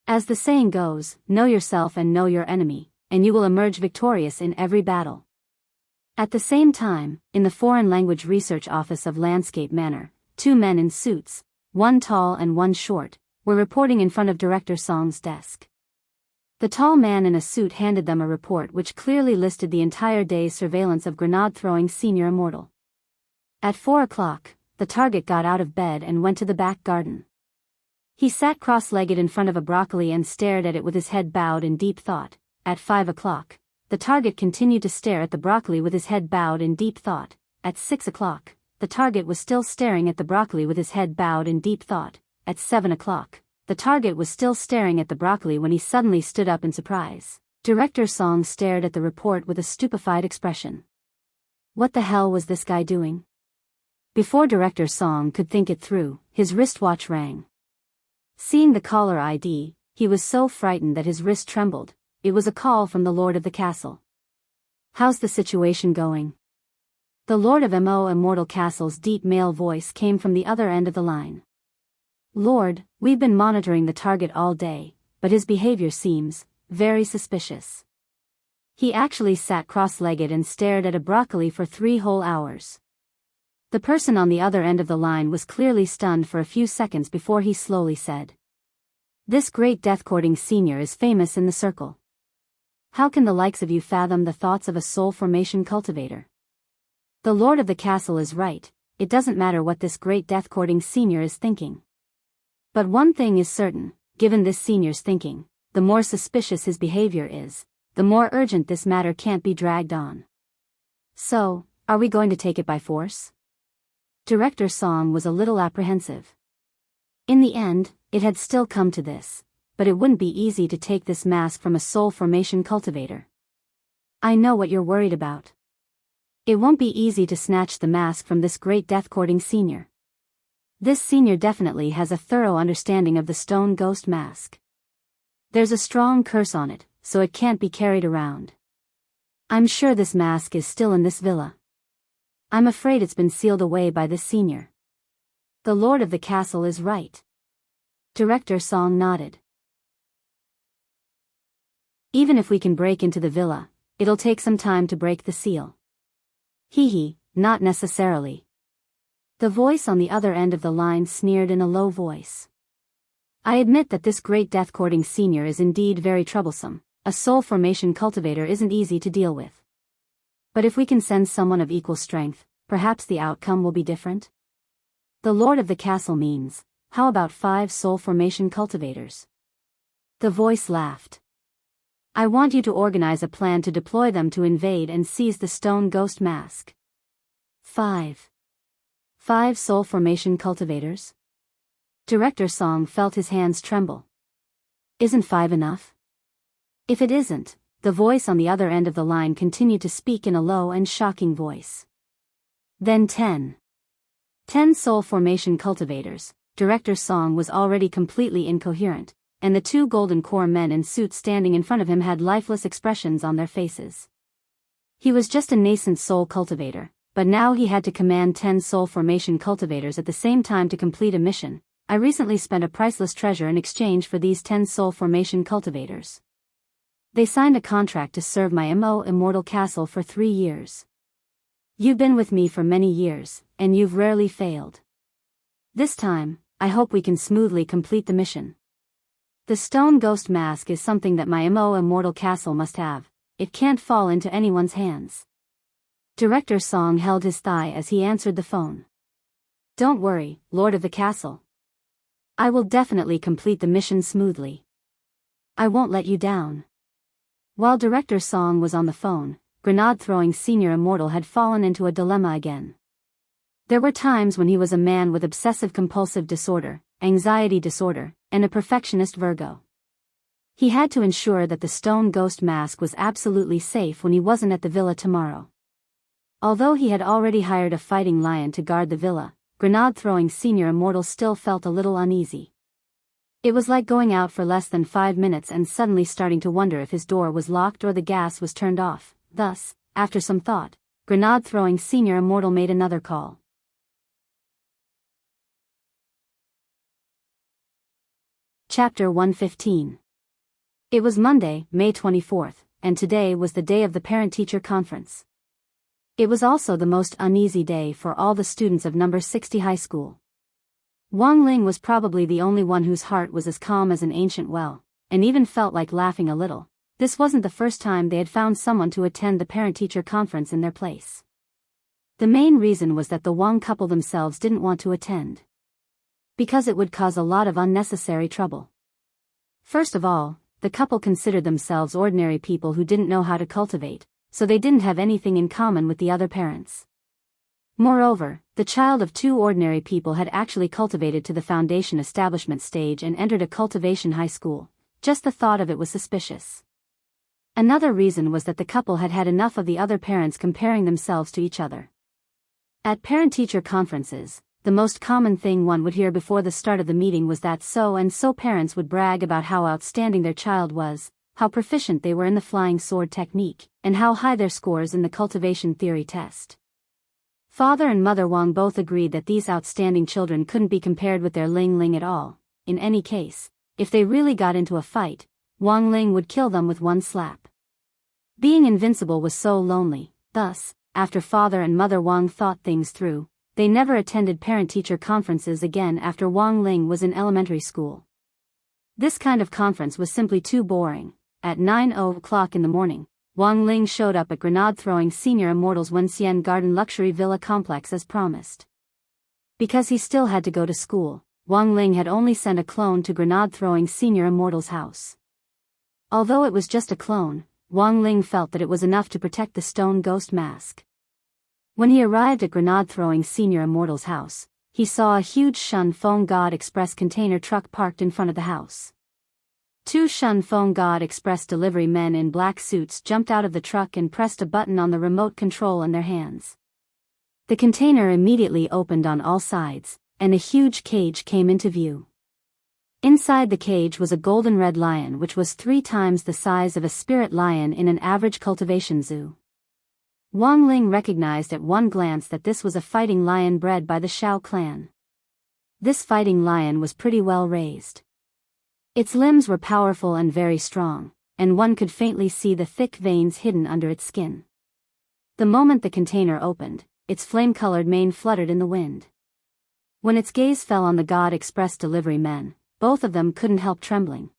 As the saying goes, know yourself and know your enemy, and you will emerge victorious in every battle. At the same time, in the Foreign Language Research Office of Landscape Manor, two men in suits, one tall and one short, were reporting in front of Director Song's desk. The tall man in a suit handed them a report which clearly listed the entire day's surveillance of grenade-throwing Senior Immortal. At 4 o'clock, the target got out of bed and went to the back garden. He sat cross-legged in front of a broccoli and stared at it with his head bowed in deep thought. At 5 o'clock, the target continued to stare at the broccoli with his head bowed in deep thought. At 6 o'clock, the target was still staring at the broccoli with his head bowed in deep thought. At 7 o'clock, the target was still staring at the broccoli when he suddenly stood up in surprise. Director Song stared at the report with a stupefied expression. What the hell was this guy doing? Before Director Song could think it through, his wristwatch rang. Seeing the caller ID, he was so frightened that his wrist trembled. It was a call from the Lord of the Castle. How's the situation going? The Lord of Immortal Castle's deep male voice came from the other end of the line. Lord, we've been monitoring the target all day, but his behavior seems very suspicious. He actually sat cross-legged and stared at a broccoli for 3 whole hours. The person on the other end of the line was clearly stunned for a few seconds before he slowly said, "This great death-courting senior is famous in the circle. How can the likes of you fathom the thoughts of a soul formation cultivator? The Lord of the Castle is right, it doesn't matter what this great death-courting senior is thinking. But one thing is certain, given this senior's thinking, the more suspicious his behavior is, the more urgent this matter can't be dragged on. So, are we going to take it by force?" Director Song was a little apprehensive. In the end, it had still come to this, but it wouldn't be easy to take this mask from a soul formation cultivator. I know what you're worried about. It won't be easy to snatch the mask from this great death-courting senior. This senior definitely has a thorough understanding of the stone ghost mask. There's a strong curse on it, so it can't be carried around. I'm sure this mask is still in this villa. I'm afraid it's been sealed away by this senior. The Lord of the Castle is right. Director Song nodded. Even if we can break into the villa, it'll take some time to break the seal. Hee, not necessarily. The voice on the other end of the line sneered in a low voice. I admit that this great death-courting senior is indeed very troublesome. A soul formation cultivator isn't easy to deal with. But if we can send someone of equal strength, perhaps the outcome will be different. The Lord of the Castle means, how about 5 soul formation cultivators? The voice laughed. I want you to organize a plan to deploy them to invade and seize the stone ghost mask. 5 soul formation cultivators? Director Song felt his hands tremble. Isn't 5 enough? If it isn't, the voice on the other end of the line continued to speak in a low and shocking voice. Then 10 soul formation cultivators. Director Song was already completely incoherent, and the 2 golden core men in suits standing in front of him had lifeless expressions on their faces. He was just a nascent soul cultivator, but now he had to command 10 soul formation cultivators at the same time to complete a mission. I recently spent a priceless treasure in exchange for these 10 soul formation cultivators. They signed a contract to serve my Immortal Castle for 3 years. You've been with me for many years, and you've rarely failed. This time, I hope we can smoothly complete the mission. The stone ghost mask is something that my Immortal Castle must have. It can't fall into anyone's hands. Director Song held his thigh as he answered the phone. Don't worry, Lord of the Castle. I will definitely complete the mission smoothly. I won't let you down. While Director Song was on the phone, grenade-throwing Senior Immortal had fallen into a dilemma again. There were times when he was a man with obsessive-compulsive disorder, anxiety disorder, and a perfectionist Virgo. He had to ensure that the stone ghost mask was absolutely safe when he wasn't at the villa tomorrow. Although he had already hired a fighting lion to guard the villa, grenade-throwing Senior Immortal still felt a little uneasy. It was like going out for less than 5 minutes and suddenly starting to wonder if his door was locked or the gas was turned off. Thus, after some thought, grenade-throwing Senior Immortal made another call. Chapter 115. It was Monday, May 24th, and today was the day of the parent-teacher conference. It was also the most uneasy day for all the students of number 60 high school. Wang Ling was probably the only one whose heart was as calm as an ancient well, and even felt like laughing a little. This wasn't the first time they had found someone to attend the parent-teacher conference in their place. The main reason was that the Wang couple themselves didn't want to attend, because it would cause a lot of unnecessary trouble. First of all, the couple considered themselves ordinary people who didn't know how to cultivate, so they didn't have anything in common with the other parents. Moreover, the child of two ordinary people had actually cultivated to the foundation establishment stage and entered a cultivation high school. Just the thought of it was suspicious. Another reason was that the couple had had enough of the other parents comparing themselves to each other. At parent-teacher conferences, the most common thing one would hear before the start of the meeting was that so-and-so parents would brag about how outstanding their child was, how proficient they were in the flying sword technique, and how high their scores in the cultivation theory test. Father and Mother Wang both agreed that these outstanding children couldn't be compared with their Ling Ling at all. In any case, if they really got into a fight, Wang Ling would kill them with one slap. Being invincible was so lonely, thus, after Father and Mother Wang thought things through, they never attended parent-teacher conferences again after Wang Ling was in elementary school. This kind of conference was simply too boring. At 9:00 in the morning, Wang Ling showed up at grenade-throwing Senior Immortal's Wenxian Garden Luxury Villa Complex as promised. Because he still had to go to school, Wang Ling had only sent a clone to grenade-throwing Senior Immortal's house. Although it was just a clone, Wang Ling felt that it was enough to protect the stone ghost mask. When he arrived at grenade-throwing Senior Immortal's house, he saw a huge Shun Feng God Express container truck parked in front of the house. Two Shun Feng God Express delivery men in black suits jumped out of the truck and pressed a button on the remote control in their hands. The container immediately opened on all sides, and a huge cage came into view. Inside the cage was a golden red lion which was 3 times the size of a spirit lion in an average cultivation zoo. Wang Ling recognized at one glance that this was a fighting lion bred by the Shao clan. This fighting lion was pretty well raised. Its limbs were powerful and very strong, and one could faintly see the thick veins hidden under its skin. The moment the container opened, its flame-colored mane fluttered in the wind. When its gaze fell on the God Express delivery men, both of them couldn't help trembling.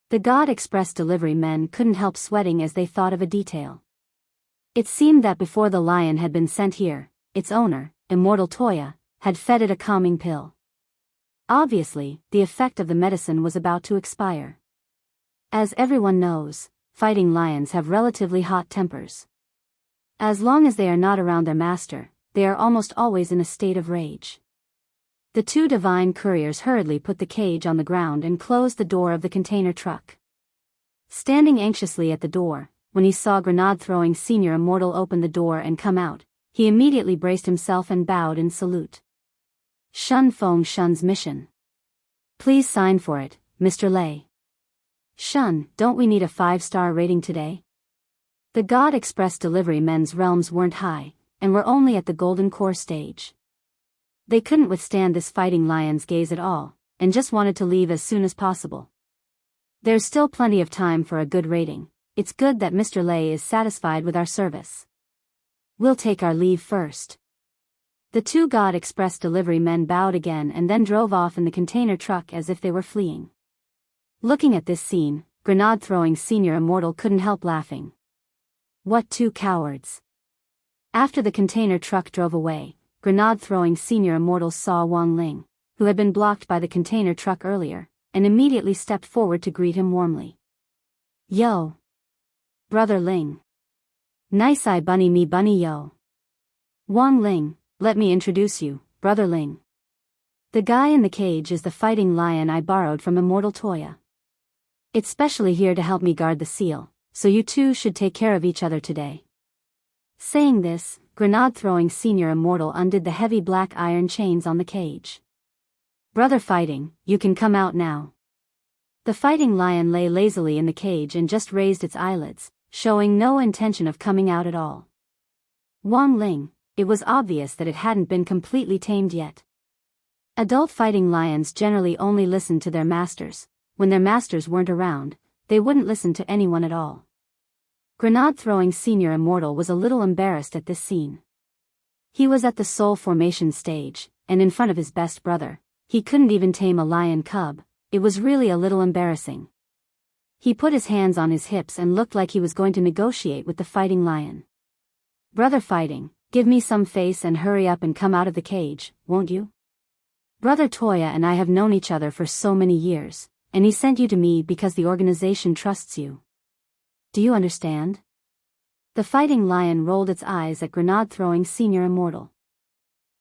The God Express delivery men couldn't help sweating as they thought of a detail. It seemed that before the lion had been sent here, its owner, Immortal Toya, had fed it a calming pill. Obviously, the effect of the medicine was about to expire. As everyone knows, fighting lions have relatively hot tempers. As long as they are not around their master, they are almost always in a state of rage. The two divine couriers hurriedly put the cage on the ground and closed the door of the container truck. Standing anxiously at the door, when he saw grenade-throwing Senior Immortal open the door and come out, he immediately braced himself and bowed in salute. Shun Feng Shun's mission. Please sign for it, Mr. Lei. Shun, don't we need a 5-star rating today? The God Express delivery men's realms weren't high, and were only at the golden core stage. They couldn't withstand this fighting lion's gaze at all, and just wanted to leave as soon as possible. There's still plenty of time for a good rating. It's good that Mr. Lei is satisfied with our service. We'll take our leave first. The two God Express delivery men bowed again and then drove off in the container truck as if they were fleeing. Looking at this scene, grenade-throwing Senior Immortal couldn't help laughing. What 2 cowards. After the container truck drove away, grenade-throwing Senior Immortal saw Wang Ling, who had been blocked by the container truck earlier, and immediately stepped forward to greet him warmly. Yo! Brother Ling. Nice eye bunny me bunny yo. Wang Ling, let me introduce you, Brother Ling. The guy in the cage is the fighting lion I borrowed from Immortal Toya. It's specially here to help me guard the seal, so you two should take care of each other today. Saying this, grenade-throwing Senior Immortal undid the heavy black iron chains on the cage. Brother Fighting, you can come out now. The fighting lion lay lazily in the cage and just raised its eyelids, showing no intention of coming out at all. Wang Ling, it was obvious that it hadn't been completely tamed yet. Adult fighting lions generally only listened to their masters. When their masters weren't around, they wouldn't listen to anyone at all. Grenade-throwing Senior Immortal was a little embarrassed at this scene. He was at the soul formation stage, and in front of his best brother, he couldn't even tame a lion cub. It was really a little embarrassing. He put his hands on his hips and looked like he was going to negotiate with the fighting lion. "Brother fighting, give me some face and hurry up and come out of the cage, won't you? Brother Toya and I have known each other for so many years, and he sent you to me because the organization trusts you. Do you understand?" The fighting lion rolled its eyes at Grenade-throwing Senior Immortal.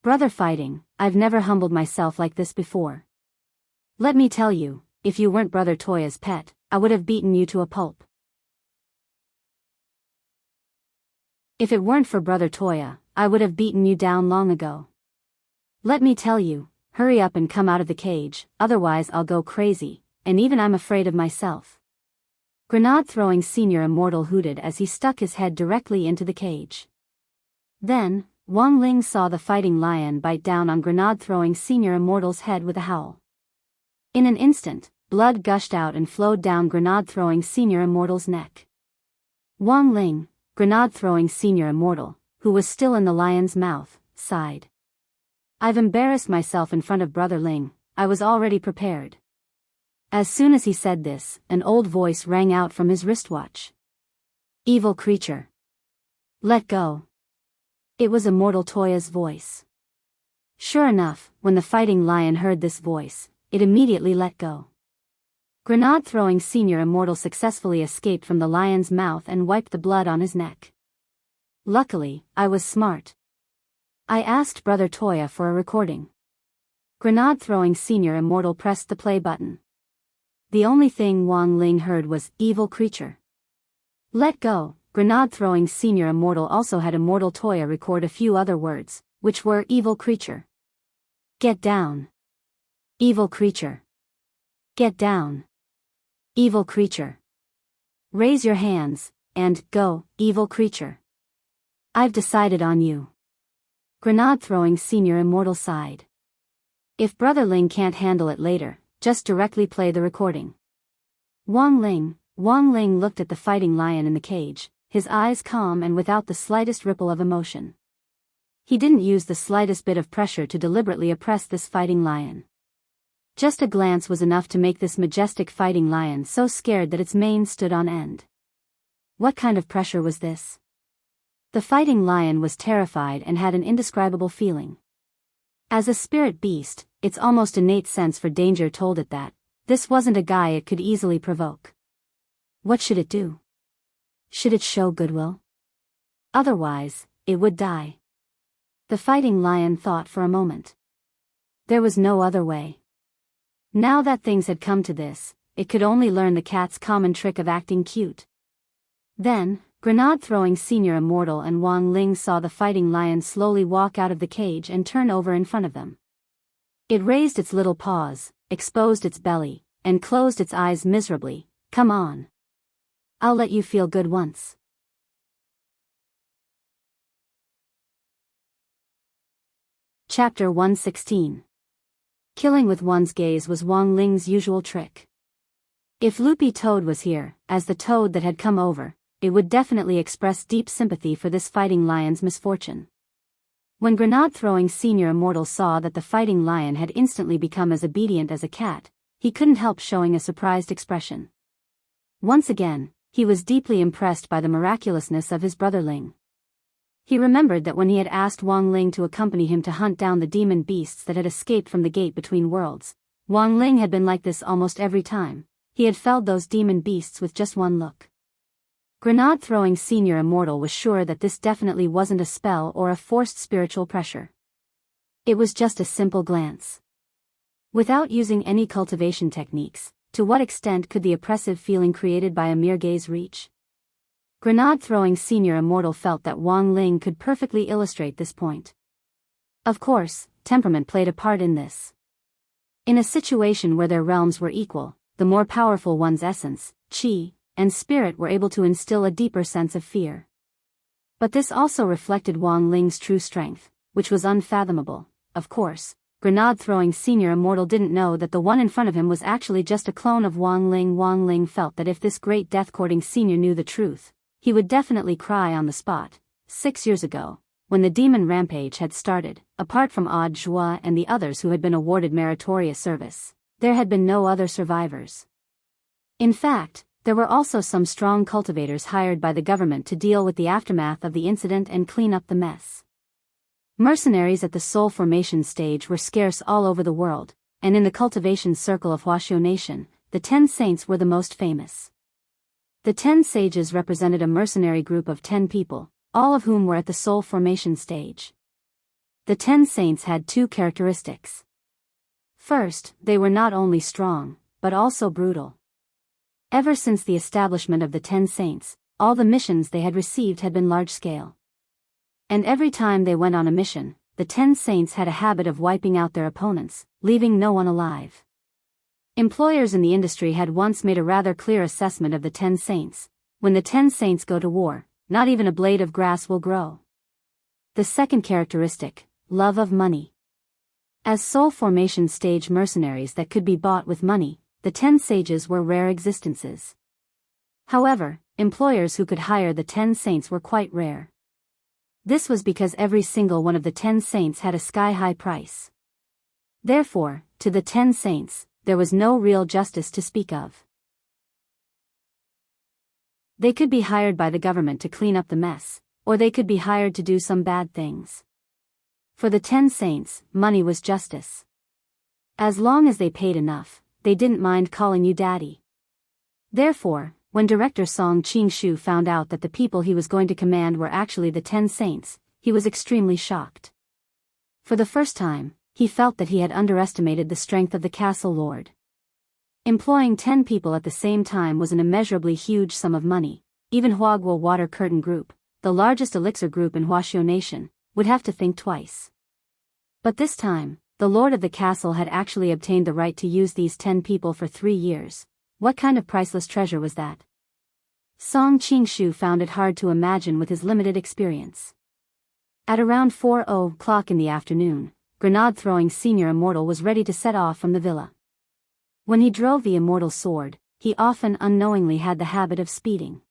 "Brother fighting, I've never humbled myself like this before. Let me tell you, if you weren't Brother Toya's pet, I would have beaten you to a pulp. If it weren't for Brother Toya, I would have beaten you down long ago. Let me tell you, hurry up and come out of the cage, otherwise I'll go crazy, and even I'm afraid of myself." Grenade-throwing Senior Immortal hooted as he stuck his head directly into the cage. Then, Wang Ling saw the fighting lion bite down on Grenade-throwing Senior Immortal's head with a howl. In an instant, blood gushed out and flowed down Grenade-throwing Senior Immortal's neck. Wang Ling, Grenade-throwing Senior Immortal, who was still in the lion's mouth, sighed. "I've embarrassed myself in front of Brother Ling. I was already prepared." As soon as he said this, an old voice rang out from his wristwatch. "Evil creature. Let go." It was Immortal Toya's voice. Sure enough, when the fighting lion heard this voice, it immediately let go. Grenade-throwing Senior Immortal successfully escaped from the lion's mouth and wiped the blood on his neck. "Luckily, I was smart. I asked Brother Toya for a recording." Grenade-throwing Senior Immortal pressed the play button. The only thing Wang Ling heard was, "Evil creature. Let go." Grenade-throwing Senior Immortal also had Immortal Toya record a few other words, which were, "Evil creature. Get down. Evil creature. Get down. Evil creature. Raise your hands, and, go, evil creature. I've decided on you." Grenade-throwing Senior Immortal sighed. "If Brother Ling can't handle it later, just directly play the recording." Wang Ling looked at the fighting lion in the cage, his eyes calm and without the slightest ripple of emotion. He didn't use the slightest bit of pressure to deliberately oppress this fighting lion. Just a glance was enough to make this majestic fighting lion so scared that its mane stood on end. What kind of pressure was this? The fighting lion was terrified and had an indescribable feeling. As a spirit beast, its almost innate sense for danger told it that this wasn't a guy it could easily provoke. What should it do? Should it show goodwill? Otherwise, it would die. The fighting lion thought for a moment. There was no other way. Now that things had come to this, it could only learn the cat's common trick of acting cute. Then, Grenade-throwing Senior Immortal and Wang Ling saw the fighting lion slowly walk out of the cage and turn over in front of them. It raised its little paws, exposed its belly, and closed its eyes miserably. "Come on. I'll let you feel good once." Chapter 116. Killing with one's gaze was Wang Ling's usual trick. If Loopy Toad was here, as the toad that had come over, it would definitely express deep sympathy for this fighting lion's misfortune. When Grenade-throwing Senior Immortal saw that the fighting lion had instantly become as obedient as a cat, he couldn't help showing a surprised expression. Once again, he was deeply impressed by the miraculousness of his brother Ling. He remembered that when he had asked Wang Ling to accompany him to hunt down the demon beasts that had escaped from the gate between worlds, Wang Ling had been like this almost every time. He had felled those demon beasts with just one look. Grenade-throwing Senior Immortal was sure that this definitely wasn't a spell or a forced spiritual pressure. It was just a simple glance. Without using any cultivation techniques, to what extent could the oppressive feeling created by a mere gaze reach? Grenade-throwing Senior Immortal felt that Wang Ling could perfectly illustrate this point. Of course, temperament played a part in this. In a situation where their realms were equal, the more powerful one's essence, qi, and spirit were able to instill a deeper sense of fear. But this also reflected Wang Ling's true strength, which was unfathomable, of course, grenade-throwing senior immortal didn't know that the one in front of him was actually just a clone of Wang Ling. Wang Ling felt that if this great death-courting senior knew the truth, he would definitely cry on the spot. 6 years ago, when the demon rampage had started, apart from Odd Joie and the others who had been awarded meritorious service, there had been no other survivors. In fact, there were also some strong cultivators hired by the government to deal with the aftermath of the incident and clean up the mess. Mercenaries at the soul formation stage were scarce all over the world, and in the cultivation circle of Huaxiu Nation, the 10 saints were the most famous. The 10 sages represented a mercenary group of 10 people, all of whom were at the soul formation stage. The 10 saints had 2 characteristics. First, they were not only strong, but also brutal. Ever since the establishment of the 10 saints, all the missions they had received had been large-scale. And every time they went on a mission, the 10 saints had a habit of wiping out their opponents, leaving no one alive. Employers in the industry had once made a rather clear assessment of the 10 saints. When the 10 saints go to war, not even a blade of grass will grow. The second characteristic, love of money. As soul formation stage mercenaries that could be bought with money, the 10 sages were rare existences. However, employers who could hire the 10 saints were quite rare. This was because every single one of the 10 saints had a sky-high price. Therefore, to the 10 saints, there was no real justice to speak of. They could be hired by the government to clean up the mess, or they could be hired to do some bad things. For the 10 saints, money was justice. As long as they paid enough, they didn't mind calling you daddy. Therefore, when director Song Qingshu found out that the people he was going to command were actually the 10 saints, he was extremely shocked. For the first time, he felt that he had underestimated the strength of the castle lord. Employing 10 people at the same time was an immeasurably huge sum of money. Even Huaguo Water Curtain Group, the largest elixir group in Huaxiu Nation, would have to think twice. But this time, the lord of the castle had actually obtained the right to use these 10 people for 3 years. What kind of priceless treasure was that? Song Qingshu found it hard to imagine with his limited experience. At around 4:00 in the afternoon, grenade-throwing senior immortal was ready to set off from the villa. When he drove the immortal sword, he often unknowingly had the habit of speeding.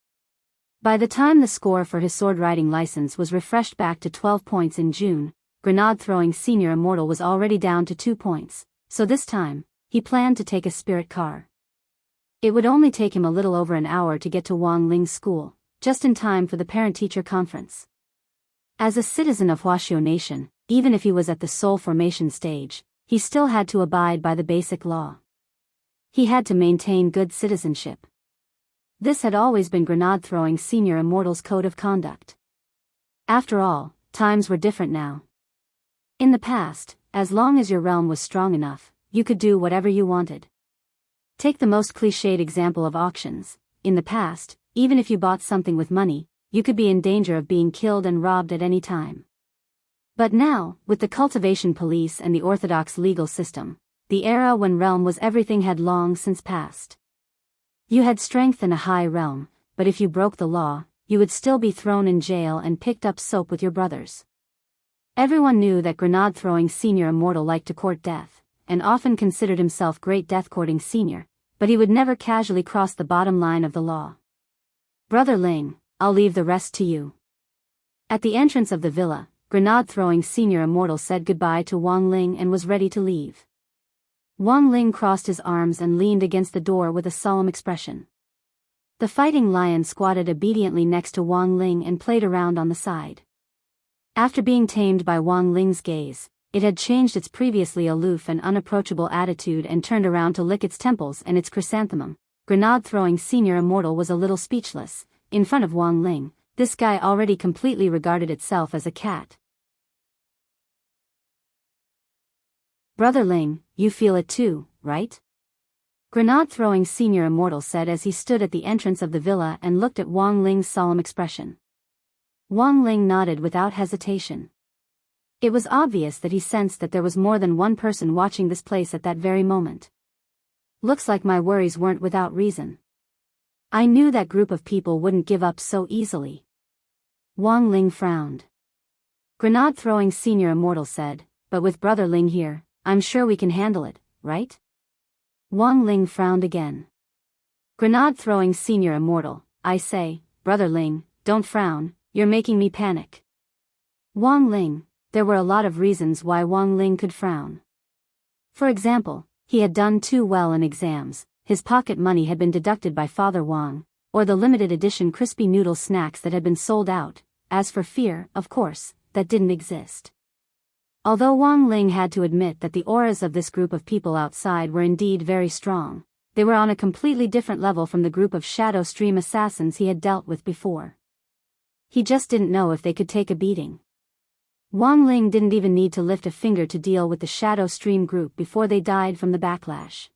By the time the score for his sword-riding license was refreshed back to 12 points in June, grenade-throwing senior immortal was already down to 2 points, so this time, he planned to take a spirit car. It would only take him a little over an hour to get to Wang Ling's school, just in time for the parent-teacher conference. As a citizen of Huaxiu Nation, even if he was at the soul formation stage, he still had to abide by the basic law. He had to maintain good citizenship. This had always been grenade-throwing senior immortal's code of conduct. After all, times were different now. In the past, as long as your realm was strong enough, you could do whatever you wanted. Take the most cliched example of auctions. In the past, even if you bought something with money, you could be in danger of being killed and robbed at any time. But now, with the cultivation police and the orthodox legal system, the era when realm was everything had long since passed. You had strength in a high realm, but if you broke the law, you would still be thrown in jail and picked up soap with your brothers. Everyone knew that grenade-throwing senior immortal liked to court death, and often considered himself great death-courting senior, but he would never casually cross the bottom line of the law. Brother Ling, I'll leave the rest to you. At the entrance of the villa, grenade-throwing senior immortal said goodbye to Wang Ling and was ready to leave. Wang Ling crossed his arms and leaned against the door with a solemn expression. The fighting lion squatted obediently next to Wang Ling and played around on the side. After being tamed by Wang Ling's gaze, it had changed its previously aloof and unapproachable attitude and turned around to lick its temples and its chrysanthemum. Grenade-throwing senior immortal was a little speechless. In front of Wang Ling, this guy already completely regarded itself as a cat. Brother Ling, you feel it too, right? Grenade-throwing senior immortal said as he stood at the entrance of the villa and looked at Wang Ling's solemn expression. Wang Ling nodded without hesitation. It was obvious that he sensed that there was more than one person watching this place at that very moment. Looks like my worries weren't without reason. I knew that group of people wouldn't give up so easily. Wang Ling frowned. Grenade-throwing senior immortal said, but with Brother Ling here, I'm sure we can handle it, right? Wang Ling frowned again. Grenade-throwing senior immortal, I say, Brother Ling, don't frown, you're making me panic. Wang Ling, there were a lot of reasons why Wang Ling could frown. For example, he had done too well in exams, his pocket money had been deducted by Father Wang, or the limited edition crispy noodle snacks that had been sold out. As for fear, of course, that didn't exist. Although Wang Ling had to admit that the auras of this group of people outside were indeed very strong, they were on a completely different level from the group of shadow stream assassins he had dealt with before. He just didn't know if they could take a beating. Wang Ling didn't even need to lift a finger to deal with the shadow stream group before they died from the backlash.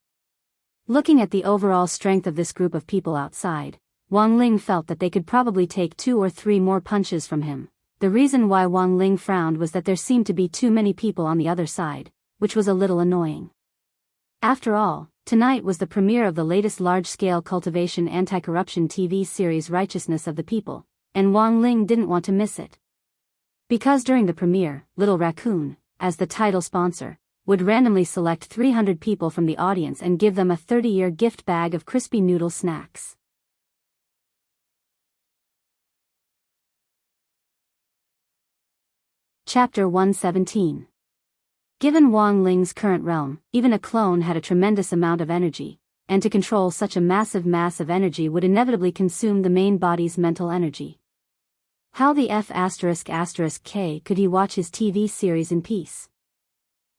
Looking at the overall strength of this group of people outside, Wang Ling felt that they could probably take 2 or 3 more punches from him. The reason why Wang Ling frowned was that there seemed to be too many people on the other side, which was a little annoying. After all, tonight was the premiere of the latest large-scale cultivation anti-corruption TV series Righteousness of the People, and Wang Ling didn't want to miss it. Because during the premiere, Little Raccoon, as the title sponsor, would randomly select 300 people from the audience and give them a 30-year gift bag of crispy noodle snacks. Chapter 117. Given Wang Ling's current realm, even a clone had a tremendous amount of energy, and to control such a massive mass of energy would inevitably consume the main body's mental energy. How the F***K could he watch his TV series in peace?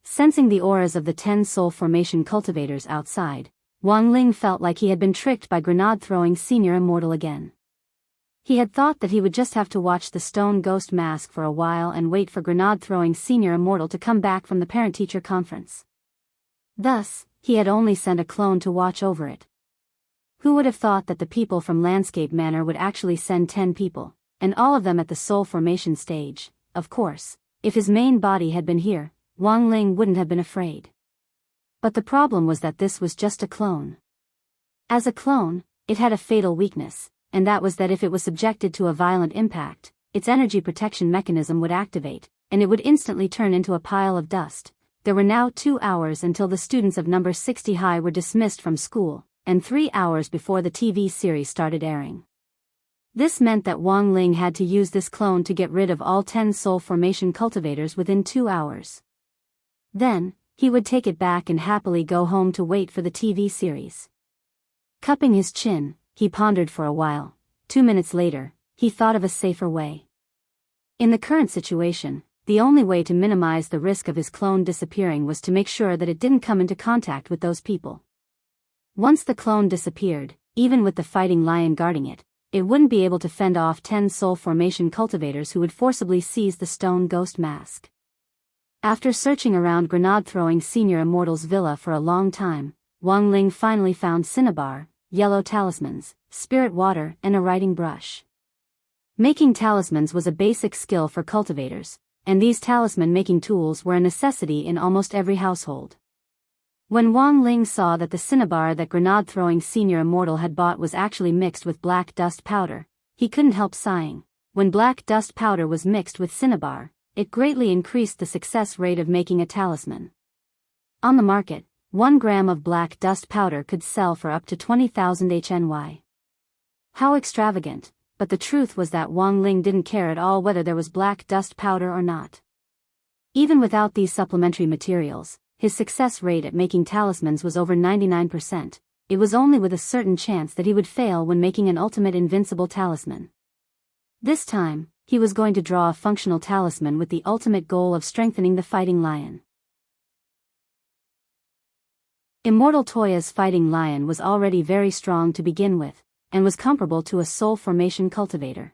Sensing the auras of the 10 soul formation cultivators outside, Wang Ling felt like he had been tricked by grenade-throwing senior immortal again. He had thought that he would just have to watch the stone ghost mask for a while and wait for grenade-throwing senior immortal to come back from the parent-teacher conference. Thus, he had only sent a clone to watch over it. Who would have thought that the people from Landscape Manor would actually send 10 people, and all of them at the soul formation stage? Of course, if his main body had been here, Wang Ling wouldn't have been afraid. But the problem was that this was just a clone. As a clone, it had a fatal weakness, and that was that if it was subjected to a violent impact, its energy protection mechanism would activate, and it would instantly turn into a pile of dust. There were now 2 hours until the students of number 60 high were dismissed from school, and 3 hours before the TV series started airing. This meant that Wang Ling had to use this clone to get rid of all 10 soul formation cultivators within 2 hours. Then, he would take it back and happily go home to wait for the TV series. Cupping his chin, he pondered for a while. 2 minutes later, he thought of a safer way. In the current situation, the only way to minimize the risk of his clone disappearing was to make sure that it didn't come into contact with those people. Once the clone disappeared, even with the fighting lion guarding it, it wouldn't be able to fend off 10 soul formation cultivators who would forcibly seize the stone ghost mask. After searching around grenade-throwing senior immortal's villa for a long time, Wang Ling finally found cinnabar, yellow talismans, spirit water, and a writing brush. Making talismans was a basic skill for cultivators, and these talisman-making tools were a necessity in almost every household. When Wang Ling saw that the cinnabar that grenade-throwing senior immortal had bought was actually mixed with black dust powder, he couldn't help sighing. When black dust powder was mixed with cinnabar, it greatly increased the success rate of making a talisman. On the market, 1 gram of black dust powder could sell for up to 20,000 HNY. How extravagant, but the truth was that Wang Ling didn't care at all whether there was black dust powder or not. Even without these supplementary materials, his success rate at making talismans was over 99%. It was only with a certain chance that he would fail when making an ultimate invincible talisman. This time, he was going to draw a functional talisman with the ultimate goal of strengthening the fighting lion. Immortal Toya's fighting lion was already very strong to begin with, and was comparable to a soul formation cultivator.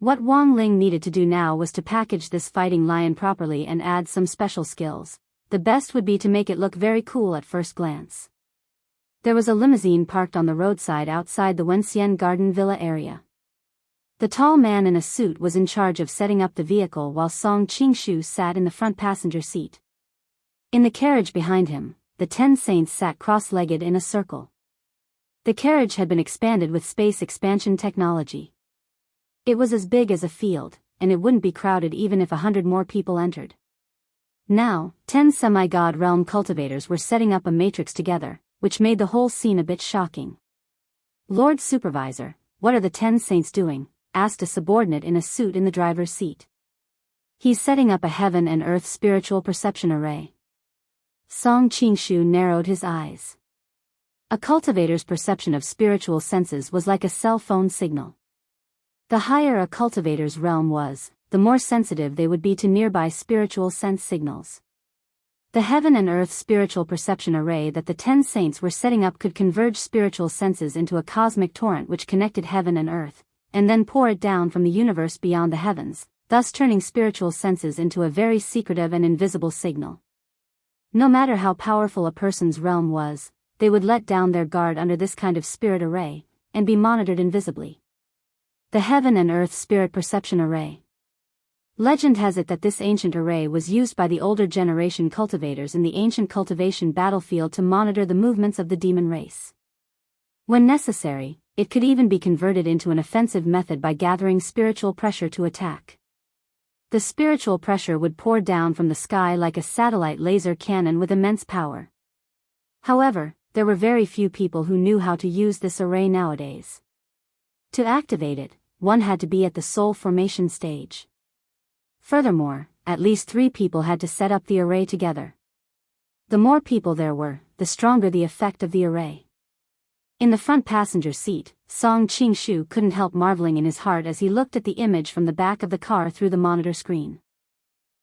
What Wang Ling needed to do now was to package this fighting lion properly and add some special skills. The best would be to make it look very cool at first glance. There was a limousine parked on the roadside outside the Wenxian Garden Villa area. The tall man in a suit was in charge of setting up the vehicle while Song Qingshu sat in the front passenger seat. In the carriage behind him, the 10 saints sat cross-legged in a circle. The carriage had been expanded with space expansion technology. It was as big as a field, and it wouldn't be crowded even if 100 more people entered. Now, 10 semi-god realm cultivators were setting up a matrix together, which made the whole scene a bit shocking. "Lord Supervisor, what are the 10 saints doing?" asked a subordinate in a suit in the driver's seat. "He's setting up a heaven and earth spiritual perception array." Song Qingshu narrowed his eyes. A cultivator's perception of spiritual senses was like a cell phone signal. The higher a cultivator's realm was, the more sensitive they would be to nearby spiritual sense signals. The heaven and earth spiritual perception array that the 10 saints were setting up could converge spiritual senses into a cosmic torrent which connected heaven and earth, and then pour it down from the universe beyond the heavens, thus turning spiritual senses into a very secretive and invisible signal. No matter how powerful a person's realm was, they would let down their guard under this kind of spirit array, and be monitored invisibly. The Heaven and Earth Spirit Perception Array. Legend has it that this ancient array was used by the older generation cultivators in the ancient cultivation battlefield to monitor the movements of the demon race. When necessary, it could even be converted into an offensive method by gathering spiritual pressure to attack. The spiritual pressure would pour down from the sky like a satellite laser cannon with immense power. However, there were very few people who knew how to use this array nowadays. To activate it, one had to be at the soul formation stage. Furthermore, at least 3 people had to set up the array together. The more people there were, the stronger the effect of the array. In the front passenger seat, Song Qingshu couldn't help marveling in his heart as he looked at the image from the back of the car through the monitor screen.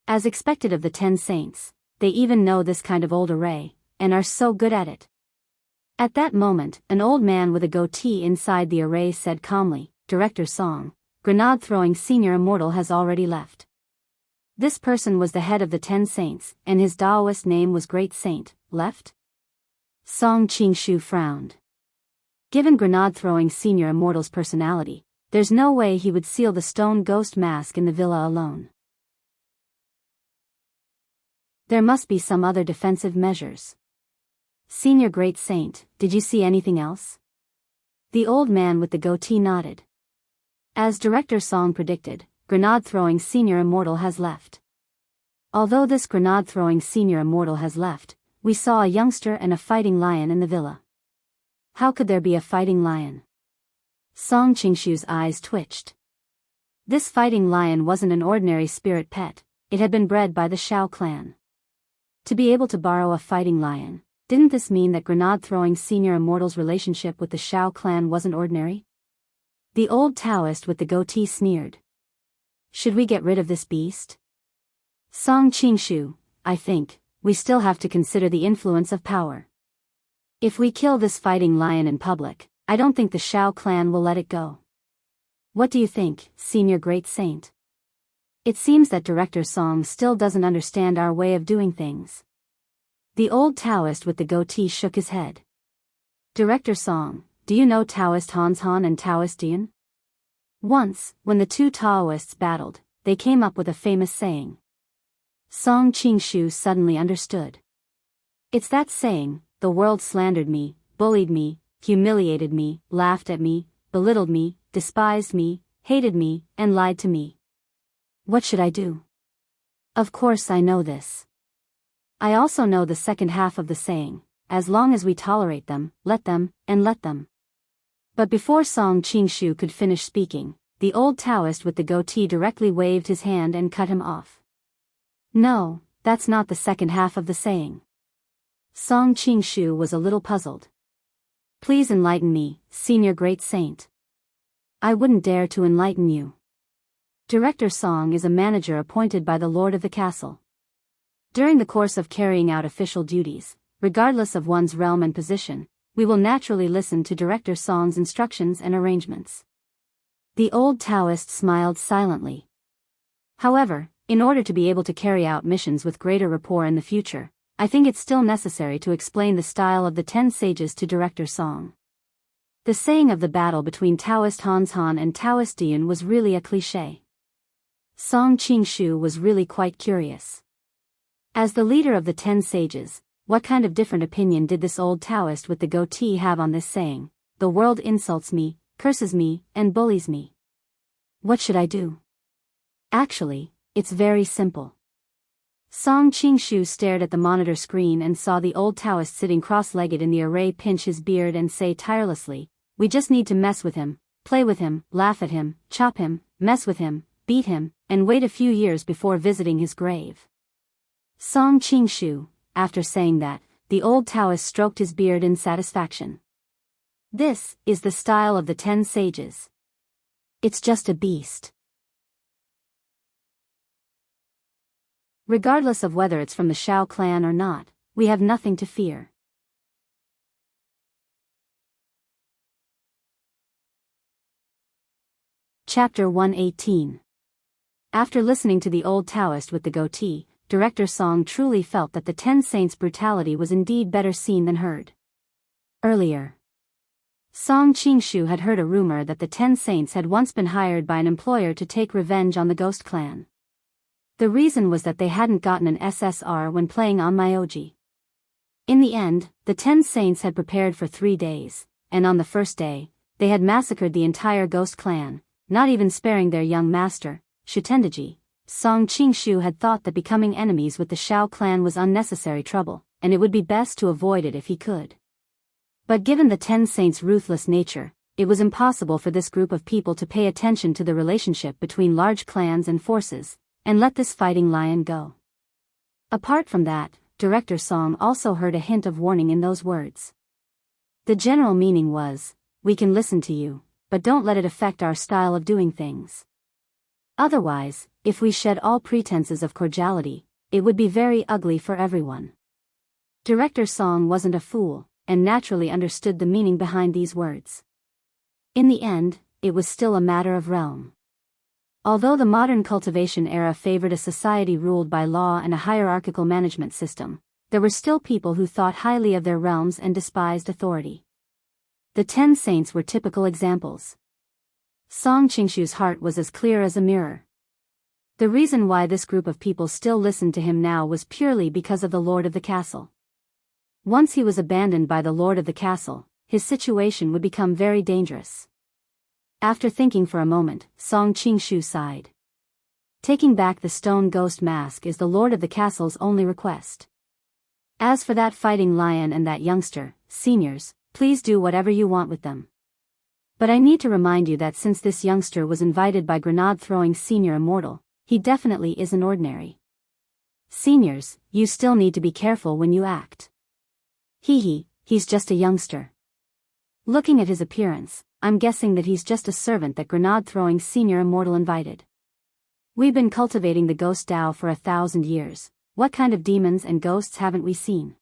As expected of the 10 saints, they even know this kind of old array, and are so good at it. At that moment, an old man with a goatee inside the array said calmly, "Director Song, grenade-throwing senior immortal has already left." This person was the head of the 10 saints, and his Taoist name was Great Saint. Left? Song Qingshu frowned. Given grenade-throwing senior immortal's personality, there's no way he would seal the stone ghost mask in the villa alone. There must be some other defensive measures. Senior Great Saint, did you see anything else? The old man with the goatee nodded. As Director Song predicted, grenade-throwing senior immortal has left. Although this grenade-throwing senior immortal has left, we saw a youngster and a fighting lion in the villa. How could there be a fighting lion? Song Qingshu's eyes twitched. This fighting lion wasn't an ordinary spirit pet, it had been bred by the Shao clan. To be able to borrow a fighting lion, didn't this mean that grenade-throwing senior immortal's relationship with the Shao clan wasn't ordinary? The old Taoist with the goatee sneered. Should we get rid of this beast? Song Qingshu, I think, we still have to consider the influence of power. If we kill this fighting lion in public, I don't think the Shao clan will let it go. What do you think, Senior Great Saint? It seems that Director Song still doesn't understand our way of doing things. The old Taoist with the goatee shook his head. Director Song, do you know Taoist Hans Han and Taoist Dian? Once, when the 2 Taoists battled, they came up with a famous saying. Song Qingshu suddenly understood. It's that saying, "The world slandered me, bullied me, humiliated me, laughed at me, belittled me, despised me, hated me, and lied to me. What should I do?" Of course I know this. I also know the second half of the saying, "As long as we tolerate them, let them, and let them." But before Song Qingshu could finish speaking, the old Taoist with the goatee directly waved his hand and cut him off. No, that's not the second half of the saying. Song Qingshu was a little puzzled. Please enlighten me, Senior Great Saint. I wouldn't dare to enlighten you. Director Song is a manager appointed by the Lord of the Castle. During the course of carrying out official duties, regardless of one's realm and position, we will naturally listen to Director Song's instructions and arrangements. The old Taoist smiled silently. However, in order to be able to carry out missions with greater rapport in the future, I think it's still necessary to explain the style of the 10 sages to Director Song. The saying of the battle between Taoist Hans Han and Taoist Dian was really a cliché. Song Qingshu was really quite curious. As the leader of the 10 sages, what kind of different opinion did this old Taoist with the goatee have on this saying, "The world insults me, curses me, and bullies me"? What should I do? Actually, it's very simple. Song Qingshu stared at the monitor screen and saw the old Taoist sitting cross-legged in the array pinch his beard and say tirelessly, "We just need to mess with him, play with him, laugh at him, chop him, mess with him, beat him, and wait a few years before visiting his grave." Song Qingshu, after saying that, the old Taoist stroked his beard in satisfaction. This is the style of the 10 sages. It's just a beast. Regardless of whether it's from the Shao clan or not, we have nothing to fear. Chapter 118. After listening to the old Taoist with the goatee, Director Song truly felt that the 10 saints' brutality was indeed better seen than heard. Earlier, Song Qingshu had heard a rumor that the 10 saints had once been hired by an employer to take revenge on the Ghost Clan. The reason was that they hadn't gotten an SSR when playing on Myoji. In the end, the 10 saints had prepared for 3 days, and on the first day, they had massacred the entire Ghost Clan, not even sparing their young master, Shitendaji. Song Qingshu had thought that becoming enemies with the Shao clan was unnecessary trouble, and it would be best to avoid it if he could. But given the 10 saints' ruthless nature, it was impossible for this group of people to pay attention to the relationship between large clans and forces, and let this fighting lion go. Apart from that, Director Song also heard a hint of warning in those words. The general meaning was, "We can listen to you, but don't let it affect our style of doing things. Otherwise, if we shed all pretenses of cordiality, it would be very ugly for everyone." Director Song wasn't a fool, and naturally understood the meaning behind these words. In the end, it was still a matter of realm. Although the modern cultivation era favored a society ruled by law and a hierarchical management system, there were still people who thought highly of their realms and despised authority. The 10 saints were typical examples. Song Qingshu's heart was as clear as a mirror. The reason why this group of people still listened to him now was purely because of the Lord of the Castle. Once he was abandoned by the Lord of the Castle, his situation would become very dangerous. After thinking for a moment, Song Qingshu sighed. Taking back the stone ghost mask is the Lord of the Castle's only request. As for that fighting lion and that youngster, seniors, please do whatever you want with them. But I need to remind you that since this youngster was invited by grenade-throwing senior Immortal, he definitely isn't ordinary. Seniors, you still need to be careful when you act. He's just a youngster. Looking at his appearance, I'm guessing that he's just a servant that grenade-throwing senior Immortal invited. We've been cultivating the ghost Tao for 1,000 years, what kind of demons and ghosts haven't we seen?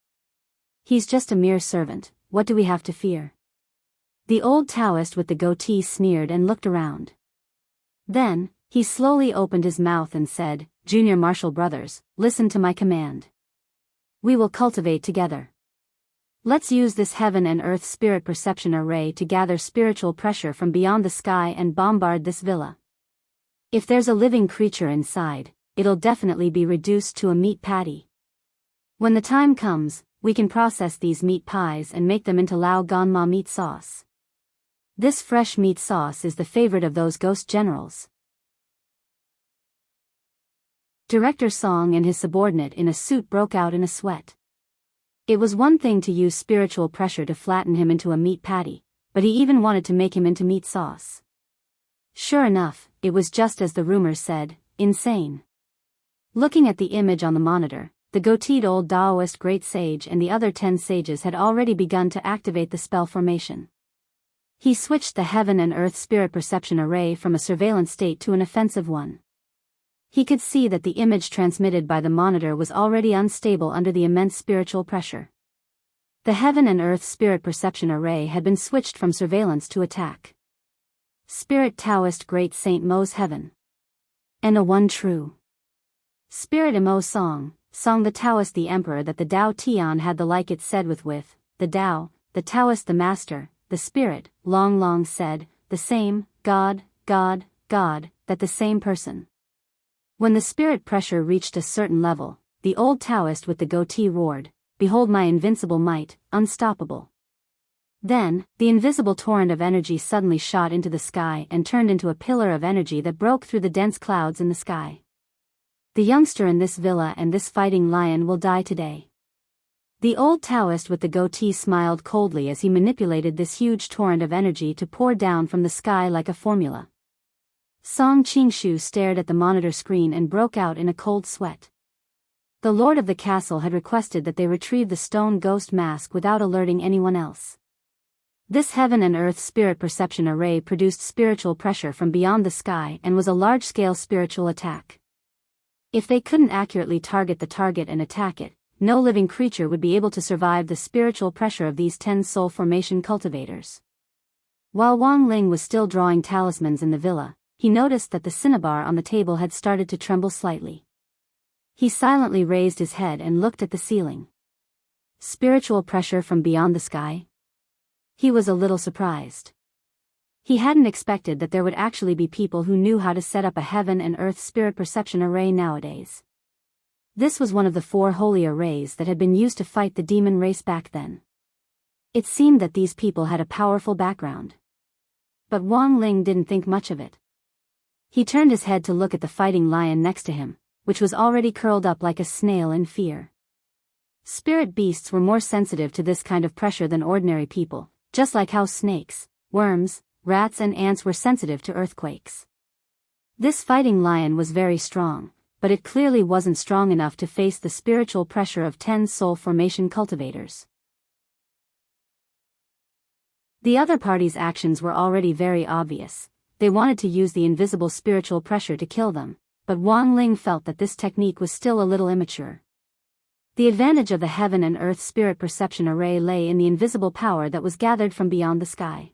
He's just a mere servant, what do we have to fear? The old Taoist with the goatee sneered and looked around. Then, he slowly opened his mouth and said, "Junior Martial Brothers, listen to my command. We will cultivate together. Let's use this heaven and earth spirit perception array to gather spiritual pressure from beyond the sky and bombard this villa. If there's a living creature inside, it'll definitely be reduced to a meat patty. When the time comes, we can process these meat pies and make them into Lao Ganma meat sauce. This fresh meat sauce is the favorite of those ghost generals." Director Song and his subordinate in a suit broke out in a sweat. It was one thing to use spiritual pressure to flatten him into a meat patty, but he even wanted to make him into meat sauce. Sure enough, it was just as the rumors said, insane. Looking at the image on the monitor, the goateed old Taoist great sage and the other 10 sages had already begun to activate the spell formation. He switched the heaven and earth spirit perception array from a surveillance state to an offensive one. He could see that the image transmitted by the monitor was already unstable under the immense spiritual pressure. The heaven and earth spirit perception array had been switched from surveillance to attack. Spirit Taoist Great Saint Mo's Heaven. And a one true. Spirit Imo Song, Song the Taoist the Emperor that the Tao Tian had the like it said with, the Tao, the Taoist the Master, the Spirit, long said, the same, God, that the same person. When the spirit pressure reached a certain level, the old Taoist with the goatee roared, "Behold my invincible might, unstoppable." Then, the invisible torrent of energy suddenly shot into the sky and turned into a pillar of energy that broke through the dense clouds in the sky. The youngster in this villa and this fighting lion will die today. The old Taoist with the goatee smiled coldly as he manipulated this huge torrent of energy to pour down from the sky like a formula. Song Qingshu stared at the monitor screen and broke out in a cold sweat. The lord of the castle had requested that they retrieve the stone ghost mask without alerting anyone else. This heaven and earth spirit perception array produced spiritual pressure from beyond the sky and was a large-scale spiritual attack. If they couldn't accurately target the target and attack it, no living creature would be able to survive the spiritual pressure of these 10 soul formation cultivators. While Wang Ling was still drawing talismans in the villa, he noticed that the cinnabar on the table had started to tremble slightly. He silently raised his head and looked at the ceiling. Spiritual pressure from beyond the sky? He was a little surprised. He hadn't expected that there would actually be people who knew how to set up a heaven and earth spirit perception array nowadays. This was one of the 4 holy arrays that had been used to fight the demon race back then. It seemed that these people had a powerful background. But Wang Ling didn't think much of it. He turned his head to look at the fighting lion next to him, which was already curled up like a snail in fear. Spirit beasts were more sensitive to this kind of pressure than ordinary people, just like how snakes, worms, rats and ants were sensitive to earthquakes. This fighting lion was very strong, but it clearly wasn't strong enough to face the spiritual pressure of 10 soul formation cultivators. The other party's actions were already very obvious. They wanted to use the invisible spiritual pressure to kill them, but Wang Ling felt that this technique was still a little immature. The advantage of the heaven and earth spirit perception array lay in the invisible power that was gathered from beyond the sky.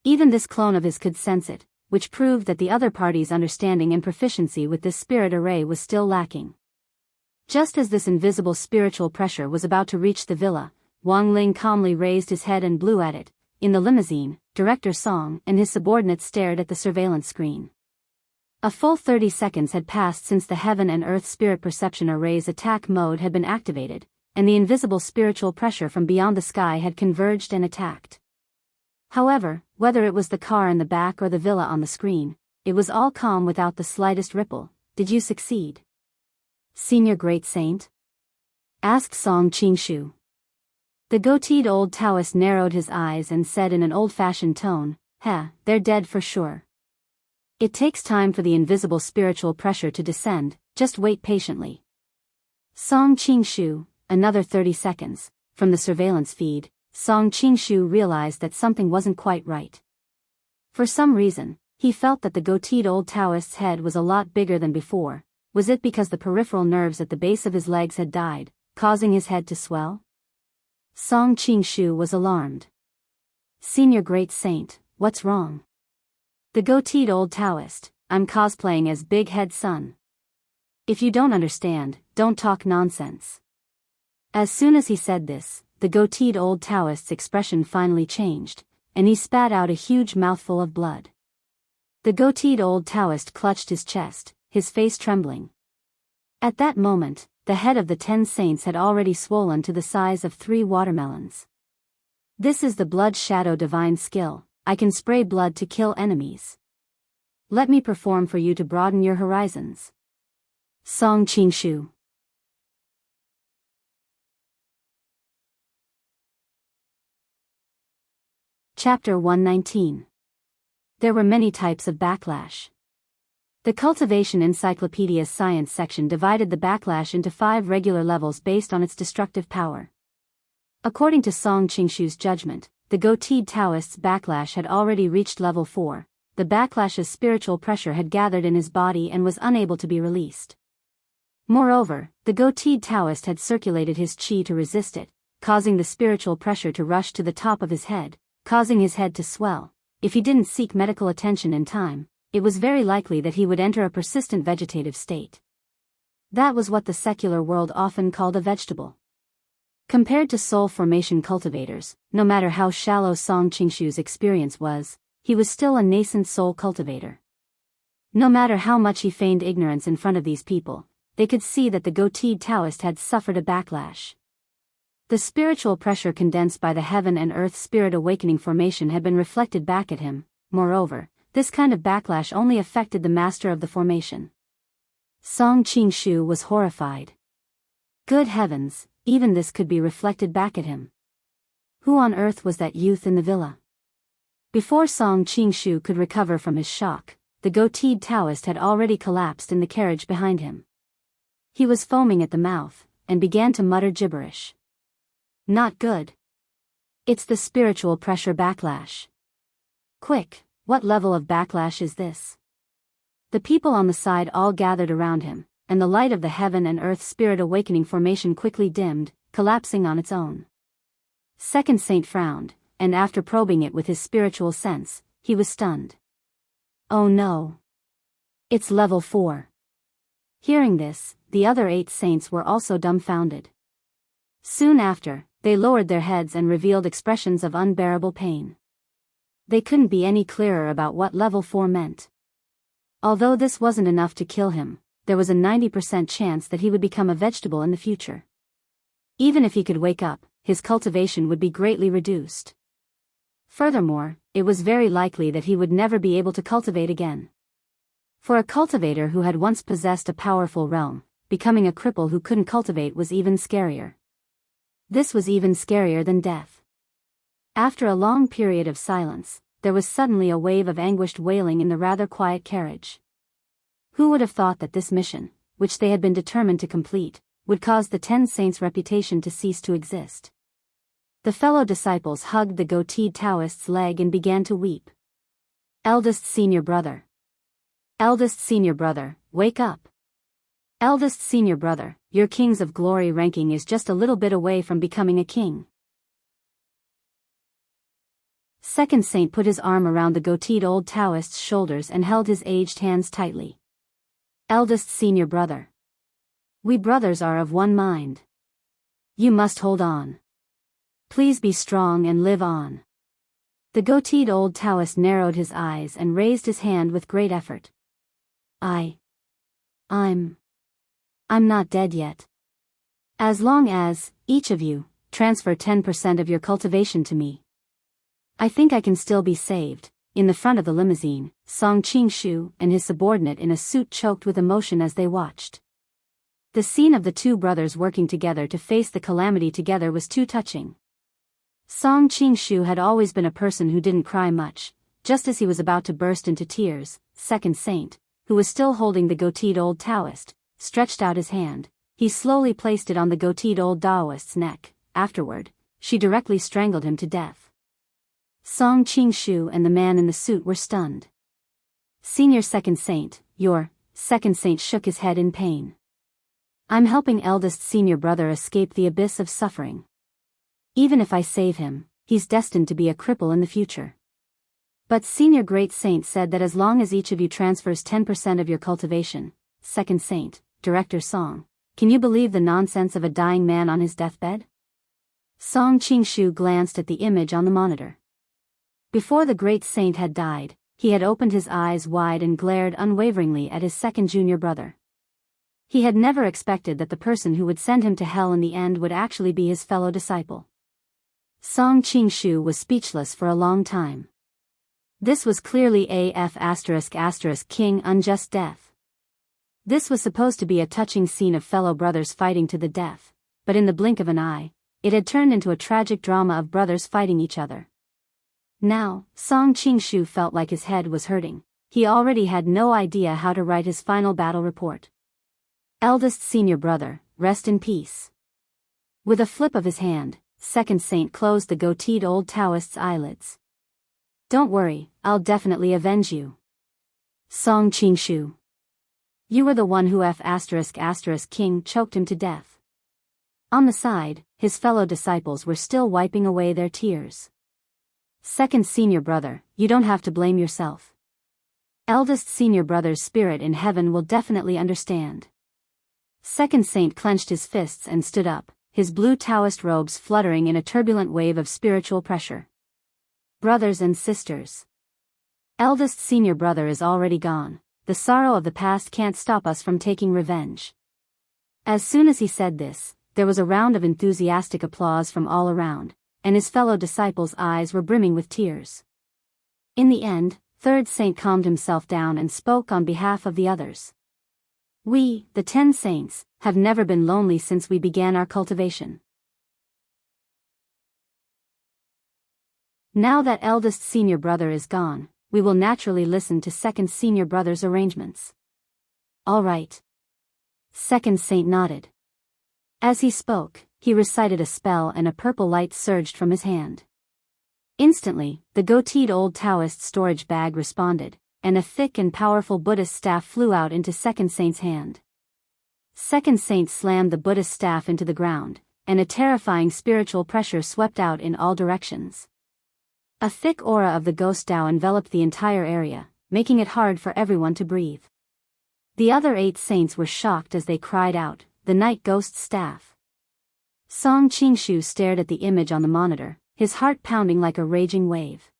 Even this clone of his could sense it, which proved that the other party's understanding and proficiency with this spirit array was still lacking. Just as this invisible spiritual pressure was about to reach the villa, Wang Ling calmly raised his head and blew at it. In the limousine, Director Song and his subordinates stared at the surveillance screen. A full 30 seconds had passed since the heaven and earth spirit perception array's attack mode had been activated, and the invisible spiritual pressure from beyond the sky had converged and attacked. However, whether it was the car in the back or the villa on the screen, it was all calm without the slightest ripple. Did you succeed, Senior Great Saint? Asked Song Qingshu. The goateed old Taoist narrowed his eyes and said in an old-fashioned tone, they're dead for sure. It takes time for the invisible spiritual pressure to descend, just wait patiently. Song Qingshu, another 30 seconds. From the surveillance feed, Song Qingshu realized that something wasn't quite right. For some reason, he felt that the goateed old Taoist's head was a lot bigger than before. Was it because the peripheral nerves at the base of his legs had died, causing his head to swell? Song Qingshu was alarmed. Senior Great Saint, what's wrong? The goateed old Taoist, I'm cosplaying as Big Head Son. If you don't understand, don't talk nonsense. As soon as he said this, the goateed old Taoist's expression finally changed, and he spat out a huge mouthful of blood. The goateed old Taoist clutched his chest, his face trembling. At that moment, the head of the 10 saints had already swollen to the size of 3 watermelons. This is the blood shadow divine skill. I can spray blood to kill enemies. Let me perform for you to broaden your horizons. Song Qingshu. Chapter 119. There were many types of backlash. The Cultivation Encyclopedia's science section divided the backlash into 5 regular levels based on its destructive power. According to Song Qingshu's judgment, the goateed Taoist's backlash had already reached level 4. The backlash's spiritual pressure had gathered in his body and was unable to be released. Moreover, the goateed Taoist had circulated his qi to resist it, causing the spiritual pressure to rush to the top of his head, causing his head to swell. If he didn't seek medical attention in time, it was very likely that he would enter a persistent vegetative state. That was what the secular world often called a vegetable. Compared to soul formation cultivators, no matter how shallow Song Qingshu's experience was, he was still a nascent soul cultivator. No matter how much he feigned ignorance in front of these people, they could see that the goateed Taoist had suffered a backlash. The spiritual pressure condensed by the heaven and earth spirit awakening formation had been reflected back at him. Moreover, this kind of backlash only affected the master of the formation. Song Qingshu was horrified. Good heavens, even this could be reflected back at him. Who on earth was that youth in the villa? Before Song Qingshu could recover from his shock, the goateed Taoist had already collapsed in the carriage behind him. He was foaming at the mouth, and began to mutter gibberish. Not good. It's the spiritual pressure backlash. Quick, what level of backlash is this? The people on the side all gathered around him, and the light of the heaven and earth spirit awakening formation quickly dimmed, collapsing on its own. Second Saint frowned, and after probing it with his spiritual sense, he was stunned. Oh no. It's level 4. Hearing this, the other 8 saints were also dumbfounded. Soon after, they lowered their heads and revealed expressions of unbearable pain. They couldn't be any clearer about what level 4 meant. Although this wasn't enough to kill him, there was a 90% chance that he would become a vegetable in the future. Even if he could wake up, his cultivation would be greatly reduced. Furthermore, it was very likely that he would never be able to cultivate again. For a cultivator who had once possessed a powerful realm, becoming a cripple who couldn't cultivate was even scarier. This was even scarier than death. After a long period of silence, there was suddenly a wave of anguished wailing in the rather quiet carriage. Who would have thought that this mission, which they had been determined to complete, would cause the 10 saints' reputation to cease to exist? The fellow disciples hugged the goateed Taoist's leg and began to weep. Eldest senior brother. Eldest senior brother, wake up. Eldest senior brother, your Kings of Glory ranking is just a little bit away from becoming a king. Second Saint put his arm around the goateed old Taoist's shoulders and held his aged hands tightly. Eldest senior brother. We brothers are of one mind. You must hold on. Please be strong and live on. The goateed old Taoist narrowed his eyes and raised his hand with great effort. I'm not dead yet. As long as, each of you, transfer 10% of your cultivation to me, I think I can still be saved. In the front of the limousine, Song Qingshu and his subordinate in a suit choked with emotion as they watched. The scene of the two brothers working together to face the calamity together was too touching. Song Qingshu had always been a person who didn't cry much. Just as he was about to burst into tears, Second Saint, who was still holding the goateed old Taoist, stretched out his hand. He slowly placed it on the goateed old Taoist's neck. Afterward, she directly strangled him to death. Song Qingshu and the man in the suit were stunned. Senior Second Saint, your Second Saint shook his head in pain. I'm helping eldest senior brother escape the abyss of suffering. Even if I save him, he's destined to be a cripple in the future. But Senior Great Saint said that as long as each of you transfers 10% of your cultivation, Second Saint, Director Song, can you believe the nonsense of a dying man on his deathbed? Song Qingshu glanced at the image on the monitor. Before the Great Saint had died, he had opened his eyes wide and glared unwaveringly at his second junior brother. He had never expected that the person who would send him to hell in the end would actually be his fellow disciple. Song Qingshu was speechless for a long time. This was clearly King unjust death. This was supposed to be a touching scene of fellow brothers fighting to the death, but in the blink of an eye, it had turned into a tragic drama of brothers fighting each other. Now, Song Qingshu felt like his head was hurting. He already had no idea how to write his final battle report. Eldest senior brother, rest in peace. With a flip of his hand, Second Saint closed the goateed old Taoist's eyelids. Don't worry, I'll definitely avenge you. Song Qingshu. You were the one who King choked him to death. On the side, his fellow disciples were still wiping away their tears. Second senior brother, you don't have to blame yourself. Eldest senior brother's spirit in heaven will definitely understand. Second Saint clenched his fists and stood up, his blue Taoist robes fluttering in a turbulent wave of spiritual pressure. Brothers and sisters. Eldest senior brother is already gone. The sorrow of the past can't stop us from taking revenge. As soon as he said this, there was a round of enthusiastic applause from all around, and his fellow disciples' eyes were brimming with tears. In the end, Third Saint calmed himself down and spoke on behalf of the others. We, the 10 saints, have never been lonely since we began our cultivation. Now that eldest senior brother is gone, we will naturally listen to second senior brother's arrangements. All right. Second saint nodded. As he spoke, he recited a spell and a purple light surged from his hand. Instantly, the goateed old Taoist storage bag responded, and a thick and powerful Buddhist staff flew out into second saint's hand. Second saint slammed the Buddhist staff into the ground, and a terrifying spiritual pressure swept out in all directions. A thick aura of the ghost Tao enveloped the entire area, making it hard for everyone to breathe. The other 8 saints were shocked as they cried out, "The night ghost's staff!" Song Qingshu stared at the image on the monitor, his heart pounding like a raging wave.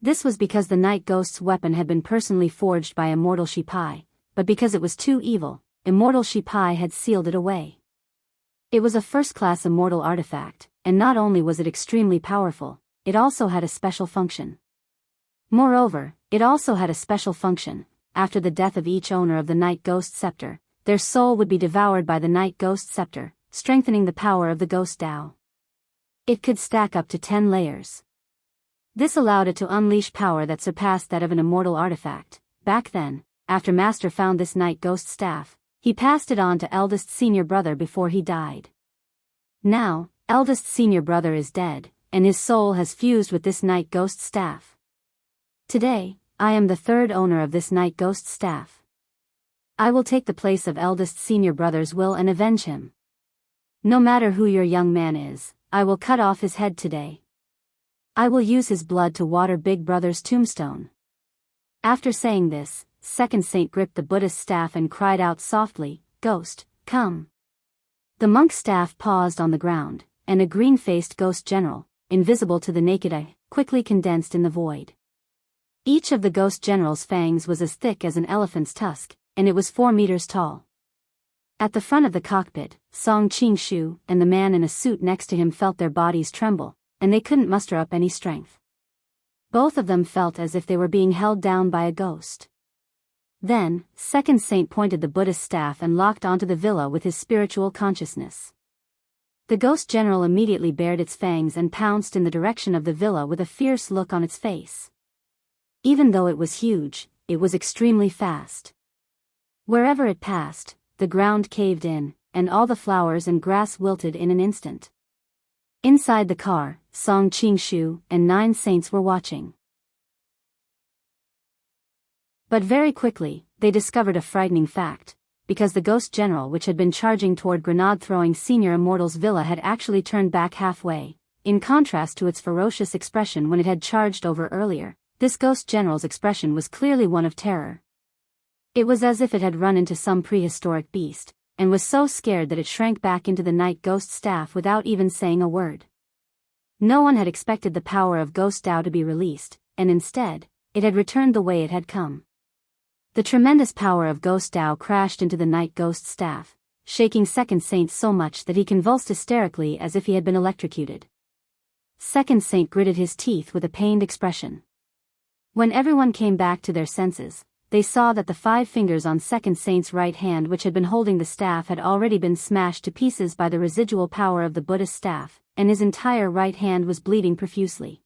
This was because the night ghost's weapon had been personally forged by Immortal Shipai, but because it was too evil, Immortal Shipai had sealed it away. It was a first-class immortal artifact, and not only was it extremely powerful, it also had a special function. Moreover, it also had a special function. After the death of each owner of the Night Ghost Scepter, their soul would be devoured by the Night Ghost Scepter, strengthening the power of the Ghost Tao. It could stack up to 10 layers. This allowed it to unleash power that surpassed that of an immortal artifact. Back then, after Master found this Night Ghost Staff, he passed it on to eldest senior brother before he died. Now, eldest senior brother is dead, and his soul has fused with this Night Ghost Staff. Today, I am the 3rd owner of this Night Ghost Staff. I will take the place of eldest senior brother's will and avenge him. No matter who your young man is, I will cut off his head today. I will use his blood to water big brother's tombstone. After saying this, second saint gripped the Buddhist staff and cried out softly, "Ghost, come." The monk's staff paused on the ground, and a green-faced ghost general, invisible to the naked eye, quickly condensed in the void. Each of the ghost general's fangs was as thick as an elephant's tusk, and it was 4 meters tall. At the front of the cockpit, Song Qingshu and the man in a suit next to him felt their bodies tremble, and they couldn't muster up any strength. Both of them felt as if they were being held down by a ghost. Then, second saint pointed the Buddhist staff and locked onto the villa with his spiritual consciousness. The ghost general immediately bared its fangs and pounced in the direction of the villa with a fierce look on its face. Even though it was huge, it was extremely fast. Wherever it passed, the ground caved in, and all the flowers and grass wilted in an instant. Inside the car, Song Qingshu and 9 saints were watching. But very quickly, they discovered a frightening fact, because the ghost general which had been charging toward grenade-throwing Senior Immortal's villa had actually turned back halfway. In contrast to its ferocious expression when it had charged over earlier, this ghost general's expression was clearly one of terror. It was as if it had run into some prehistoric beast, and was so scared that it shrank back into the night ghost staff without even saying a word. No one had expected the power of Ghost Tao to be released, and instead, it had returned the way it had come. The tremendous power of Ghost Tao crashed into the night ghost staff, shaking second saint so much that he convulsed hysterically as if he had been electrocuted. Second saint gritted his teeth with a pained expression. When everyone came back to their senses, they saw that the 5 fingers on second saint's right hand which had been holding the staff had already been smashed to pieces by the residual power of the Buddhist staff, and his entire right hand was bleeding profusely.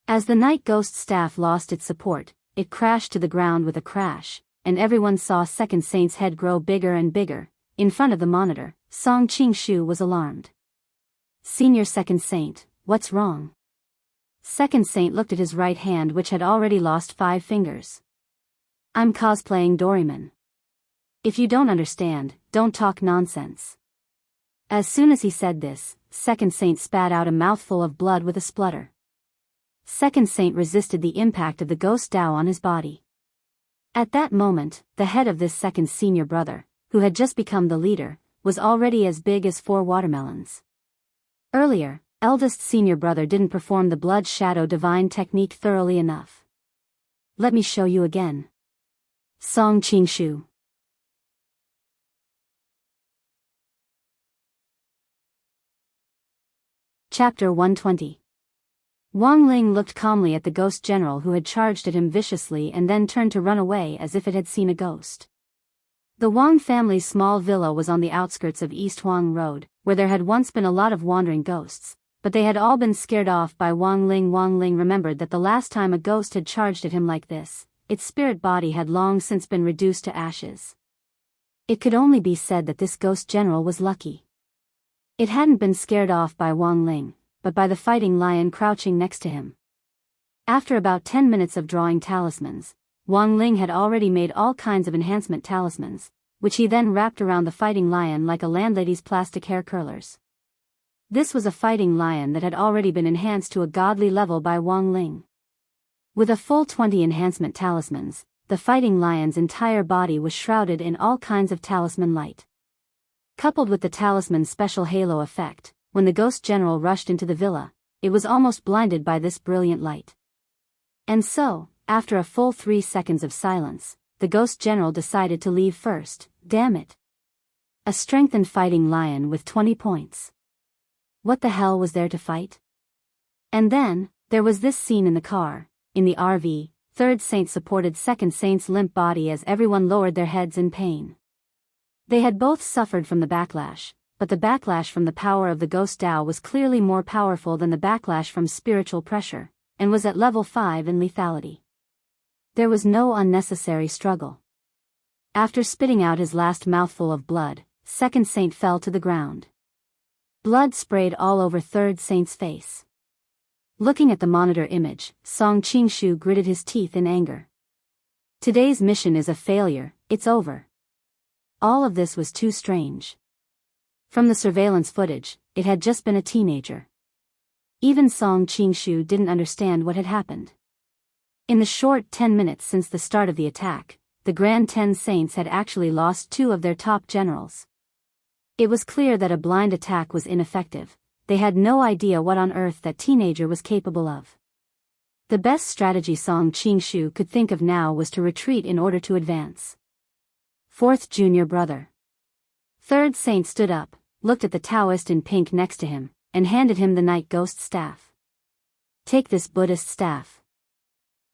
As the night ghost staff lost its support, it crashed to the ground with a crash, and everyone saw second saint's head grow bigger and bigger. In front of the monitor, Song Qingshu was alarmed. "Senior second saint, what's wrong?" Second saint looked at his right hand which had already lost 5 fingers. "I'm cosplaying Doraemon. If you don't understand, don't talk nonsense." As soon as he said this, second saint spat out a mouthful of blood with a splutter. Second saint resisted the impact of the ghost Tao on his body. At that moment, the head of this second senior brother, who had just become the leader, was already as big as 4 watermelons. Earlier, eldest senior brother didn't perform the blood shadow divine technique thoroughly enough. "Let me show you again." Song Qingshu. Chapter 120. Wang Ling looked calmly at the ghost general who had charged at him viciously and then turned to run away as if it had seen a ghost. The Wang family's small villa was on the outskirts of East Huang Road, where there had once been a lot of wandering ghosts, but they had all been scared off by Wang Ling. Wang Ling remembered that the last time a ghost had charged at him like this, its spirit body had long since been reduced to ashes. It could only be said that this ghost general was lucky. It hadn't been scared off by Wang Ling, but by the fighting lion crouching next to him. After about 10 minutes of drawing talismans, Wang Ling had already made all kinds of enhancement talismans, which he then wrapped around the fighting lion like a landlady's plastic hair curlers. This was a fighting lion that had already been enhanced to a godly level by Wang Ling. With a full 20 enhancement talismans, the fighting lion's entire body was shrouded in all kinds of talisman light. Coupled with the talisman's special halo effect, when the ghost general rushed into the villa, it was almost blinded by this brilliant light. And so, after a full 3 seconds of silence, the ghost general decided to leave first. Damn it. A strengthened fighting lion with 20 points. What the hell was there to fight? And then, there was this scene in the car. In the RV, Third Saint supported Second Saint's limp body as everyone lowered their heads in pain. They had both suffered from the backlash, but the backlash from the power of the ghost Tao was clearly more powerful than the backlash from spiritual pressure, and was at level 5 in lethality. There was no unnecessary struggle. After spitting out his last mouthful of blood, Second Saint fell to the ground. Blood sprayed all over Third Saint's face. Looking at the monitor image, Song Qingshu gritted his teeth in anger. Today's mission is a failure, it's over. All of this was too strange. From the surveillance footage, it had just been a teenager. Even Song Qingshu didn't understand what had happened. In the short 10 minutes since the start of the attack, the Grand 10 Saints had actually lost 2 of their top generals. It was clear that a blind attack was ineffective. They had no idea what on earth that teenager was capable of. The best strategy Song Qingshu could think of now was to retreat in order to advance. Fourth junior brother. Third Saint stood up, looked at the Taoist in pink next to him, and handed him the Night Ghost staff. Take this Buddhist staff.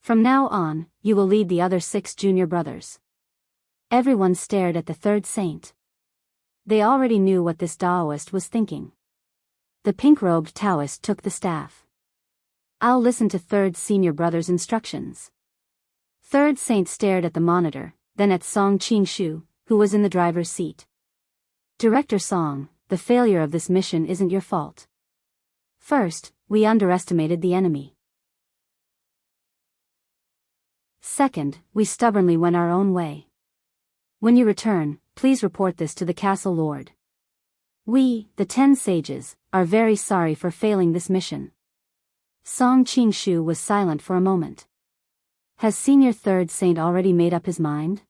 From now on, you will lead the other 6 junior brothers. Everyone stared at the Third Saint. They already knew what this Taoist was thinking. The pink-robed Taoist took the staff. I'll listen to Third senior brother's instructions. Third Saint stared at the monitor, then at Song Qingshu, who was in the driver's seat. Director Song, the failure of this mission isn't your fault. First, we underestimated the enemy. Second, we stubbornly went our own way. When you return, please report this to the castle lord. We, the 10 sages, are very sorry for failing this mission. Song Qingshu was silent for a moment. Has senior Third Saint already made up his mind?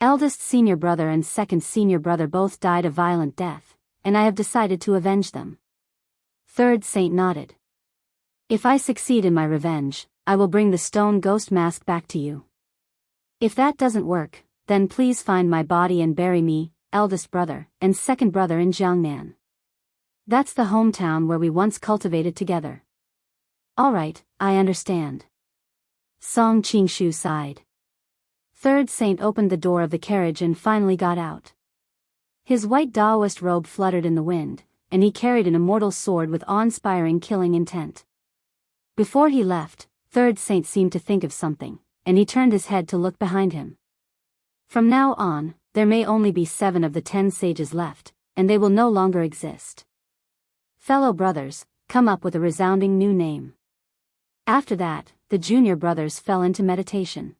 Eldest senior brother and second senior brother both died a violent death, and I have decided to avenge them. Third Saint nodded. If I succeed in my revenge, I will bring the stone ghost mask back to you. If that doesn't work, then please find my body and bury me, eldest brother and second brother, in Jiangnan. That's the hometown where we once cultivated together. All right, I understand. Song Qingshu sighed. Third Saint opened the door of the carriage and finally got out. His white Taoist robe fluttered in the wind, and he carried an immortal sword with awe-inspiring killing intent. Before he left, Third Saint seemed to think of something, and he turned his head to look behind him. From now on, there may only be 7 of the 10 sages left, and they will no longer exist. Fellow brothers, come up with a resounding new name. After that, the junior brothers fell into meditation.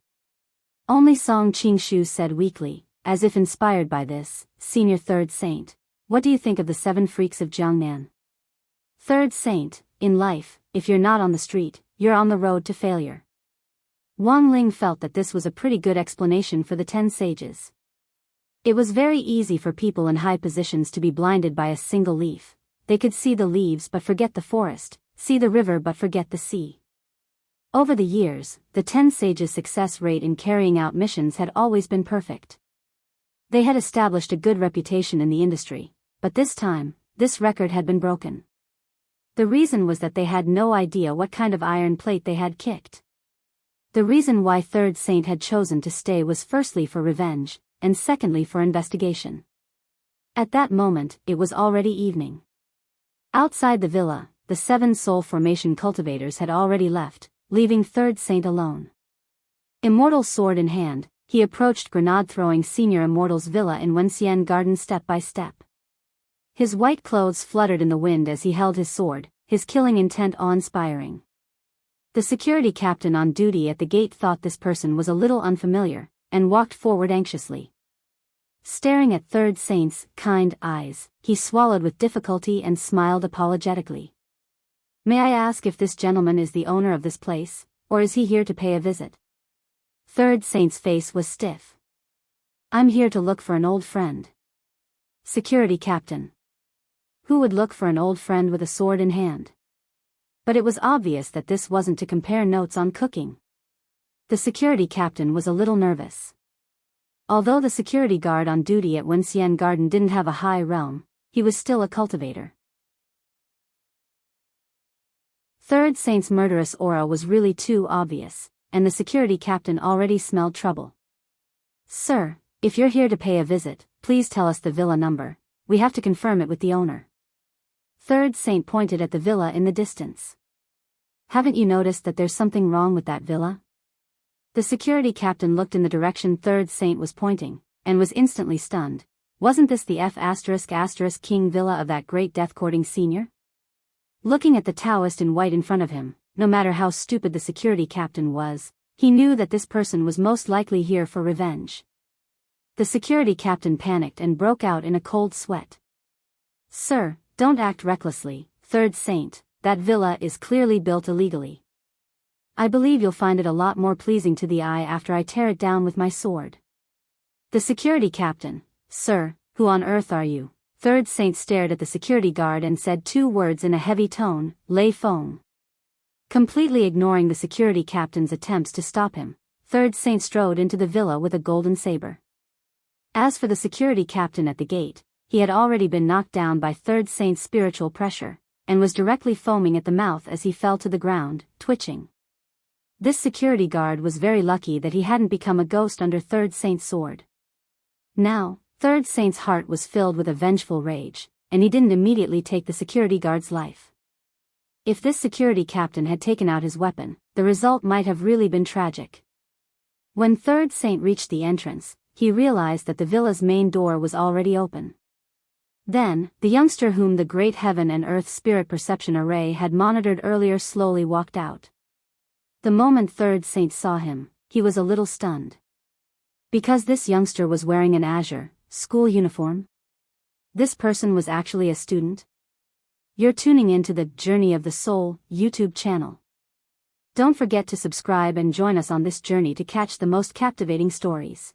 Only Song Qingshu said weakly, as if inspired by this, Senior Third Saint, what do you think of the 7 freaks of Jiangnan? Third Saint, in life, if you're not on the street, you're on the road to failure. Wang Ling felt that this was a pretty good explanation for the 10 sages. It was very easy for people in high positions to be blinded by a single leaf. They could see the leaves but forget the forest, see the river but forget the sea. Over the years, the 10 sages' success rate in carrying out missions had always been perfect. They had established a good reputation in the industry, but this time, this record had been broken. The reason was that they had no idea what kind of iron plate they had kicked. The reason why Third Saint had chosen to stay was firstly for revenge, and secondly for investigation. At that moment, it was already evening. Outside the villa, the 7 soul formation cultivators had already left, leaving Third Saint alone. Immortal sword in hand, he approached grenade-throwing Senior Immortal's villa in Wenxian Garden step by step. His white clothes fluttered in the wind as he held his sword, his killing intent awe-inspiring. The security captain on duty at the gate thought this person was a little unfamiliar, and walked forward anxiously. Staring at Third Saint's kind eyes, he swallowed with difficulty and smiled apologetically. "May I ask if this gentleman is the owner of this place, or is he here to pay a visit?" Third Saint's face was stiff. "I'm here to look for an old friend." Security captain. Who would look for an old friend with a sword in hand? But it was obvious that this wasn't to compare notes on cooking. The security captain was a little nervous. Although the security guard on duty at Wenxian Garden didn't have a high realm, he was still a cultivator. Third Saint's murderous aura was really too obvious, and the security captain already smelled trouble. "Sir, if you're here to pay a visit, please tell us the villa number. We have to confirm it with the owner." Third Saint pointed at the villa in the distance. "Haven't you noticed that there's something wrong with that villa?" The security captain looked in the direction Third Saint was pointing, and was instantly stunned. Wasn't this the F*** King villa of that great death-courting senior? Looking at the Taoist in white in front of him, no matter how stupid the security captain was, he knew that this person was most likely here for revenge. The security captain panicked and broke out in a cold sweat. "Sir, don't act recklessly, Third Saint, that villa is clearly built illegally. I believe you'll find it a lot more pleasing to the eye after I tear it down with my sword." The security captain, "Sir, who on earth are you?" Third Saint stared at the security guard and said 2 words in a heavy tone, "Lei Feng." Completely ignoring the security captain's attempts to stop him, Third Saint strode into the villa with a golden saber. As for the security captain at the gate, he had already been knocked down by Third Saint's spiritual pressure, and was directly foaming at the mouth as he fell to the ground, twitching. This security guard was very lucky that he hadn't become a ghost under Third Saint's sword. Now, Third Saint's heart was filled with a vengeful rage, and he didn't immediately take the security guard's life. If this security captain had taken out his weapon, the result might have really been tragic. When Third Saint reached the entrance, he realized that the villa's main door was already open. Then, the youngster whom the Great Heaven and Earth Spirit Perception Array had monitored earlier slowly walked out. The moment Third Saint saw him, he was a little stunned. Because this youngster was wearing an azure school uniform? This person was actually a student? You're tuning into the Journey of the Soul YouTube channel. Don't forget to subscribe and join us on this journey to catch the most captivating stories.